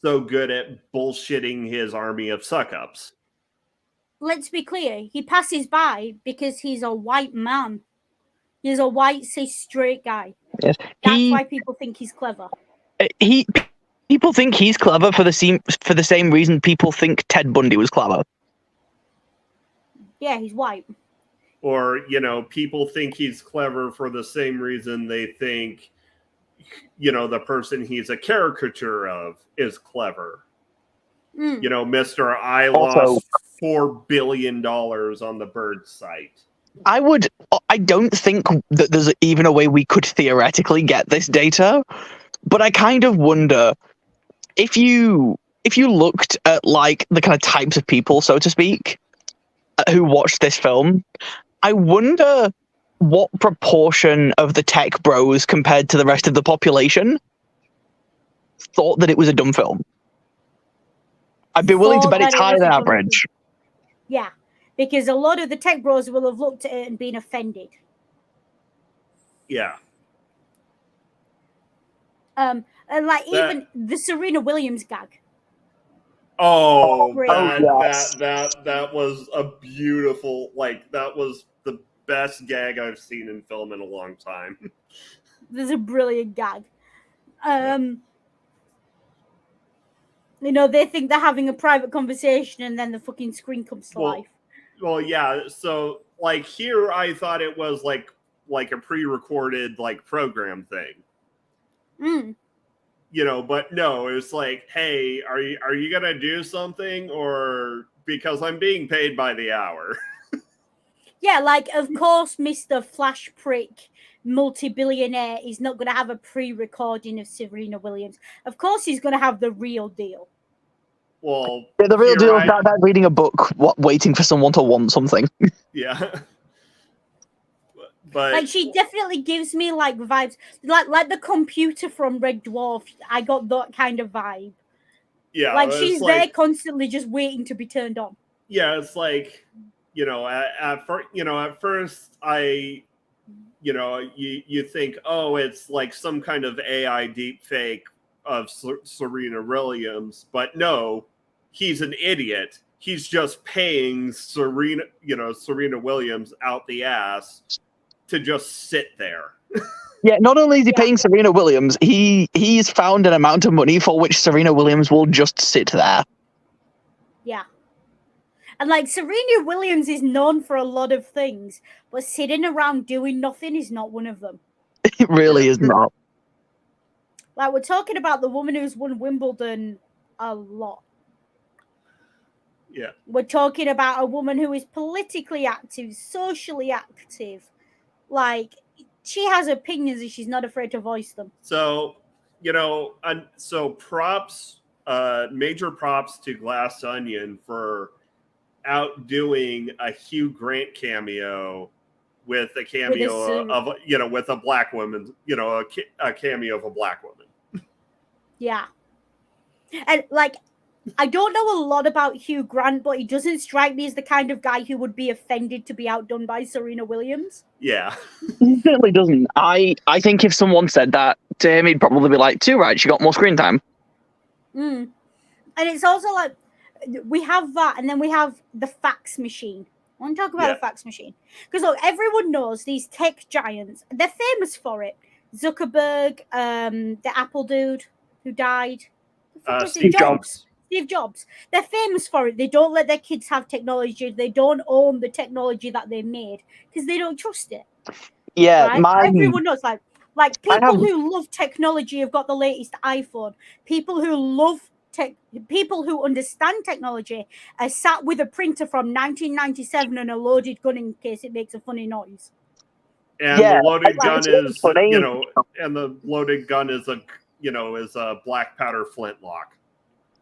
so good at bullshitting his army of suck-ups. Let's be clear. He passes by because he's a white man. He's a white, cis, straight guy. Yes. That's why people think he's clever. People think he's clever for the same reason people think Ted Bundy was clever. Yeah, he's white. Or, you know, people think he's clever for the same reason they think, you know, the person he's a caricature of is clever. You know, Mr. I lost $4 billion on the bird site. I don't think that there's even a way we could theoretically get this data, but I kind of wonder if you looked at like the kind of types of people, so to speak, who watched this film, I wonder what proportion of the tech bros compared to the rest of the population thought that it was a dumb film. I'd be willing to bet it's higher than average. Yeah, because a lot of the tech bros will have looked at it and been offended. Yeah. And like even the Serena Williams gag. Oh, that was a beautiful, like, that was the best gag I've seen in film in a long time. There's a brilliant gag. You know, they think they're having a private conversation and then the fucking screen comes to life. Well, yeah. So, like, here I thought it was like a pre-recorded, like, program thing. You know, but no, it was like, hey, are you gonna do something, or because I'm being paid by the hour? Yeah, like, of course, Mr. Flash Prick, multi-billionaire, is not going to have a pre-recording of Serena Williams. Of course, he's going to have the real deal. Well, yeah, the real deal is that reading a book, waiting for someone to want something. Yeah. But like, she definitely gives me like vibes, like the computer from Red Dwarf. I got that kind of vibe. Yeah, like she's there constantly, just waiting to be turned on. Yeah, it's like, you know, at first I, you know, you think, oh, it's like some kind of AI deep fake of Serena Williams, but no, he's an idiot. he's just paying Serena Williams out the ass to just sit there. Yeah, not only is he paying Serena Williams, he's found an amount of money for which Serena Williams will just sit there. Yeah. And like Serena Williams is known for a lot of things, but sitting around doing nothing is not one of them. It really is not. Like, we're talking about the woman who's won Wimbledon a lot. Yeah. We're talking about a woman who is politically active, socially active. Like, she has opinions and she's not afraid to voice them. So, props, major props to Glass Onion for outdoing a Hugh Grant cameo with a cameo with a black woman, a cameo of a black woman. Yeah. And like, I don't know a lot about Hugh Grant, but he doesn't strike me as the kind of guy who would be offended to be outdone by Serena Williams. Yeah. He certainly doesn't. I think if someone said that to him, he'd probably be like, too right, she got more screen time. And it's also like, we have that, and then we have the fax machine. I want to talk about the fax machine. Because look, everyone knows these tech giants, they're famous for it. Zuckerberg, the Apple dude who died. Steve Jobs. Steve Jobs. They're famous for it. They don't let their kids have technology. They don't own the technology that they made because they don't trust it. Yeah, right? Everyone knows. Like people who love technology have got the latest iPhone. People who love people who understand technology are sat with a printer from 1997 and a loaded gun in case it makes a funny noise. And the loaded gun is, and the loaded gun is a black powder flintlock.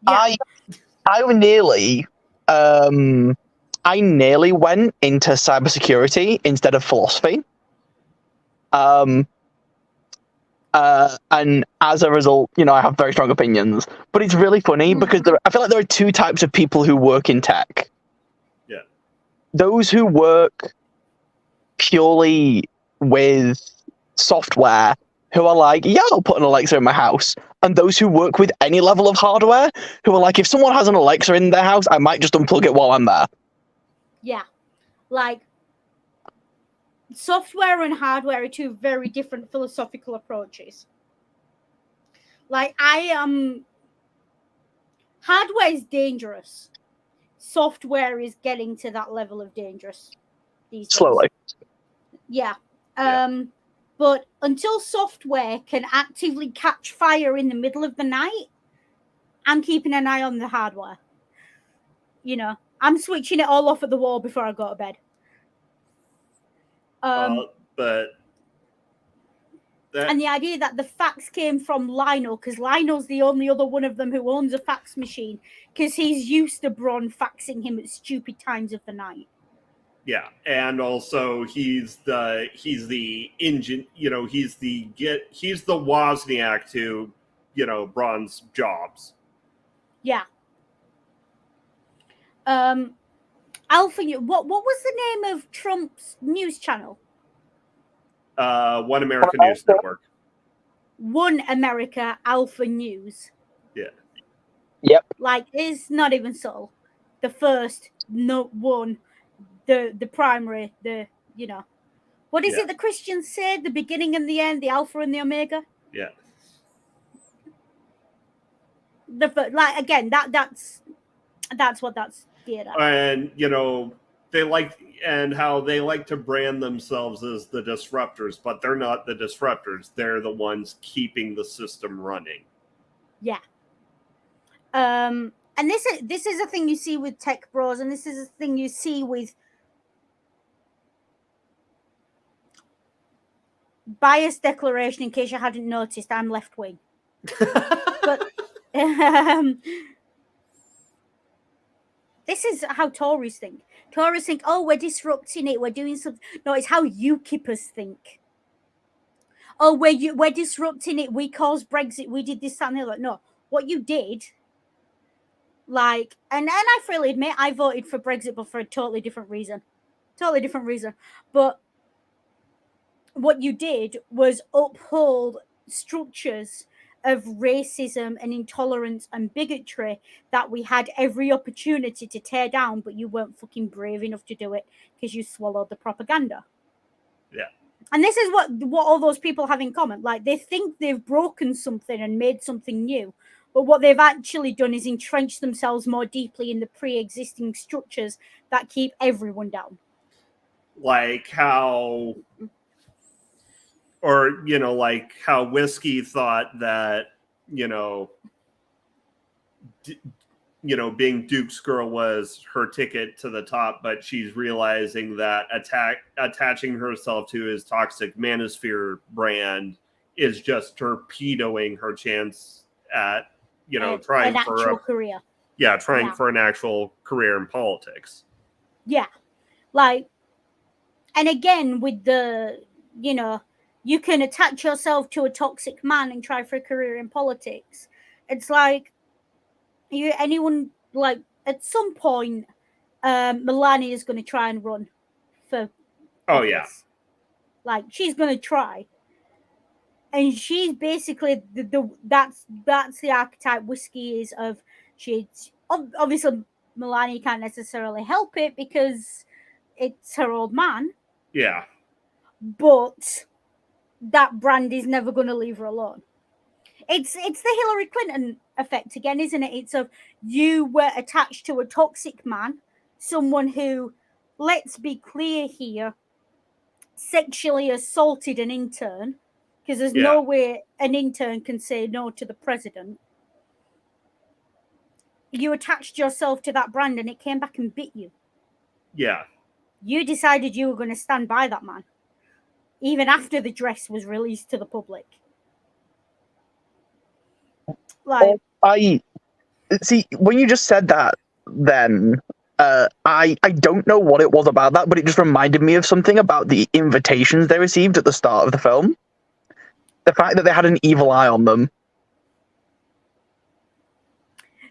Yeah. I nearly went into cybersecurity instead of philosophy. And as a result, I have very strong opinions. But it's really funny because I feel like there are two types of people who work in tech. Yeah. Those who work purely with software, who are like, yeah, I'll put an Alexa in my house. And those who work with any level of hardware, who are like, if someone has an Alexa in their house, I might just unplug it while I'm there. Yeah. Like, software and hardware are two very different philosophical approaches. Like, hardware is dangerous. Software is getting to that level of dangerous these days. Slowly. Yeah. But until software can actively catch fire in the middle of the night, I'm keeping an eye on the hardware. I'm switching it all off at the wall before I go to bed. And the idea that the fax came from Lionel, because Lionel's the only other one of them who owns a fax machine, because he's used to Bron faxing him at stupid times of the night. Yeah, and also he's the engine. He's the Wozniak to Bron's Jobs. Yeah. Alpha. What was the name of Trump's news channel? One America News Network. One America Alpha News. Yeah. Yep. Like, it's not even subtle. The first, one, the primary, what is it the Christians say? The beginning and the end, the Alpha and the Omega. Yeah. Again, that's what that's geared at. And how they like to brand themselves as the disruptors, but they're not the disruptors. They're the ones keeping the system running. Yeah. And this is a thing you see with tech bros, and this is a thing you see with bias declaration. In case you hadn't noticed, I'm left wing. But this is how Tories think. Tories think, oh, we're disrupting it, we're doing something. No, it's how UKIPers think. Oh, we're disrupting it, we caused Brexit, we did this, that, and the other. No, what you did, and I freely admit I voted for Brexit, but for a totally different reason. But what you did was uphold structures of racism and intolerance and bigotry that we had every opportunity to tear down, but you weren't fucking brave enough to do it because you swallowed the propaganda. Yeah. And this is what all those people have in common. Like, they think they've broken something and made something new, but what they've actually done is entrenched themselves more deeply in the pre-existing structures that keep everyone down. Like how, or, you know, like how Whiskey thought that, you know, being Duke's girl was her ticket to the top, but she's realizing that attaching herself to his toxic manosphere brand is just torpedoing her chance at, trying an for actual career. Trying for an actual career in politics. Yeah. Like, and again, with the, you can attach yourself to a toxic man and try for a career in politics. It's like, like, at some point, Melania is going to try and run for office. Yeah. Like, she's going to try. And she's basically that's the archetype Whiskey is of. She's obviously, Melania can't necessarily help it because it's her old man. Yeah. But that brand is never going to leave her alone. It's the Hillary Clinton effect again, isn't it? It's of, you were attached to a toxic man, someone who, let's be clear here, sexually assaulted an intern, because there's no way an intern can say no to the president. You attached yourself to that brand and it came back and bit you. Yeah. You decided you were going to stand by that man, even after the dress was released to the public. Like, I see, when you just said that, then I don't know what it was about that, but it just reminded me of something about the invitations they received at the start of the film. The fact that they had an evil eye on them.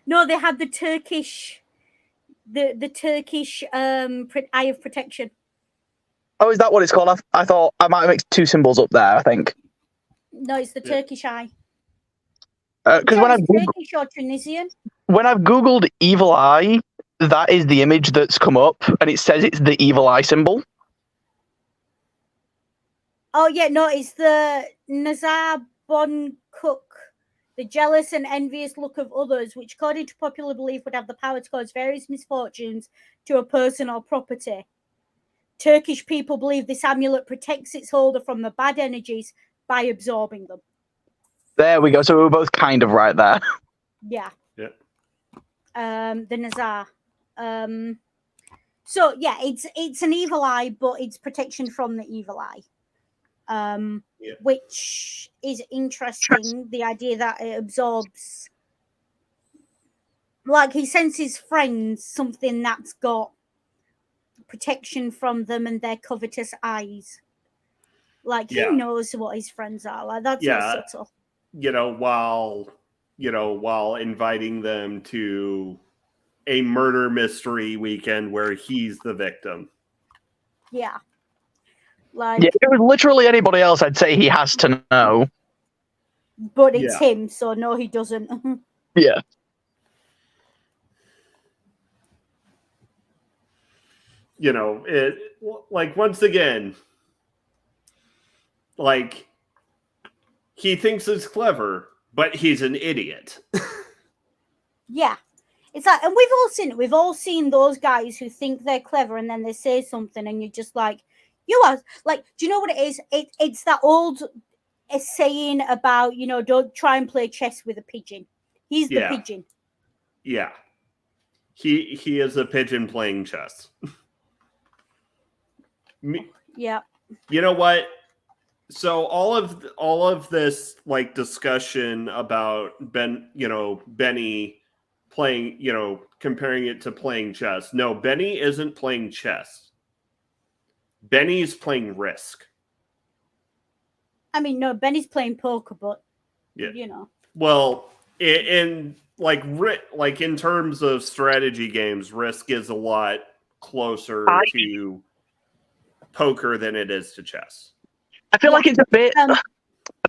No, they had the Turkish, the Turkish eye of protection. Oh, is that what it's called? I thought I might have mixed two symbols up there, I think. No, it's the Turkish eye. Because Turkish or Tunisian. When I've Googled evil eye, that is the image that's come up, and it says it's the evil eye symbol. Oh, yeah, no, it's the Nazar Bon Cook, the jealous and envious look of others, which, according to popular belief, would have the power to cause various misfortunes to a person or property. Turkish people believe this amulet protects its holder from the bad energies by absorbing them. There we go. So we were both kind of right there. Yeah. Yeah. The Nazar. So yeah, it's an evil eye, but it's protection from the evil eye. Which is interesting. The idea that it absorbs, like, he sends his friends something that's got protection from them and their covetous eyes. Like, he knows what his friends are. Like, that's not subtle. While inviting them to a murder mystery weekend where he's the victim. Yeah. Like, if it was literally anybody else, I'd say he has to know. But it's him, so no, he doesn't. Yeah. It, like, once again, like, he thinks it's clever, but he's an idiot. Yeah. It's like, and we've all seen it. We've all seen those guys who think they're clever and then they say something and you're just like, you are, like, do you know what it is? It's that old saying about, don't try and play chess with a pigeon. He's the pigeon. Yeah. He is a pigeon playing chess. Yeah. You know what? So all of this, like, discussion about Benny playing, comparing it to playing chess. No, Benny isn't playing chess. Benny's playing Risk. I mean, no, Benny's playing poker, but Well, in in terms of strategy games, Risk is a lot closer to poker than it is to chess. I feel like it's a bit. I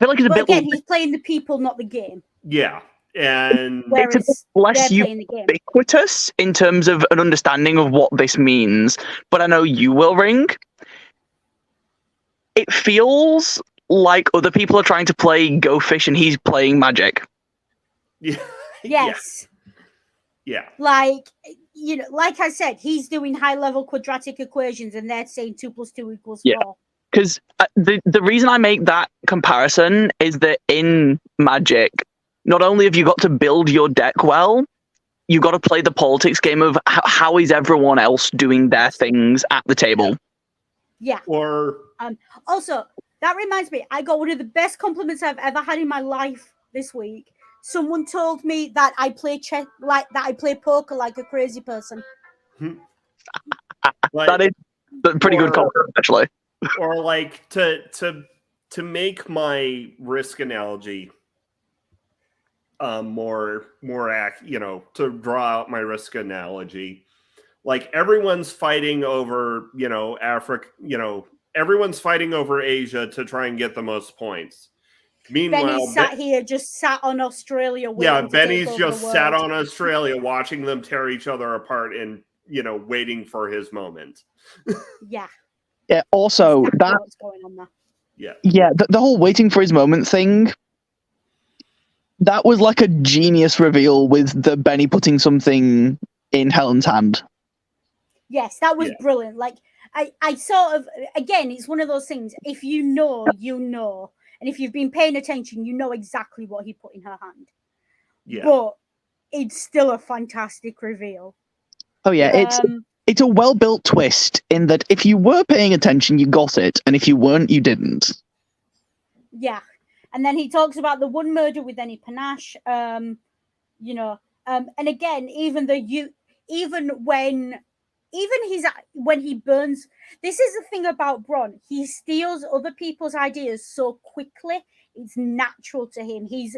feel like it's a But bit again, he's playing the people, not the game. Yeah, and Whereas it's a bit less they're playing the game. ubiquitous in terms of an understanding of what this means. But I know you will, Ring. It feels like other people are trying to play Go Fish and he's playing Magic. yeah, Yes. yeah, Like, you know, like I said, he's doing high-level quadratic equations and they're saying 2 + 2 = 4. Yeah. Because the reason I make that comparison is that in Magic, not only have you got to build your deck well, you got to play the politics game of how is everyone else doing their things at the table. Yeah. or Also, that reminds me, I got one of the best compliments I've ever had in my life this week. Someone told me that I play poker like a crazy person. like, That is a pretty good compliment, actually. or like to make my risk analogy more to draw out my risk analogy, like everyone's fighting over Africa, everyone's fighting over Asia to try and get the most points. Meanwhile, Benny's sat on Australia. Benny's just sat on Australia watching them tear each other apart and waiting for his moment. Yeah. Yeah. Also, Exactly what's going on there. Yeah, the whole waiting for his moment thing. That was like a genius reveal with the Benny putting something in Helen's hand. Yes, that was brilliant. Like I sort of, again, it's one of those things. If you know, you know, and if you've been paying attention, you know exactly what he put in her hand. Yeah, but it's still a fantastic reveal. Oh yeah, it's a well-built twist in that if you were paying attention, you got it, and if you weren't, you didn't. Yeah, and then he talks about the one murder with any panache, and again, when he burns, this is the thing about Bronn. He steals other people's ideas so quickly; it's natural to him. He's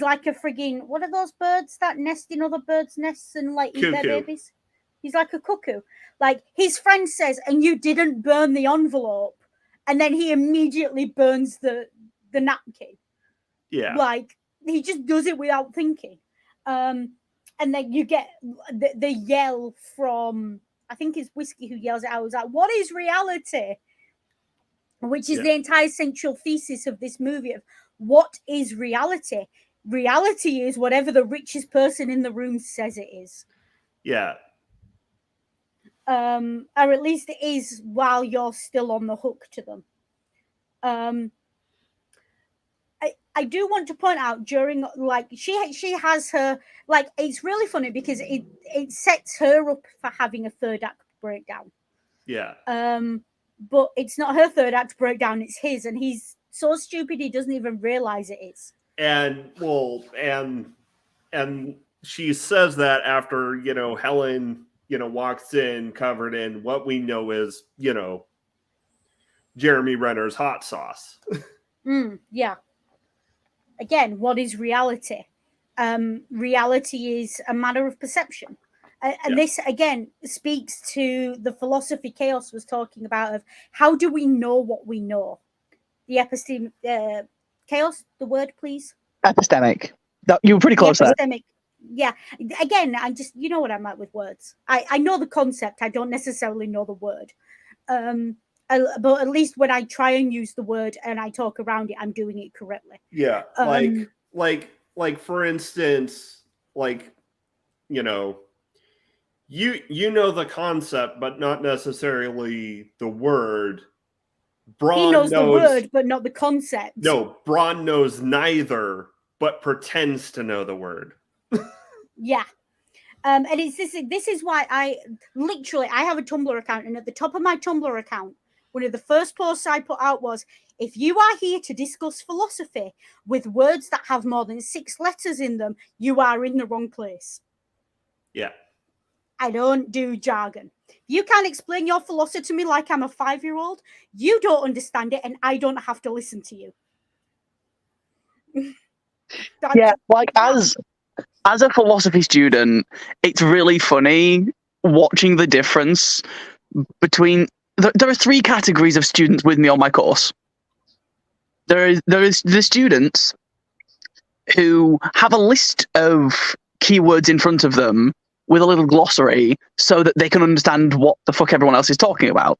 like a frigging, what are those birds that nest in other birds' nests and like eat their babies? He's like a cuckoo. Like his friend says, and you didn't burn the envelope, and then he immediately burns the napkin. Yeah. Like he just does it without thinking. And then you get the yell from, I think it's Whiskey who yells it out. It's like, what is reality? Which is the entire central thesis of this movie of what is reality? Reality is whatever the richest person in the room says it is. Yeah. Or at least it is while you're still on the hook to them. I do want to point out during, like, she has her, like, it's really funny because it sets her up for having a third act breakdown. Yeah. But it's not her third act breakdown, it's his, and he's so stupid he doesn't even realize it is. And she says that after, Helen, walks in covered in what we know is, Jeremy Renner's hot sauce. Yeah. Again, what is reality? Reality is a matter of perception. And this, again, speaks to the philosophy Chaos was talking about of how do we know what we know? The epistemic... Chaos, the word, please? Epistemic. You were pretty close there. Epistemic. Yeah. Again, I just, you know what I'm at with words. I know the concept. I don't necessarily know the word. But at least when I try and use the word and I talk around it, I'm doing it correctly. Yeah. Like for instance, like, you know the concept, but not necessarily the word. He knows the word, but not the concept. No, Bronn knows neither, but pretends to know the word. Yeah. And it's this is why I have a Tumblr account, and at the top of my Tumblr account, one of the first posts I put out was, if you are here to discuss philosophy with words that have more than 6 letters in them, you are in the wrong place. Yeah. I don't do jargon. You can't explain your philosophy to me like I'm a 5-year-old. You don't understand it, and I don't have to listen to you. Yeah, like as a philosophy student, it's really funny watching the difference between... There are 3 categories of students with me on my course. there is the students who have a list of keywords in front of them with a little glossary so that they can understand what the fuck everyone else is talking about.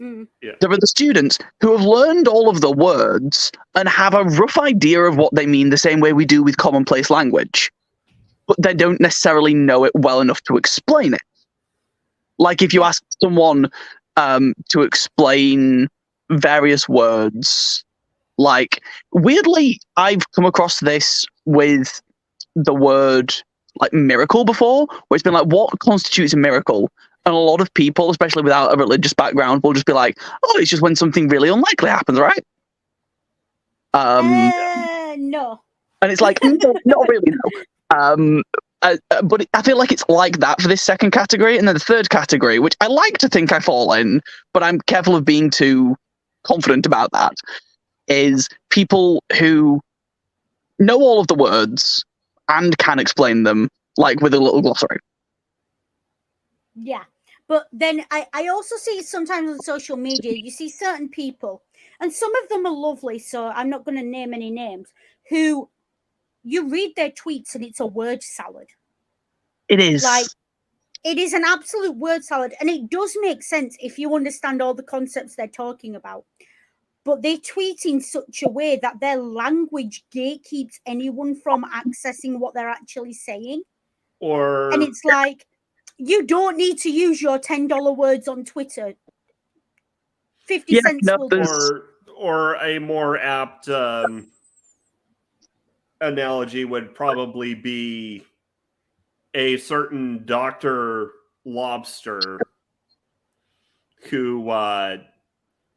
Mm. Yeah. There are the students who have learned all of the words and have a rough idea of what they mean the same way we do with commonplace language, but they don't necessarily know it well enough to explain it. Like if you ask someone to explain various words, like weirdly, I've come across this with the word like miracle before, where it's been like, what constitutes a miracle? And a lot of people, especially without a religious background, will just be like, oh, it's just when something really unlikely happens, right? No. And it's like, no, not really, no. But I feel like it's like that for this second category. And then the third category, which I like to think I fall in, but I'm careful of being too confident about that, is people who know all of the words and can explain them, like with a little glossary. Yeah. But then I also see sometimes on social media, you see certain people, and some of them are lovely, so I'm not going to name any names, who you read their tweets and it's a word salad. It is. Like, it is an absolute word salad, and it does make sense if you understand all the concepts they're talking about. But they tweet in such a way that their language gatekeeps anyone from accessing what they're actually saying. And it's like, you don't need to use your $10 words on Twitter. 50 cents will do. Or a more apt analogy would probably be a certain Dr. Lobster who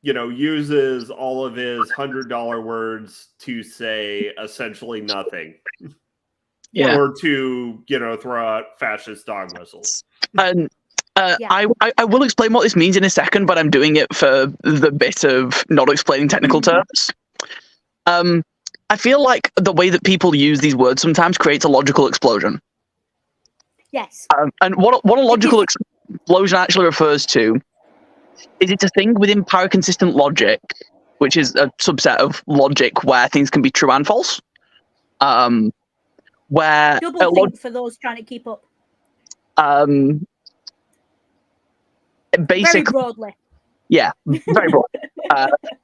uses all of his $100 words to say essentially nothing. Yeah. Or to, throw out fascist dog whistles. And I will explain what this means in a second, but I'm doing it for the bit of not explaining technical terms. I feel like the way that people use these words sometimes creates a logical explosion. Yes. And what a logical explosion actually refers to is it's a thing within paraconsistent logic, which is a subset of logic where things can be true and false. Where double think for those trying to keep up. Basically, very broadly. Yeah, very broad.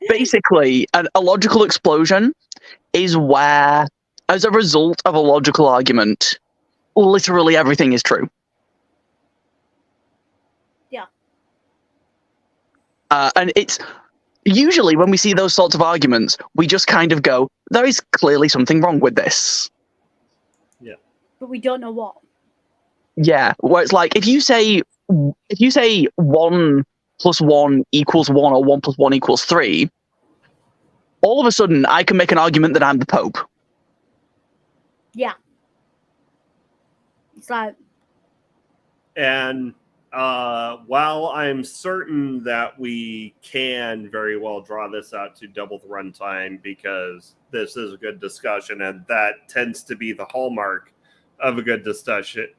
Basically, a logical explosion is where, as a result of a logical argument, literally everything is true. Yeah. And it's usually when we see those sorts of arguments, we just kind of go, there is clearly something wrong with this. Yeah. But we don't know what. Yeah, where it's like, if you say 1 + 1 = 1 or 1 + 1 = 3, all of a sudden I can make an argument that I'm the Pope. Yeah. It's like... And while I'm certain that we can very well draw this out to double the runtime because this is a good discussion, and that tends to be the hallmark of a good discussion.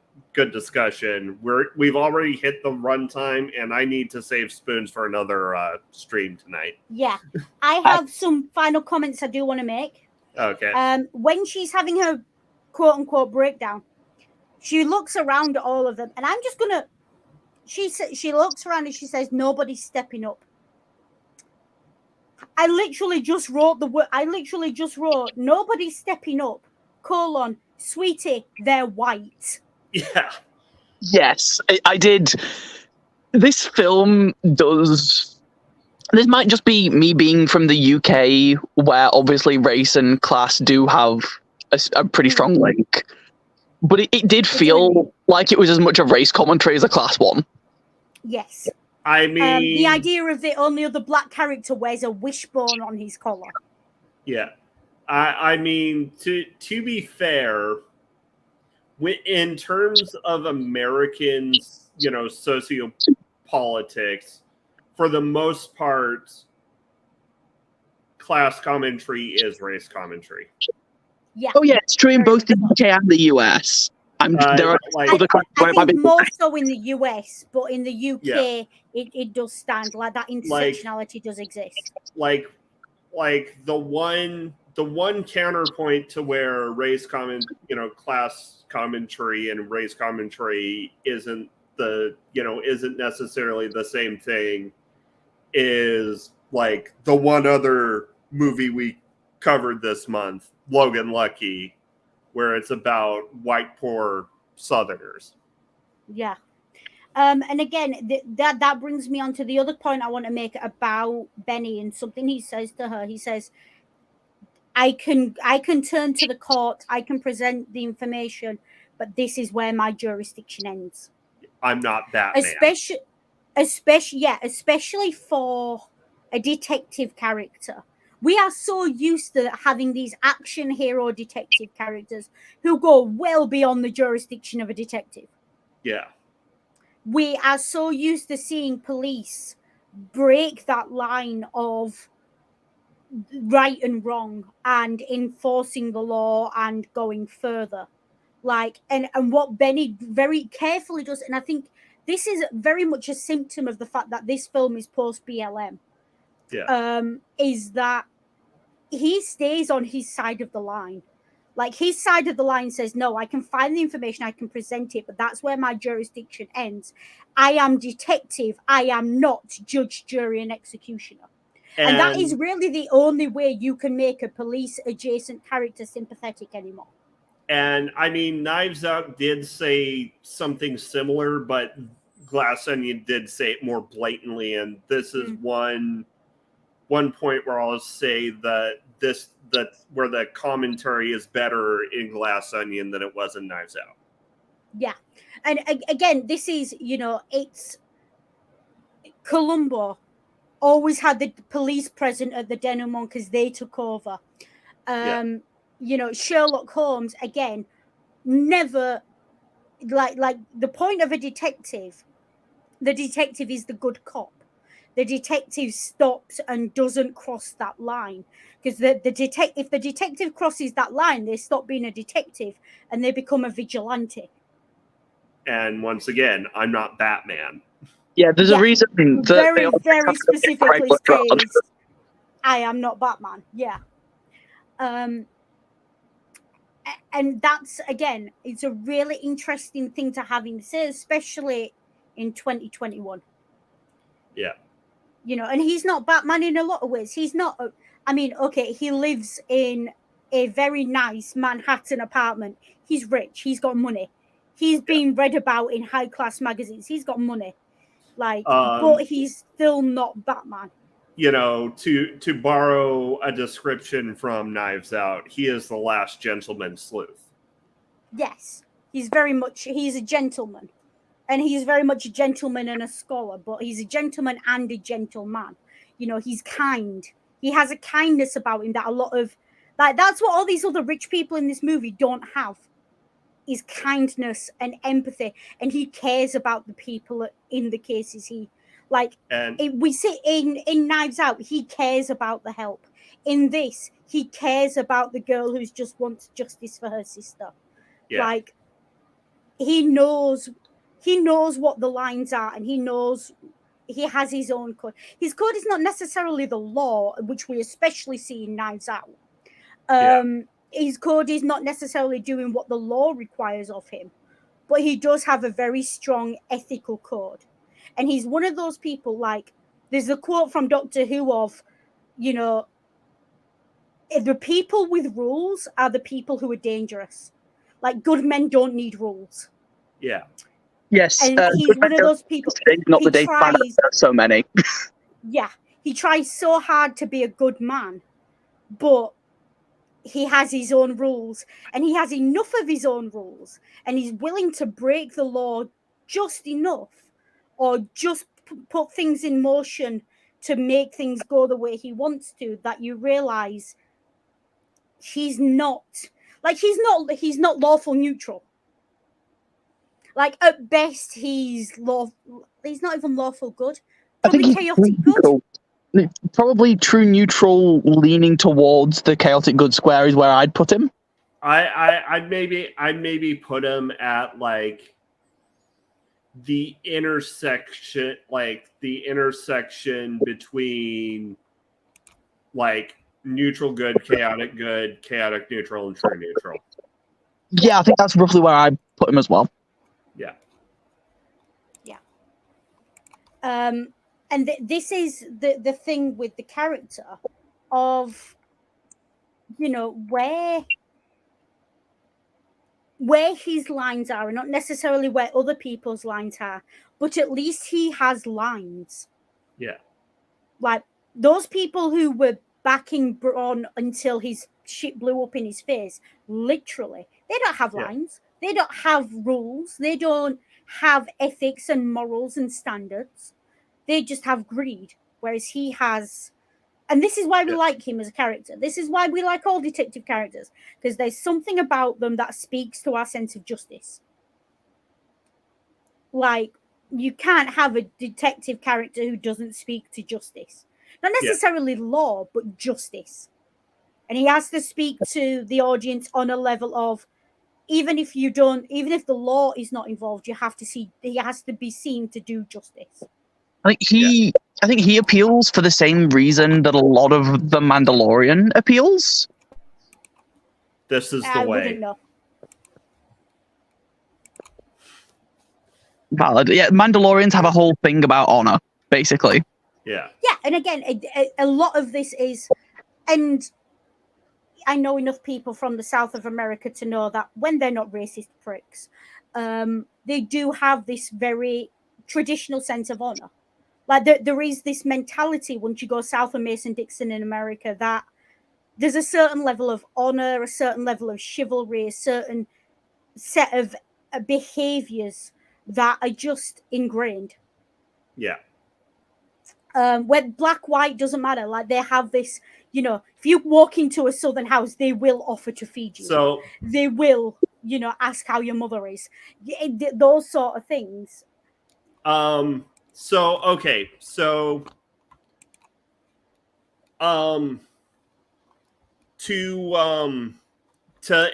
We've already hit the runtime, and I need to save spoons for another stream tonight. Yeah, I have some final comments I do want to make. Okay. When she's having her quote unquote breakdown, she looks around at all of them, and I'm just gonna. She looks around and she says, "Nobody's stepping up." I literally just wrote the word. I literally just wrote, "Nobody's stepping up." : sweetie, they're white. Yeah. Yes, I did. This film does. This might just be me being from the UK, where obviously race and class do have a pretty strong link. But it did feel like it was as much a race commentary as a class one. Yes. I mean, the idea of the only other black character wears a wishbone on his collar. Yeah. I mean, to be fair, in terms of Americans, sociopolitics, for the most part, class commentary is race commentary. Yeah. Oh yeah, it's true in both the UK and the US. There are other countries where it might be more so in the US, but in the UK, it does stand like that intersectionality does exist. Like like the one counterpoint to where class commentary and race commentary isn't necessarily the same thing is like the one other movie we covered this month, Logan Lucky, where it's about white poor Southerners. Yeah. And again, that brings me on to the other point I want to make about Benny and something he says to her. He says, I can turn to the court, I can present the information, but this is where my jurisdiction ends. I'm not Batman. Especially for a detective character. We are so used to having these action hero detective characters who go well beyond the jurisdiction of a detective. Yeah. We are so used to seeing police break that line of right and wrong and enforcing the law and going further. Like, and what Benny very carefully does, and I think this is very much a symptom of the fact that this film is post BLM. Yeah. Is that he stays on his side of the line. Like, his side of the line says, no, I can find the information, I can present it, but that's where my jurisdiction ends. I am detective. I am not judge, jury, and executioner. And that is really the only way you can make a police adjacent character sympathetic anymore. And I mean, Knives Out did say something similar, but Glass Onion did say it more blatantly. And this is one point where I'll say that where the commentary is better in Glass Onion than it was in Knives Out. Yeah. And again, this is, it's Columbo always had the police present at the denouement because they took over. Sherlock Holmes, again, never like the point of a detective. The detective is the good cop. The detective stops and doesn't cross that line, because if the detective crosses that line, they stop being a detective and they become a vigilante. And once again, I'm not Batman. Yeah, there's a reason that very specifically says, I am not Batman. Yeah. And that's, again, it's a really interesting thing to have him say, especially in 2021. Yeah. And he's not Batman in a lot of ways. He's not, okay, he lives in a very nice Manhattan apartment. He's rich. He's got money. He's being read about in high class magazines. He's got money. But he's still not Batman. To borrow a description from Knives Out, he is the last gentleman sleuth. Yes, he's a gentleman. And he's very much a gentleman and a scholar, but he's a gentleman and a gentleman. He's kind. He has a kindness about him that a lot of, that's what all these other rich people in this movie don't have, is kindness and empathy. And he cares about the people in the cases we see in Knives Out, he cares about the help. In this, he cares about the girl who just wants justice for her sister. Yeah. He knows what the lines are, and he has his own code. His code is not necessarily the law, which we especially see in Knives Out. His code is not necessarily doing what the law requires of him, but he does have a very strong ethical code. And he's one of those people, there's a quote from Doctor Who of, the people with rules are the people who are dangerous. Good men don't need rules. Yeah. Yes. And he's one of those people. Not the day so many. Yeah. He tries so hard to be a good man, but he has his own rules, and he has enough of his own rules, and he's willing to break the law just enough, or just put things in motion to make things go the way he wants to, that you realize he's not lawful neutral. At best, he's not even lawful good. Probably chaotic good. Probably true neutral, leaning towards the chaotic good square is where I'd put him. I'd maybe put him at the intersection between neutral good, chaotic neutral, and true neutral. Yeah, I think that's roughly where I put him as well. Yeah. And this is the thing with the character of, you know, where his lines are, and not necessarily where other people's lines are, but at least he has lines. Yeah. Like those people who were backing Braun until his shit blew up in his face, literally, they don't have lines. They don't have rules. They don't have ethics and morals and standards. They just have greed. Whereas he has, and this is why we like him as a character. This is why we like all detective characters, because there's something about them that speaks to our sense of justice. Like, you can't have a detective character who doesn't speak to justice. Not necessarily law, but justice. And he has to speak to the audience on a level of, even if the law is not involved, he has to be seen to do justice. I think he appeals for the same reason that a lot of the Mandalorian appeals. This is the way. I wouldn't know. Valid. Yeah, Mandalorians have a whole thing about honor, basically. Yeah. Yeah, and again, a lot of this is, and I know enough people from the South of America to know that when they're not racist pricks, they do have this very traditional sense of honor. Like there is this mentality once you go south of Mason-Dixon in America that there's a certain level of honor, a certain level of chivalry, a certain set of behaviors that are just ingrained. Yeah. Where black, white doesn't matter. Like they have this, you know, if you walk into a southern house, they will offer to feed you. So they will, you know, ask how your mother is. Those sort of things. So okay. So to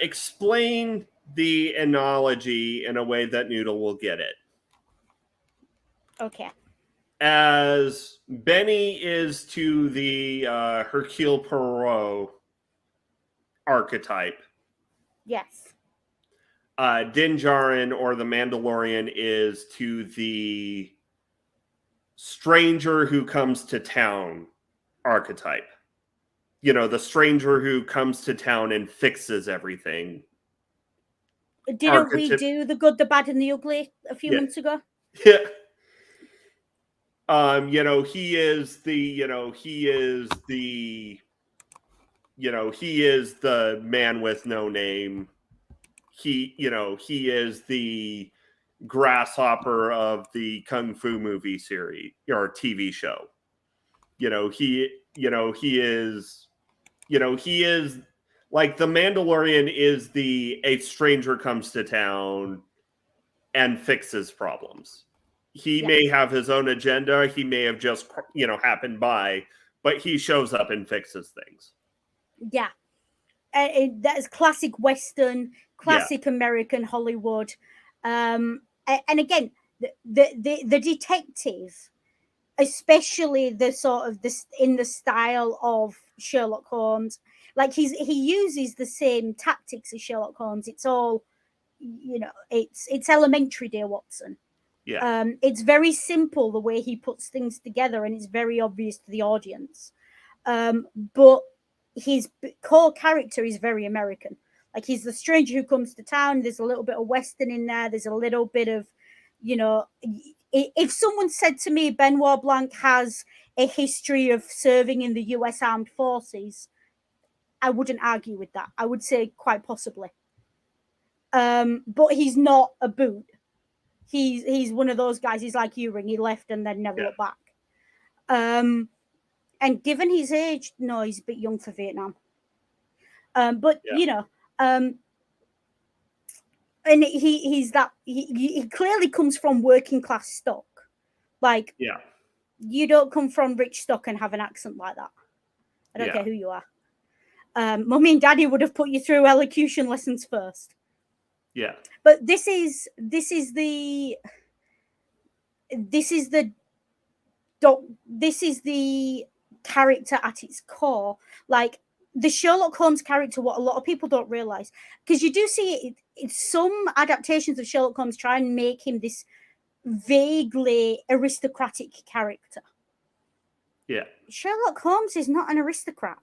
explain the analogy in a way that Noodle will get it. Okay. As Benny is to the Hercule Poirot archetype. Yes. Din Djarin or the Mandalorian is to the stranger who comes to town archetype. You know, the stranger who comes to town and fixes everything. Didn't we do the good, the bad, and the ugly a few months ago? Yeah. You know, he is the man with no name. He is the grasshopper of the Kung Fu movie series or TV show. He is like the Mandalorian is a stranger comes to town and fixes problems. He may have his own agenda. He may have just, happened by, but he shows up and fixes things. Yeah. That is classic Western, classic American Hollywood. And again, the detective, especially the sort of this in the style of Sherlock Holmes, like he uses the same tactics as Sherlock Holmes. It's all, it's elementary, dear Watson. Yeah. It's very simple the way he puts things together, and it's very obvious to the audience. But his core character is very American. Like he's the stranger who comes to town. There's a little bit of Western in there. There's a little bit of, if someone said to me Benoit Blanc has a history of serving in the US Armed Forces, I wouldn't argue with that. I would say quite possibly. But he's not a boot. He's one of those guys. He's like Ewing. He left and then never looked back. And given his age, no, he's a bit young for Vietnam. But and he's that he clearly comes from working class stock. Like, you don't come from rich stock and have an accent like that. I don't care who you are. Mummy and Daddy would have put you through elocution lessons first. Yeah. But this is the character at its core. Like the Sherlock Holmes character, what a lot of people don't realize, because you do see it, some adaptations of Sherlock Holmes try and make him this vaguely aristocratic character. Yeah. Sherlock Holmes is not an aristocrat.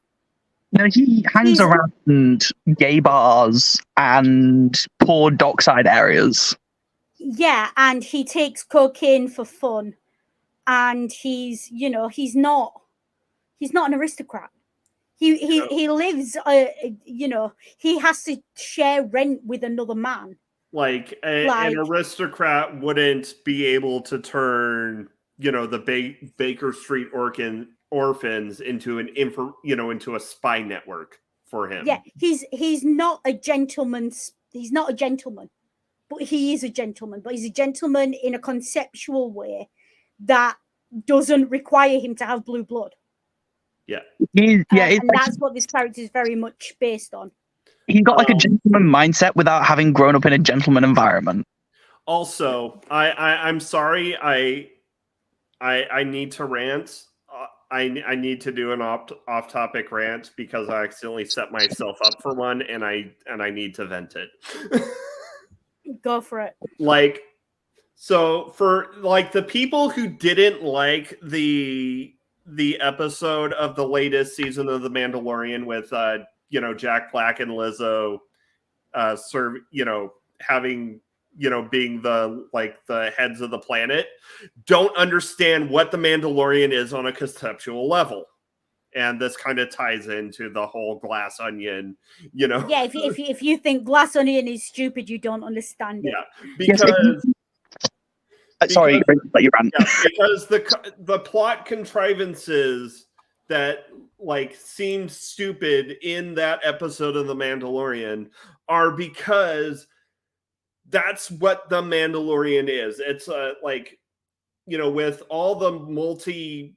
No, he hangs around gay bars and poor dockside areas. Yeah, and he takes cocaine for fun, and he's not an aristocrat. He lives, he has to share rent with another man. Like an aristocrat wouldn't be able to turn, the Baker Street orphans into into a spy network for him. Yeah, he's not a gentleman. He's not a gentleman, but he is a gentleman. But he's a gentleman in a conceptual way that doesn't require him to have blue blood. Yeah, and that's what this character is very much based on. He's got like a gentleman mindset without having grown up in a gentleman environment. Also, I'm sorry, I need to rant. I need to do an off-topic rant because I accidentally set myself up for one, and I need to vent it. Go for it. So for the people who didn't like the episode of the latest season of The Mandalorian with Jack Black and Lizzo having being the heads of the planet, don't understand what The Mandalorian is on a conceptual level. And this kind of ties into the whole Glass Onion, Yeah, if you think Glass Onion is stupid, you don't understand it. Yeah, because sorry, let you rant. Yeah, because the plot contrivances that seemed stupid in that episode of The Mandalorian are because that's what The Mandalorian is. It's with all the multi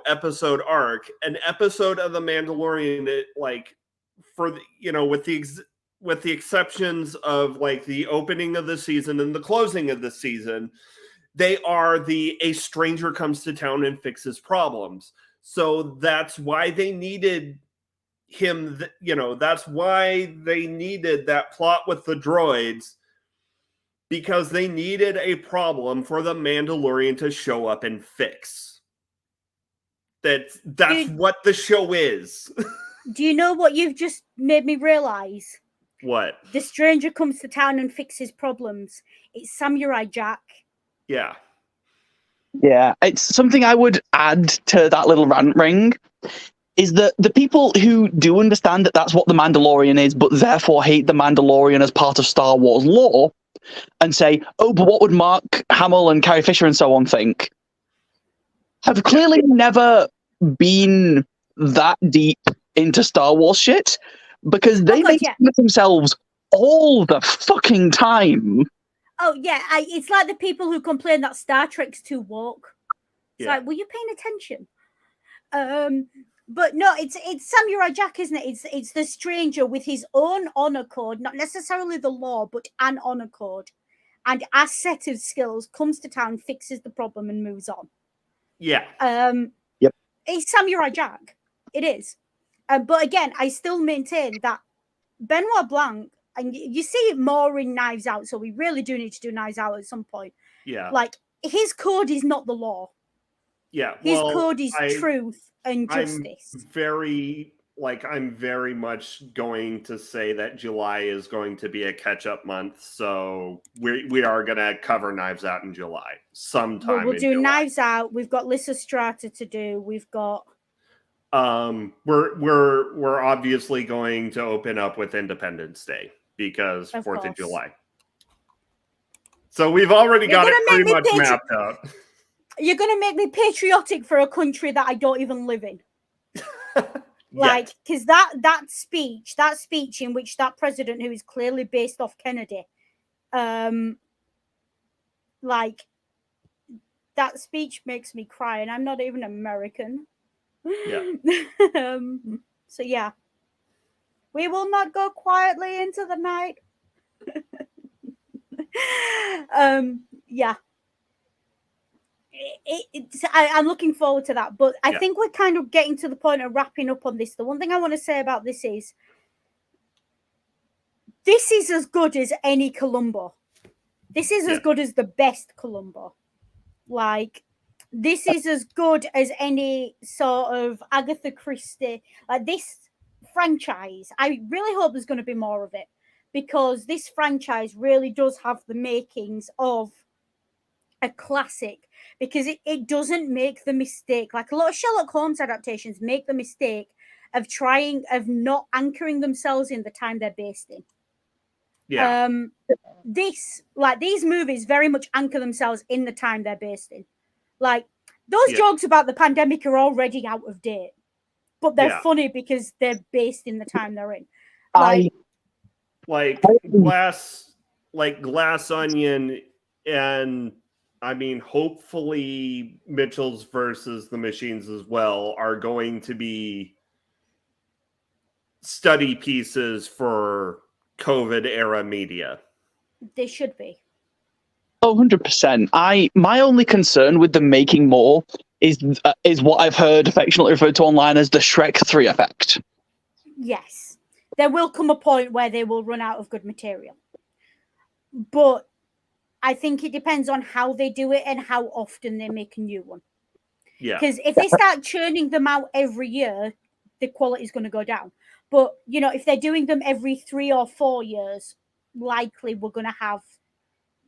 episode arc, an episode of The Mandalorian with the exceptions of the opening of the season and the closing of the season, they are a stranger comes to town and fixes problems. So that's why they needed him, that's why they needed that plot with the droids, because they needed a problem for the Mandalorian to show up and fix. That's what the show is. Do you know what you've just made me realize? What? The stranger comes to town and fixes problems. It's Samurai Jack. Yeah. Yeah, it's something I would add to that little rant ring, is that the people who do understand that that's what The Mandalorian is, but therefore hate The Mandalorian as part of Star Wars lore, and say, oh, but what would Mark Hamill and Carrie Fisher and so on think, have clearly never been that deep into Star Wars shit, because they make fun of themselves all the fucking time. Oh, yeah, it's like the people who complain that Star Trek's too woke. It's like, were you paying attention? But no, it's Samurai Jack, isn't it? It's the stranger with his own honor code, not necessarily the law, but an honor code, and a set of skills, comes to town, fixes the problem, and moves on. Yeah. Yep. It's Samurai Jack. It is. But again, I still maintain that Benoit Blanc, and you see it more in Knives Out, so we really do need to do Knives Out at some point. Yeah. His code is not the law. Yeah. His code is truth and justice. I'm very much going to say that July is going to be a catch-up month, so we are going to cover Knives Out in July sometime. We'll do July. Knives Out. We've got Lysistrata to do. We've got. We're obviously going to open up with Independence Day because 4th of July. So we've already got it pretty much mapped out. You're going to make me patriotic for a country that I don't even live in. Because that speech in which that president, who is clearly based off Kennedy, that speech makes me cry, and I'm not even American. Yeah. So yeah, we will not go quietly into the night. Yeah. I'm looking forward to that. But I Yeah. think we're kind of getting to the point of wrapping up on this. The one thing I want to say about this is as good as any Columbo. This is as good as the best Columbo. Like, this is as good as any sort of Agatha Christie. Like, this franchise, I really hope there's going to be more of it, because this franchise really does have the makings of a classic, because it doesn't make the mistake. Like, a lot of Sherlock Holmes adaptations make the mistake of not anchoring themselves in the time they're based in. Yeah. These movies very much anchor themselves in the time they're based in. Like, those jokes about the pandemic are already out of date, but they're funny because they're based in the time they're in. Like Glass Onion, and I mean, hopefully Mitchell's versus the Machines as well are going to be study pieces for COVID era media. They should be. 100%. My only concern with them making more is what I've heard affectionately referred to online as the Shrek 3 effect. Yes. There will come a point where they will run out of good material. But I think it depends on how they do it and how often they make a new one. Yeah. Because if they start churning them out every year, the quality is going to go down. But, if they're doing them every 3 or 4 years, likely we're going to have,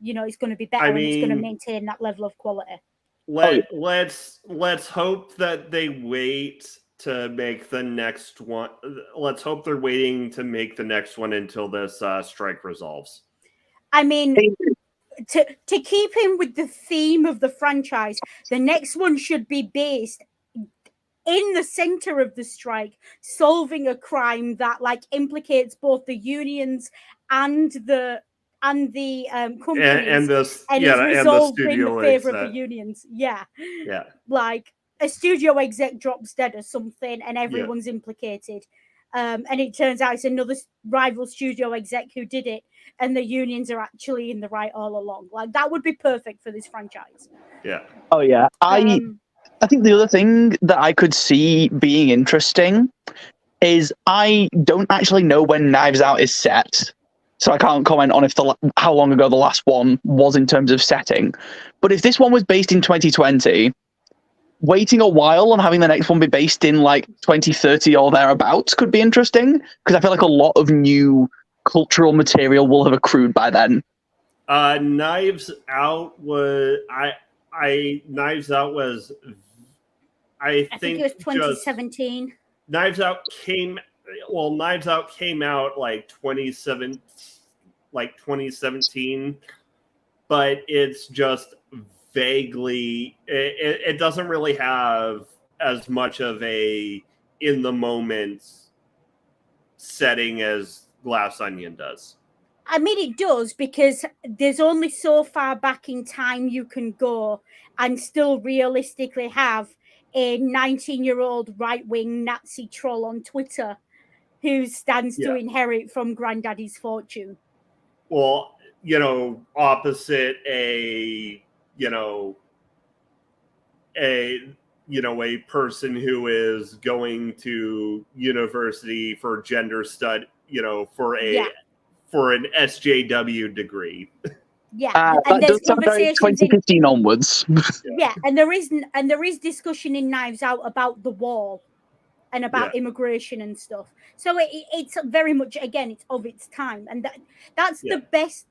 it's going to be better, and it's going to maintain that level of quality. Let's hope that they wait to make the next one. Let's hope they're waiting to make the next one until this strike resolves. I mean, to keep in with the theme of the franchise, the next one should be based in the center of the strike, solving a crime that implicates both the unions and the companies, and is resolved in the favor of the unions. Yeah. Like, a studio exec drops dead or something, and everyone's implicated. And it turns out it's another rival studio exec who did it, and the unions are actually in the right all along. Like, that would be perfect for this franchise. Yeah. Oh yeah. I think the other thing that I could see being interesting is I don't actually know when Knives Out is set, so I can't comment on how long ago the last one was in terms of setting. But if this one was based in 2020, waiting a while and having the next one be based in 2030 or thereabouts could be interesting, because I feel like a lot of new cultural material will have accrued by then. Knives Out was Knives Out was I think it was 2017. Knives Out came out 2017, but it's just vaguely, it doesn't really have as much of a in the moment setting as Glass Onion does. I mean, it does, because there's only so far back in time you can go and still realistically have a 19-year-old right-wing Nazi troll on Twitter who stands to inherit from Granddaddy's fortune. Well, opposite a person who is going to university for gender stud, for an SJW degree. Yeah, and there's conversations 2015 onwards. Yeah, and there is discussion in Knives Out about the wall and about immigration and stuff. So it's very much, again, it's of its time, and that's the best.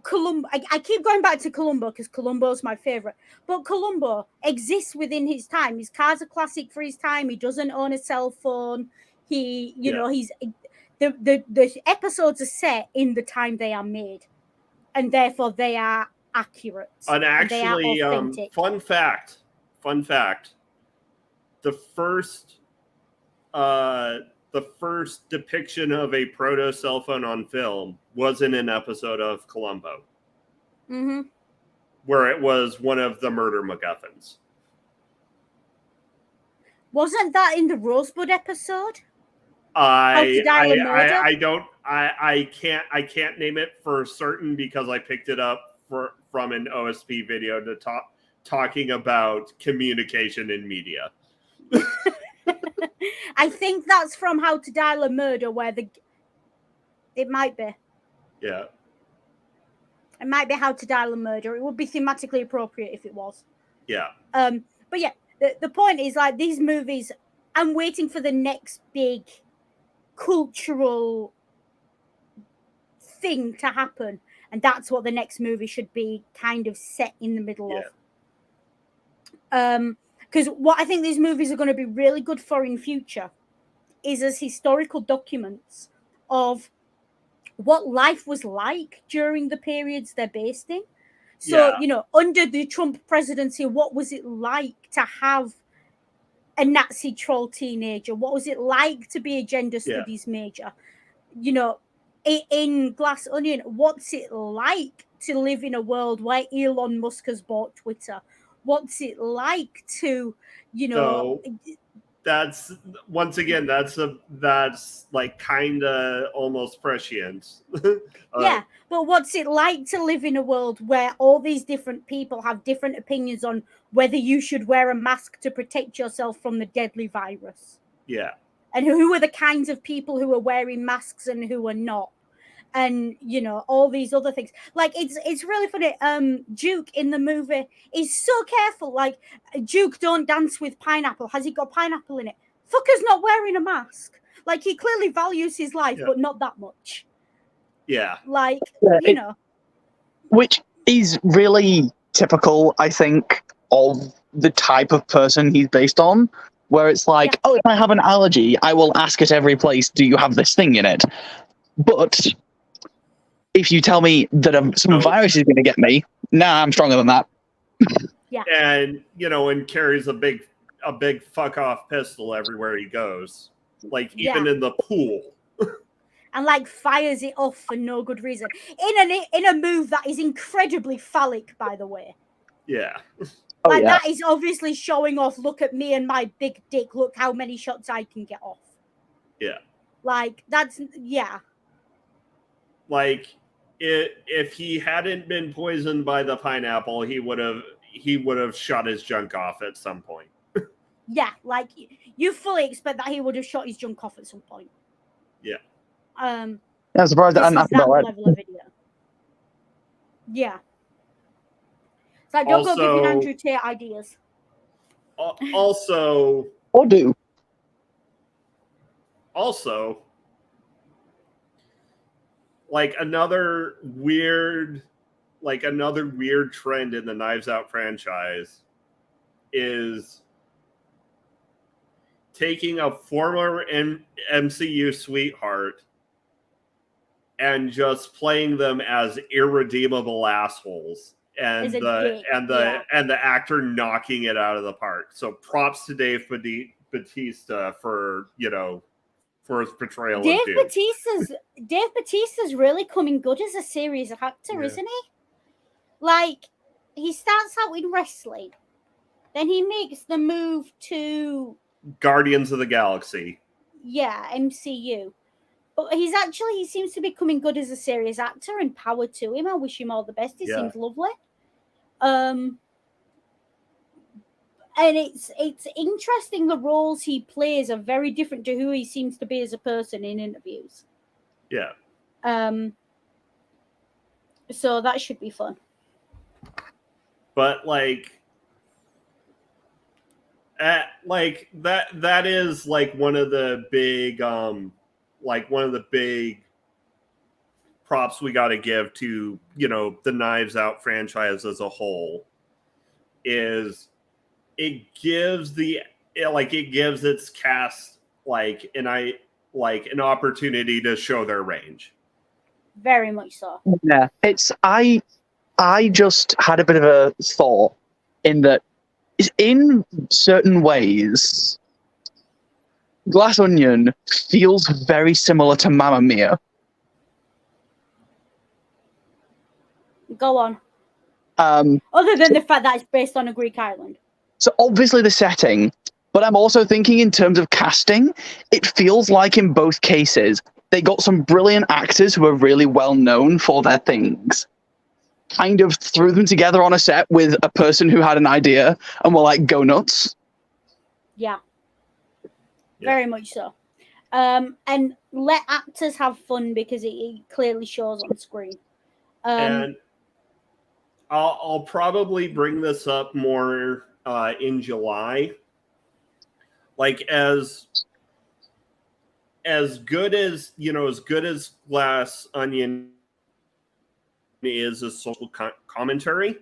Columbo. I keep going back to Columbo because Columbo's my favorite, but Columbo exists within his time. His car's a classic for his time. He doesn't own a cell phone. He's the episodes are set in the time they are made, and therefore they are accurate. And actually, fun fact, the first depiction of a proto cell phone on film was in an episode of Columbo, where it was one of the murder MacGuffins. Wasn't that in the Rosebud episode? I can't name it for certain because I picked it up from an OSP video to talking about communication in media. I think that's from How to Dial a Murder, where it might be. Yeah. It might be How to Dial a Murder. It would be thematically appropriate if it was. Yeah. But yeah, the point is, like, these movies, I'm waiting for the next big cultural thing to happen, and that's what the next movie should be, kind of set in the middle of. Because what I think these movies are going to be really good for in future is as historical documents of what life was like during the periods they're based in. So, under the Trump presidency, what was it like to have a Nazi troll teenager? What was it like to be a gender studies major? In Glass Onion, what's it like to live in a world where Elon Musk has bought Twitter? What's it like to, So that's once again, that's like kind of almost prescient. Yeah, but what's it like to live in a world where all these different people have different opinions on whether you should wear a mask to protect yourself from the deadly virus? Yeah. And who are the kinds of people who are wearing masks and who are not? And all these other things. Like, it's really funny. Duke in the movie is so careful. Like, Duke, don't dance with pineapple. Has he got pineapple in it? Fucker's not wearing a mask. Like, he clearly values his life, but not that much. Yeah. Like, which is really typical, I think, of the type of person he's based on. Where it's like, if I have an allergy, I will ask at every place, do you have this thing in it? But if you tell me that some virus is going to get me, I'm stronger than that. Yeah. And, and carries a big fuck off pistol everywhere he goes. Like, even in the pool. And, like, fires it off for no good reason. In a move that is incredibly phallic, by the way. Yeah. That is obviously showing off, look at me and my big dick, look how many shots I can get off. Yeah. Like, that's, Like, if he hadn't been poisoned by the pineapple, he would have shot his junk off at some point. Yeah, like, you fully expect that he would have shot his junk off at some point. Yeah. I'm surprised that level of video. Yeah. It's like, don't go giving Andrew Tate ideas. Also, or do. Also, like, another weird trend in the Knives Out franchise is taking a former MCU sweetheart and just playing them as irredeemable assholes, and the actor knocking it out of the park. So props to Dave Bautista for his portrayal of Duke. Dave Bautista's really coming good as a serious actor, isn't he? Like, he starts out in wrestling, then he makes the move to Guardians of the Galaxy. Yeah, MCU. But he seems to be coming good as a serious actor, and power to him. I wish him all the best. He seems lovely. And it's interesting, the roles he plays are very different to who he seems to be as a person in interviews. Yeah. So that should be fun. But that is like one of the big props we got to give to the Knives Out franchise as a whole. Is it gives its cast an opportunity to show their range. Very much so. Yeah, I just had a bit of a thought in that, in certain ways, Glass Onion feels very similar to Mamma Mia. Go on. Other than the fact that it's based on a Greek island. So obviously the setting, but I'm also thinking in terms of casting, it feels like in both cases, they got some brilliant actors who are really well known for their things. kind of threw them together on a set with a person who had an idea and were like, go nuts. Yeah. Yeah. Very much so. And let actors have fun because it clearly shows on screen. And I'll probably bring this up more in July. Like as good as Glass Onion is a social commentary,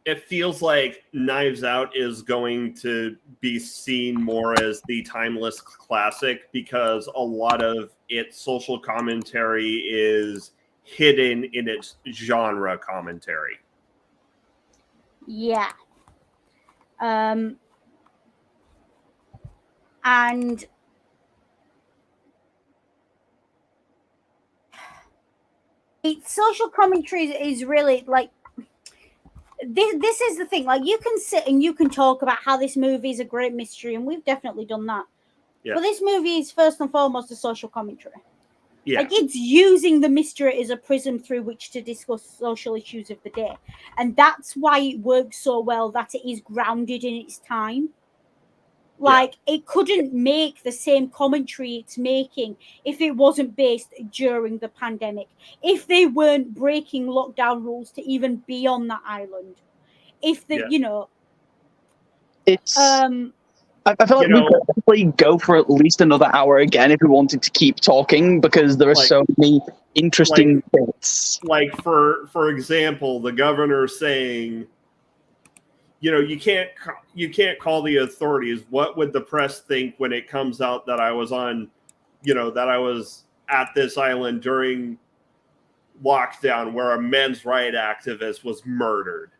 it feels like Knives Out is going to be seen more as the timeless classic because a lot of its social commentary is hidden in its genre commentary. Yeah. And its social commentary is really like this is the thing. Like, you can sit and you can talk about how this movie is a great mystery, and we've definitely done that. Yeah. But this movie is first and foremost a social commentary. Yeah. Like, it's using the mystery as a prism through which to discuss social issues of the day. And that's why it works so well, that it is grounded in its time. Like, it couldn't make the same commentary it's making if it wasn't based during the pandemic. If they weren't breaking lockdown rules to even be on that island. If the, It's... I feel like You we know- could probably go for at least another hour again if we wanted to keep talking because there are so many interesting bits. Like for example, the governor saying, you can't call the authorities. What would the press think when it comes out that I was on, that I was at this island during lockdown where a men's right activist was murdered?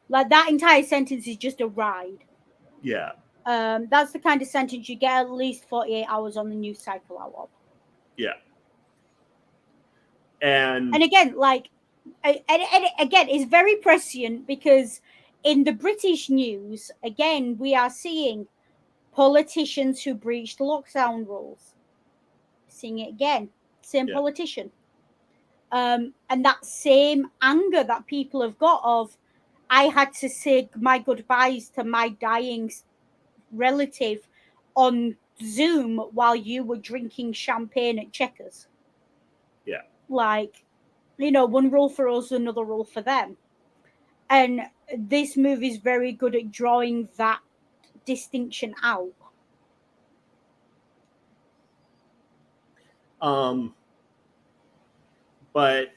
Like, that entire sentence is just a ride. Yeah. That's the kind of sentence you get at least 48 hours on the news cycle out of. Yeah. And again, like, and again, it's very prescient because in the British news, again, we are seeing politicians who breached lockdown rules. Seeing it again, same politician. And that same anger that people have got of, I had to say my goodbyes to my dying relative on Zoom while you were drinking champagne at Checkers. Yeah. Like, one rule for us, another rule for them. And this movie is very good at drawing that distinction out. But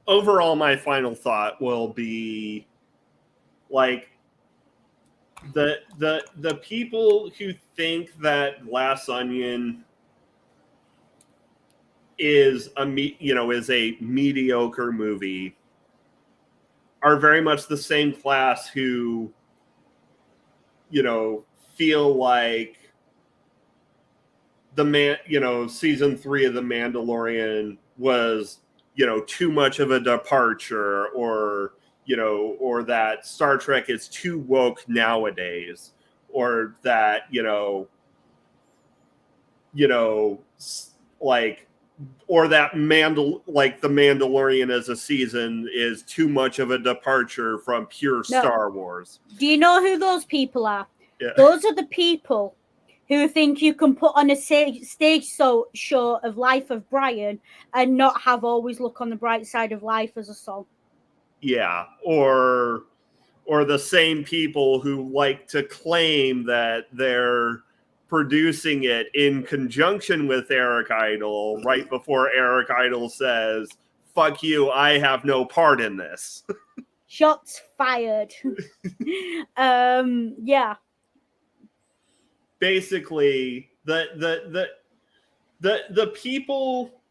overall, my final thought will be like the people who think that Glass Onion is a mediocre movie are very much the same class who feel like season 3 of The Mandalorian was too much of a departure, or that Star Trek is too woke nowadays, or that or that The Mandalorian as a season is too much of a departure from pure Star Wars. Do you know who those people are? Yeah. Those are the people who think you can put on a stage show of Life of Brian and not have Always Look on the Bright Side of Life as a song. Yeah, or the same people who like to claim that they're producing it in conjunction with Eric Idle right before Eric Idle says, "Fuck you, I have no part in this." Shots fired. Yeah. Basically, the people,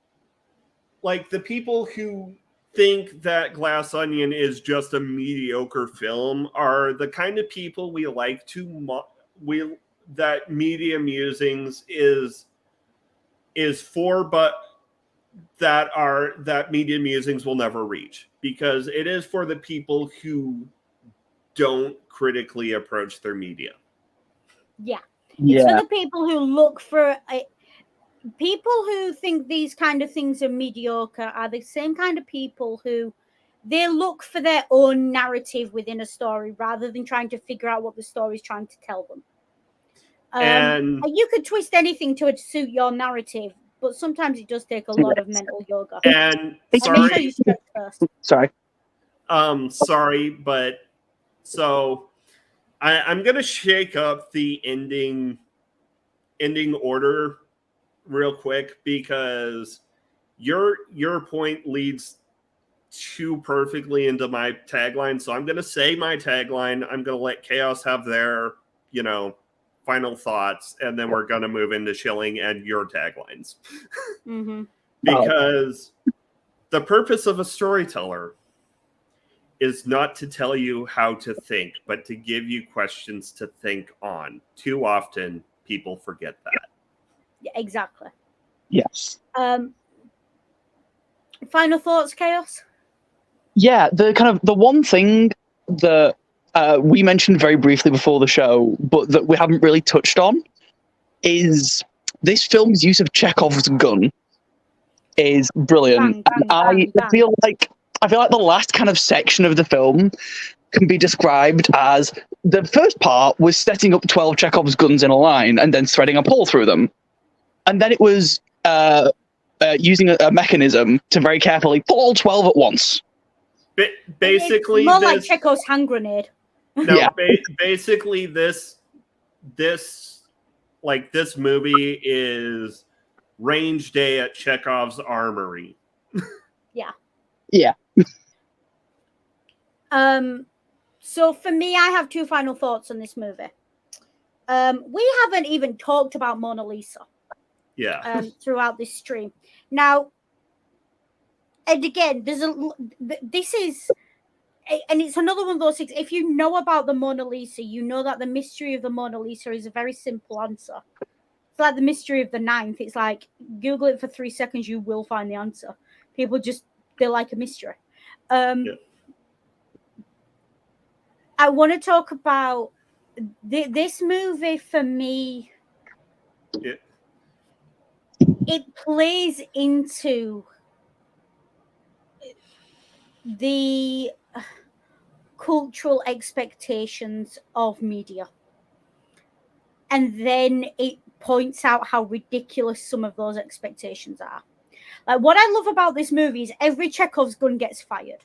like the people who think that Glass Onion is just a mediocre film are the kind of people we like to that Media Musings is for, but that Media Musings will never reach, because it is for the people who don't critically approach their media. Yeah. It's for the people who look for people who think these kind of things are mediocre are the same kind of people who they look for their own narrative within a story rather than trying to figure out what the story is trying to tell them. And you could twist anything to suit your narrative, but sometimes it does take a lot of mental yoga. and Make sure sorry, you stretch first. Sorry. sorry, but so I'm gonna shake up the ending order real quick because your point leads too perfectly into my tagline. So I'm gonna say my tagline. I'm gonna let Chaos have their, final thoughts, and then we're gonna move into Shilling and your taglines. Mm-hmm. Because the purpose of a storyteller is not to tell you how to think, but to give you questions to think on. Too often, people forget that. Yeah, exactly. Yes. Final thoughts, Chaos? Yeah, the one thing that we mentioned very briefly before the show, but that we haven't really touched on, is this film's use of Chekhov's gun is brilliant. Bang, bang, bang, bang. feel like the last kind of section of the film can be described as the first part was setting up 12 Chekhov's guns in a line and then threading a pole through them, and then it was using a mechanism to very carefully pull all 12 at once. Basically, it's more like Chekhov's hand grenade. No, Yeah. Basically, this movie is range day at Chekhov's armory. Yeah. So for me, I have two final thoughts on this movie. We haven't even talked about Mona Lisa. Yeah. Throughout this stream. Now, and again, this is, and it's another one of those things. If you know about the Mona Lisa, you know that the mystery of the Mona Lisa is a very simple answer. It's like the mystery of the ninth. It's like Google it for 3 seconds, you will find the answer. People they like a mystery. Yeah. I want to talk about this movie for me. Yeah. It plays into the cultural expectations of media, and then it points out how ridiculous some of those expectations are. Like, what I love about this movie is every Chekhov's gun gets fired.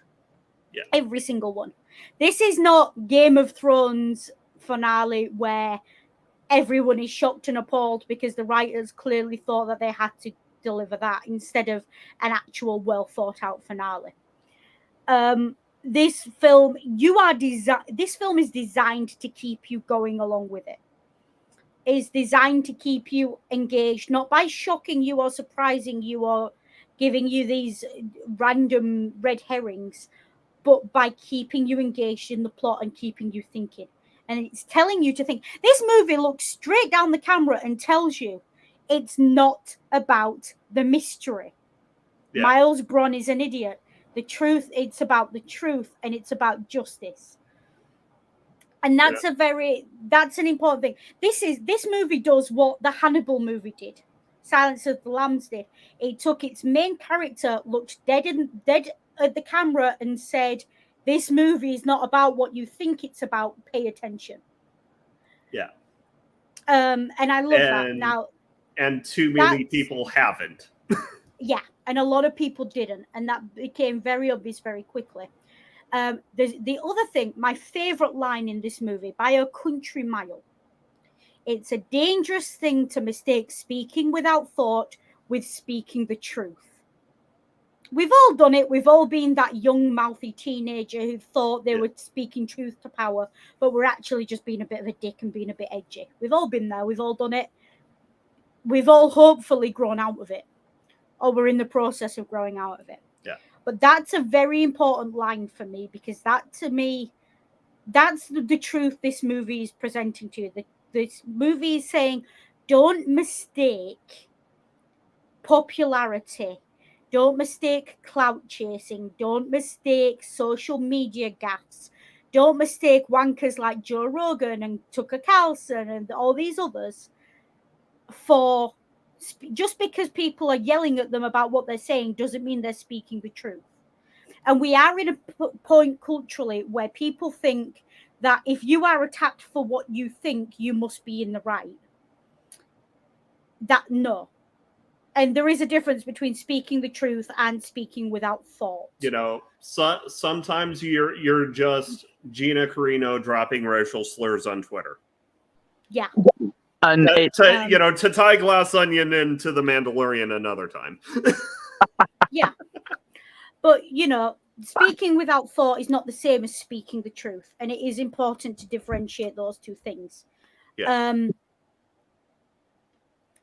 Yeah. Every single one. This is not Game of Thrones finale where everyone is shocked and appalled because the writers clearly thought that they had to deliver that instead of an actual well thought out finale. This film is designed to keep you going along with it. Is designed to keep you engaged, not by shocking you or surprising you or giving you these random red herrings, but by keeping you engaged in the plot and keeping you thinking. And it's telling you to think. This movie looks straight down the camera and tells you it's not about the mystery. Yeah. Miles Bron is an idiot. The truth, it's about the truth, and it's about justice. And that's that's an important thing. This movie does what the Hannibal movie did. Silence of the Lambs did. It took its main character, looked dead at the camera, and said, "This movie is not about what you think it's about. Pay attention." Yeah. And I love that. Now, and too many people haven't. Yeah, and a lot of people didn't, and that became very obvious very quickly. The other thing, my favorite line in this movie, by a country mile. It's a dangerous thing to mistake speaking without thought with speaking the truth. We've all done it. We've all been that young, mouthy teenager who thought they were speaking truth to power, but we're actually just being a bit of a dick and being a bit edgy. We've all been there. We've all done it. We've all hopefully grown out of it, or we're in the process of growing out of it. Yeah. But that's a very important line for me, because that, to me, that's the truth this movie is presenting to you. This movie is saying, don't mistake popularity. Don't mistake clout chasing. Don't mistake social media gaffes. Don't mistake wankers like Joe Rogan and Tucker Carlson and all these others for Just because people are yelling at them about what they're saying doesn't mean they're speaking the truth. And we are in a point culturally where people think that if you are attacked for what you think, you must be in the right. No. And there is a difference between speaking the truth and speaking without thought. Sometimes you're just Gina Carino dropping racial slurs on Twitter. Yeah. And to tie Glass Onion into The Mandalorian another time. Yeah. But, speaking without thought is not the same as speaking the truth. And it is important to differentiate those two things. Yeah.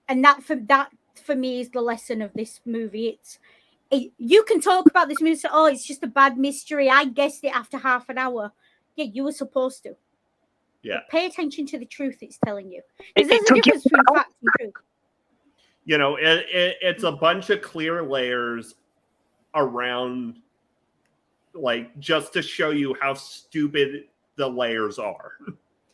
And that for me is the lesson of this movie. You can talk about this movie and say, oh, it's just a bad mystery. I guessed it after half an hour. Yeah, you were supposed to. Yeah. But pay attention to the truth it's telling you. Because there's a difference between fact and truth. It's a bunch of clear layers around, like, just to show you how stupid the layers are.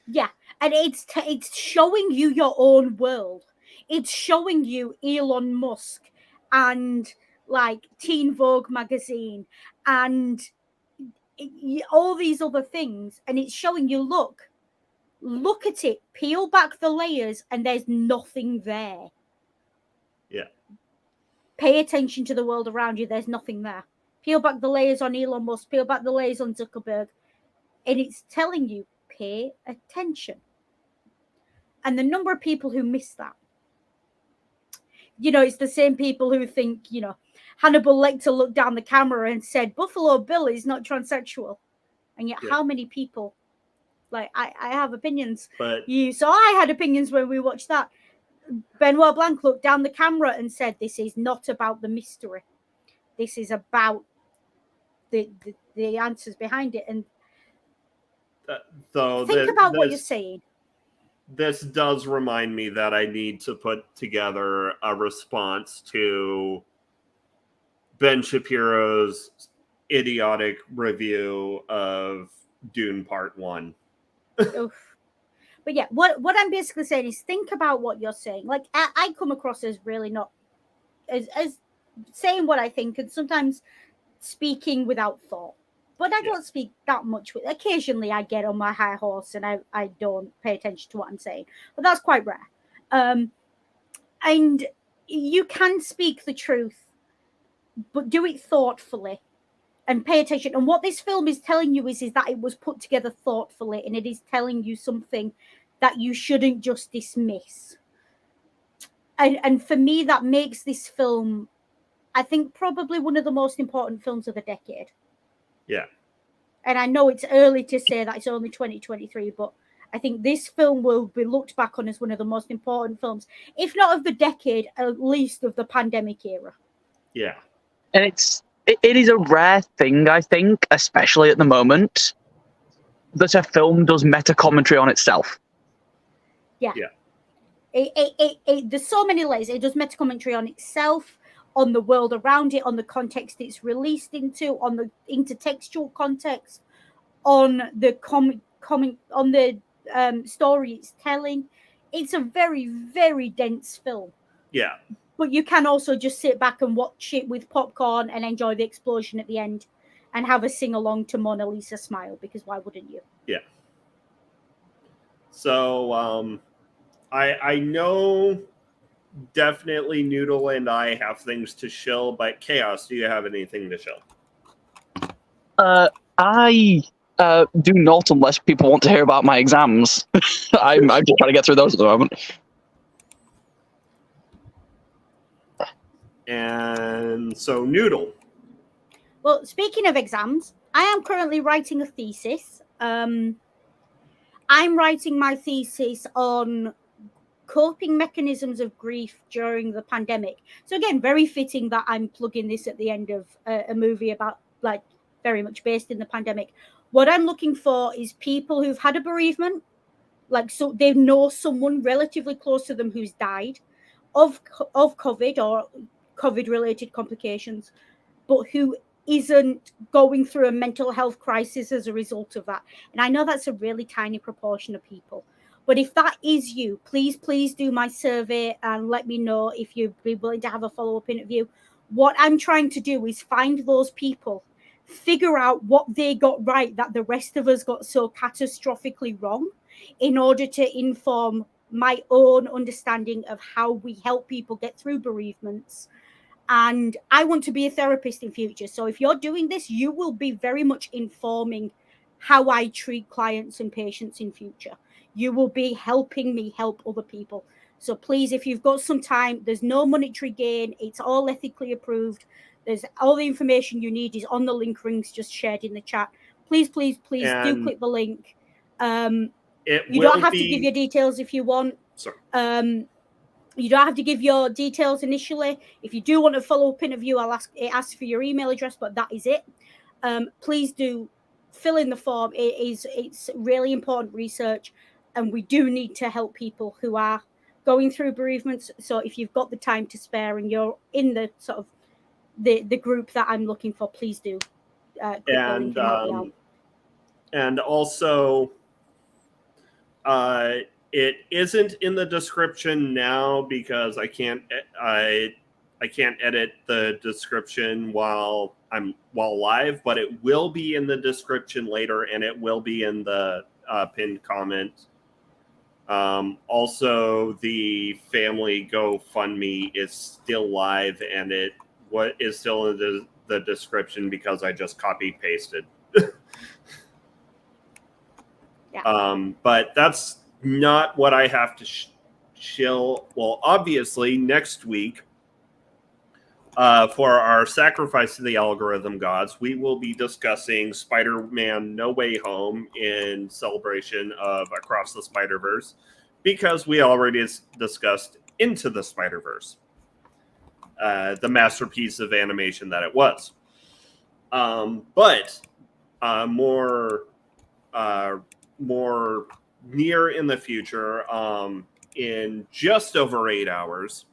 Yeah, and it's showing you your own world. It's showing you Elon Musk and like Teen Vogue magazine and all these other things, and it's showing you, look at it, peel back the layers, and there's nothing there. Yeah. Pay attention to the world around you. There's nothing there. Peel back the layers on Elon Musk. Peel back the layers on Zuckerberg, and it's telling you, pay attention. And the number of people who miss that, it's the same people who think, Hannibal Lecter looked down the camera and said, Buffalo Bill is not transsexual. And yet how many people, like, I have opinions. So I had opinions when we watched that. Benoit Blanc looked down the camera and said, this is not about the mystery. This is about the answers behind it. And think about what you're saying. This does remind me that I need to put together a response to Ben Shapiro's idiotic review of Dune Part 1. Oof. But yeah, what I'm basically saying is think about what you're saying. Like, I come across as really not as saying what I think, and sometimes speaking without thought. But I don't speak that much with. Occasionally, I get on my high horse and I don't pay attention to what I'm saying. But that's quite rare. And you can speak the truth, but do it thoughtfully and pay attention. And what this film is telling you is that it was put together thoughtfully, and it is telling you something that you shouldn't just dismiss. And for me, that makes this film, I think, probably one of the most important films of the decade. Yeah. And I know it's early to say that it's only 2023, but I think this film will be looked back on as one of the most important films, if not of the decade, at least of the pandemic era. Yeah. And it is a rare thing, I think, especially at the moment, that a film does meta commentary on itself. Yeah. Yeah. There's so many layers. It does meta commentary on itself, on the world around it, on the context it's released into, on the intertextual context, on the on the story it's telling. It's a very, very dense film. Yeah. But you can also just sit back and watch it with popcorn and enjoy the explosion at the end and have a sing-along to Mona Lisa Smile, because why wouldn't you? Yeah. So I know definitely Noodle and I have things to shill, but Chaos, do you have anything to shill? I do not, unless people want to hear about my exams. I'm just trying to get through those at the moment. And so Noodle. Well, speaking of exams, I am currently writing a thesis. I'm writing my thesis on coping mechanisms of grief during the pandemic. So again, very fitting that I'm plugging this at the end of a movie about, like, very much based in the pandemic. What I'm looking for is people who've had a bereavement, like, so they know someone relatively close to them who's died of COVID or COVID-related complications, but who isn't going through a mental health crisis as a result of that. And I know that's a really tiny proportion of people, But if that is you, please do my survey and let me know if you'd be willing to have a follow-up interview. What I'm trying to do is find those people, figure out what they got right that the rest of us got so catastrophically wrong, in order to inform my own understanding of how we help people get through bereavements. And I want to be a therapist in future. So if you're doing this, you will be very much informing how I treat clients and patients in future. You will be helping me help other people. So please, if you've got some time, there's no monetary gain. It's all ethically approved. There's all the information you need is on the link rings just shared in the chat. Please do And click the link. it You will don't have be... to give your details if you want. Sorry. You don't have to give your details initially. If you do want a follow-up interview, it asks for your email address, but that is it. Please do fill in the form. It's really important research, and we do need to help people who are going through bereavements. So if you've got the time to spare and you're in the sort of the group that I'm looking for, please do click the link and help me out. And also, it isn't in the description now because I can't edit the description while live, but it will be in the description later, and it will be in the pinned comment. Also, the family GoFundMe is still live, and it is still in the description because I just copy pasted. Yeah. But that's not what I have to shill. Well, obviously, next week, for our Sacrifice to the Algorithm Gods, we will be discussing Spider-Man No Way Home in celebration of Across the Spider-Verse, because we already discussed Into the Spider-Verse, the masterpiece of animation that it was. But more near in the future, in just over 8 hours,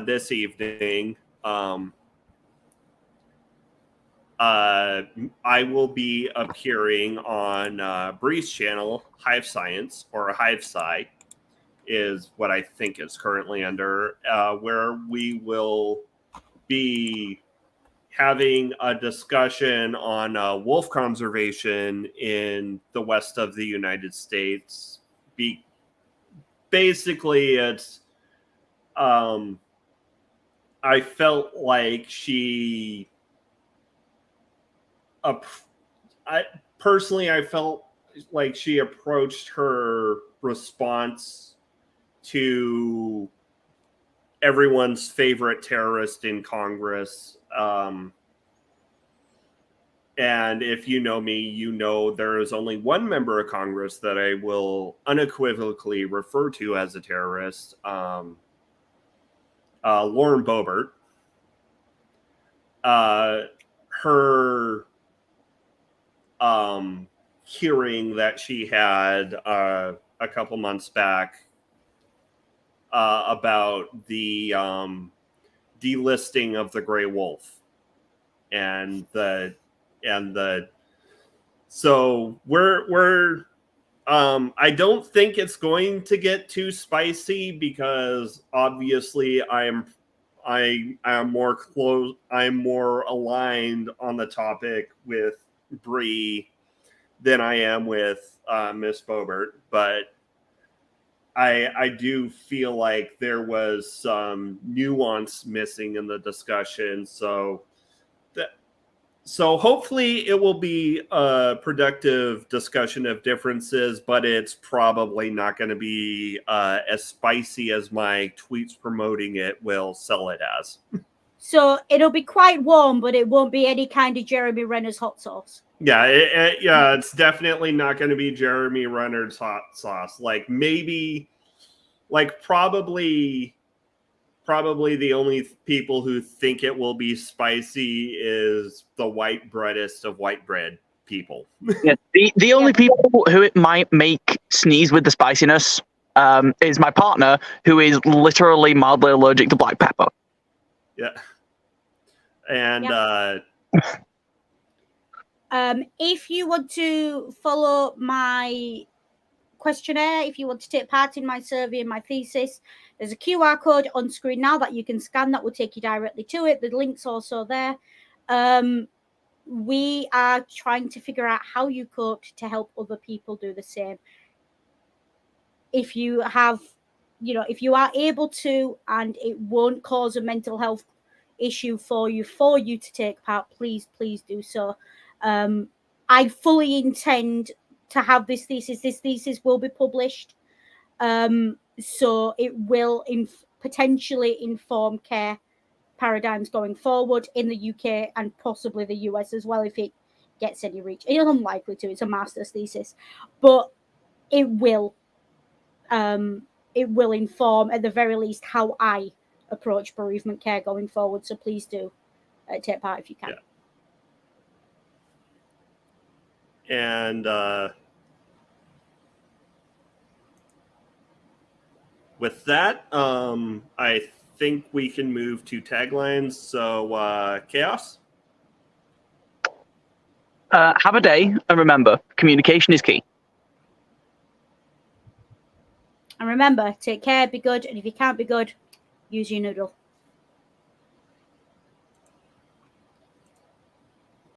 this evening, I will be appearing on Bree's channel, Hive Science, or Hive Sci is what I think it's currently under, where we will be having a discussion on wolf conservation in the west of the United States. Basically, it's I felt like I felt like she approached her response to everyone's favorite terrorist in Congress. And if you know me, you know there is only one member of Congress that I will unequivocally refer to as a terrorist, Lauren Boebert. Her hearing that she had a couple months back about the delisting of the gray wolf so we're I don't think it's going to get too spicy, because obviously I'm more aligned on the topic with Bree than I am with Miss Boebert, but I do feel like there was some nuance missing in the discussion. So hopefully it will be a productive discussion of differences, but it's probably not going to be as spicy as my tweets promoting it will sell it as. So it'll be quite warm, but it won't be any kind of Jeremy Renner's hot sauce. Yeah, it's definitely not going to be Jeremy Renner's hot sauce. Like probably the only people who think it will be spicy is the white breadest of white bread people. Yeah, the only people who it might make sneeze with the spiciness is my partner, who is literally mildly allergic to black pepper. Yeah. And if you want to follow my questionnaire, if you want to take part in my survey and my thesis, there's a QR code on screen now that you can scan that will take you directly to it. The link's also there. We are trying to figure out how you coped to help other people do the same. If you have, if you are able to, and it won't cause a mental health issue for you to take part, please do so. I fully intend to have this thesis will be published, so it will potentially inform care paradigms going forward in the UK and possibly the US as well, if it gets any reach. It's unlikely to, it's a master's thesis, but it will inform at the very least how I approach bereavement care going forward. So please do take part if you can. Yeah. And with that, I think we can move to taglines. So, Chaos? Have a day, and remember, communication is key. And remember, take care, be good, and if you can't be good, use your Noodle.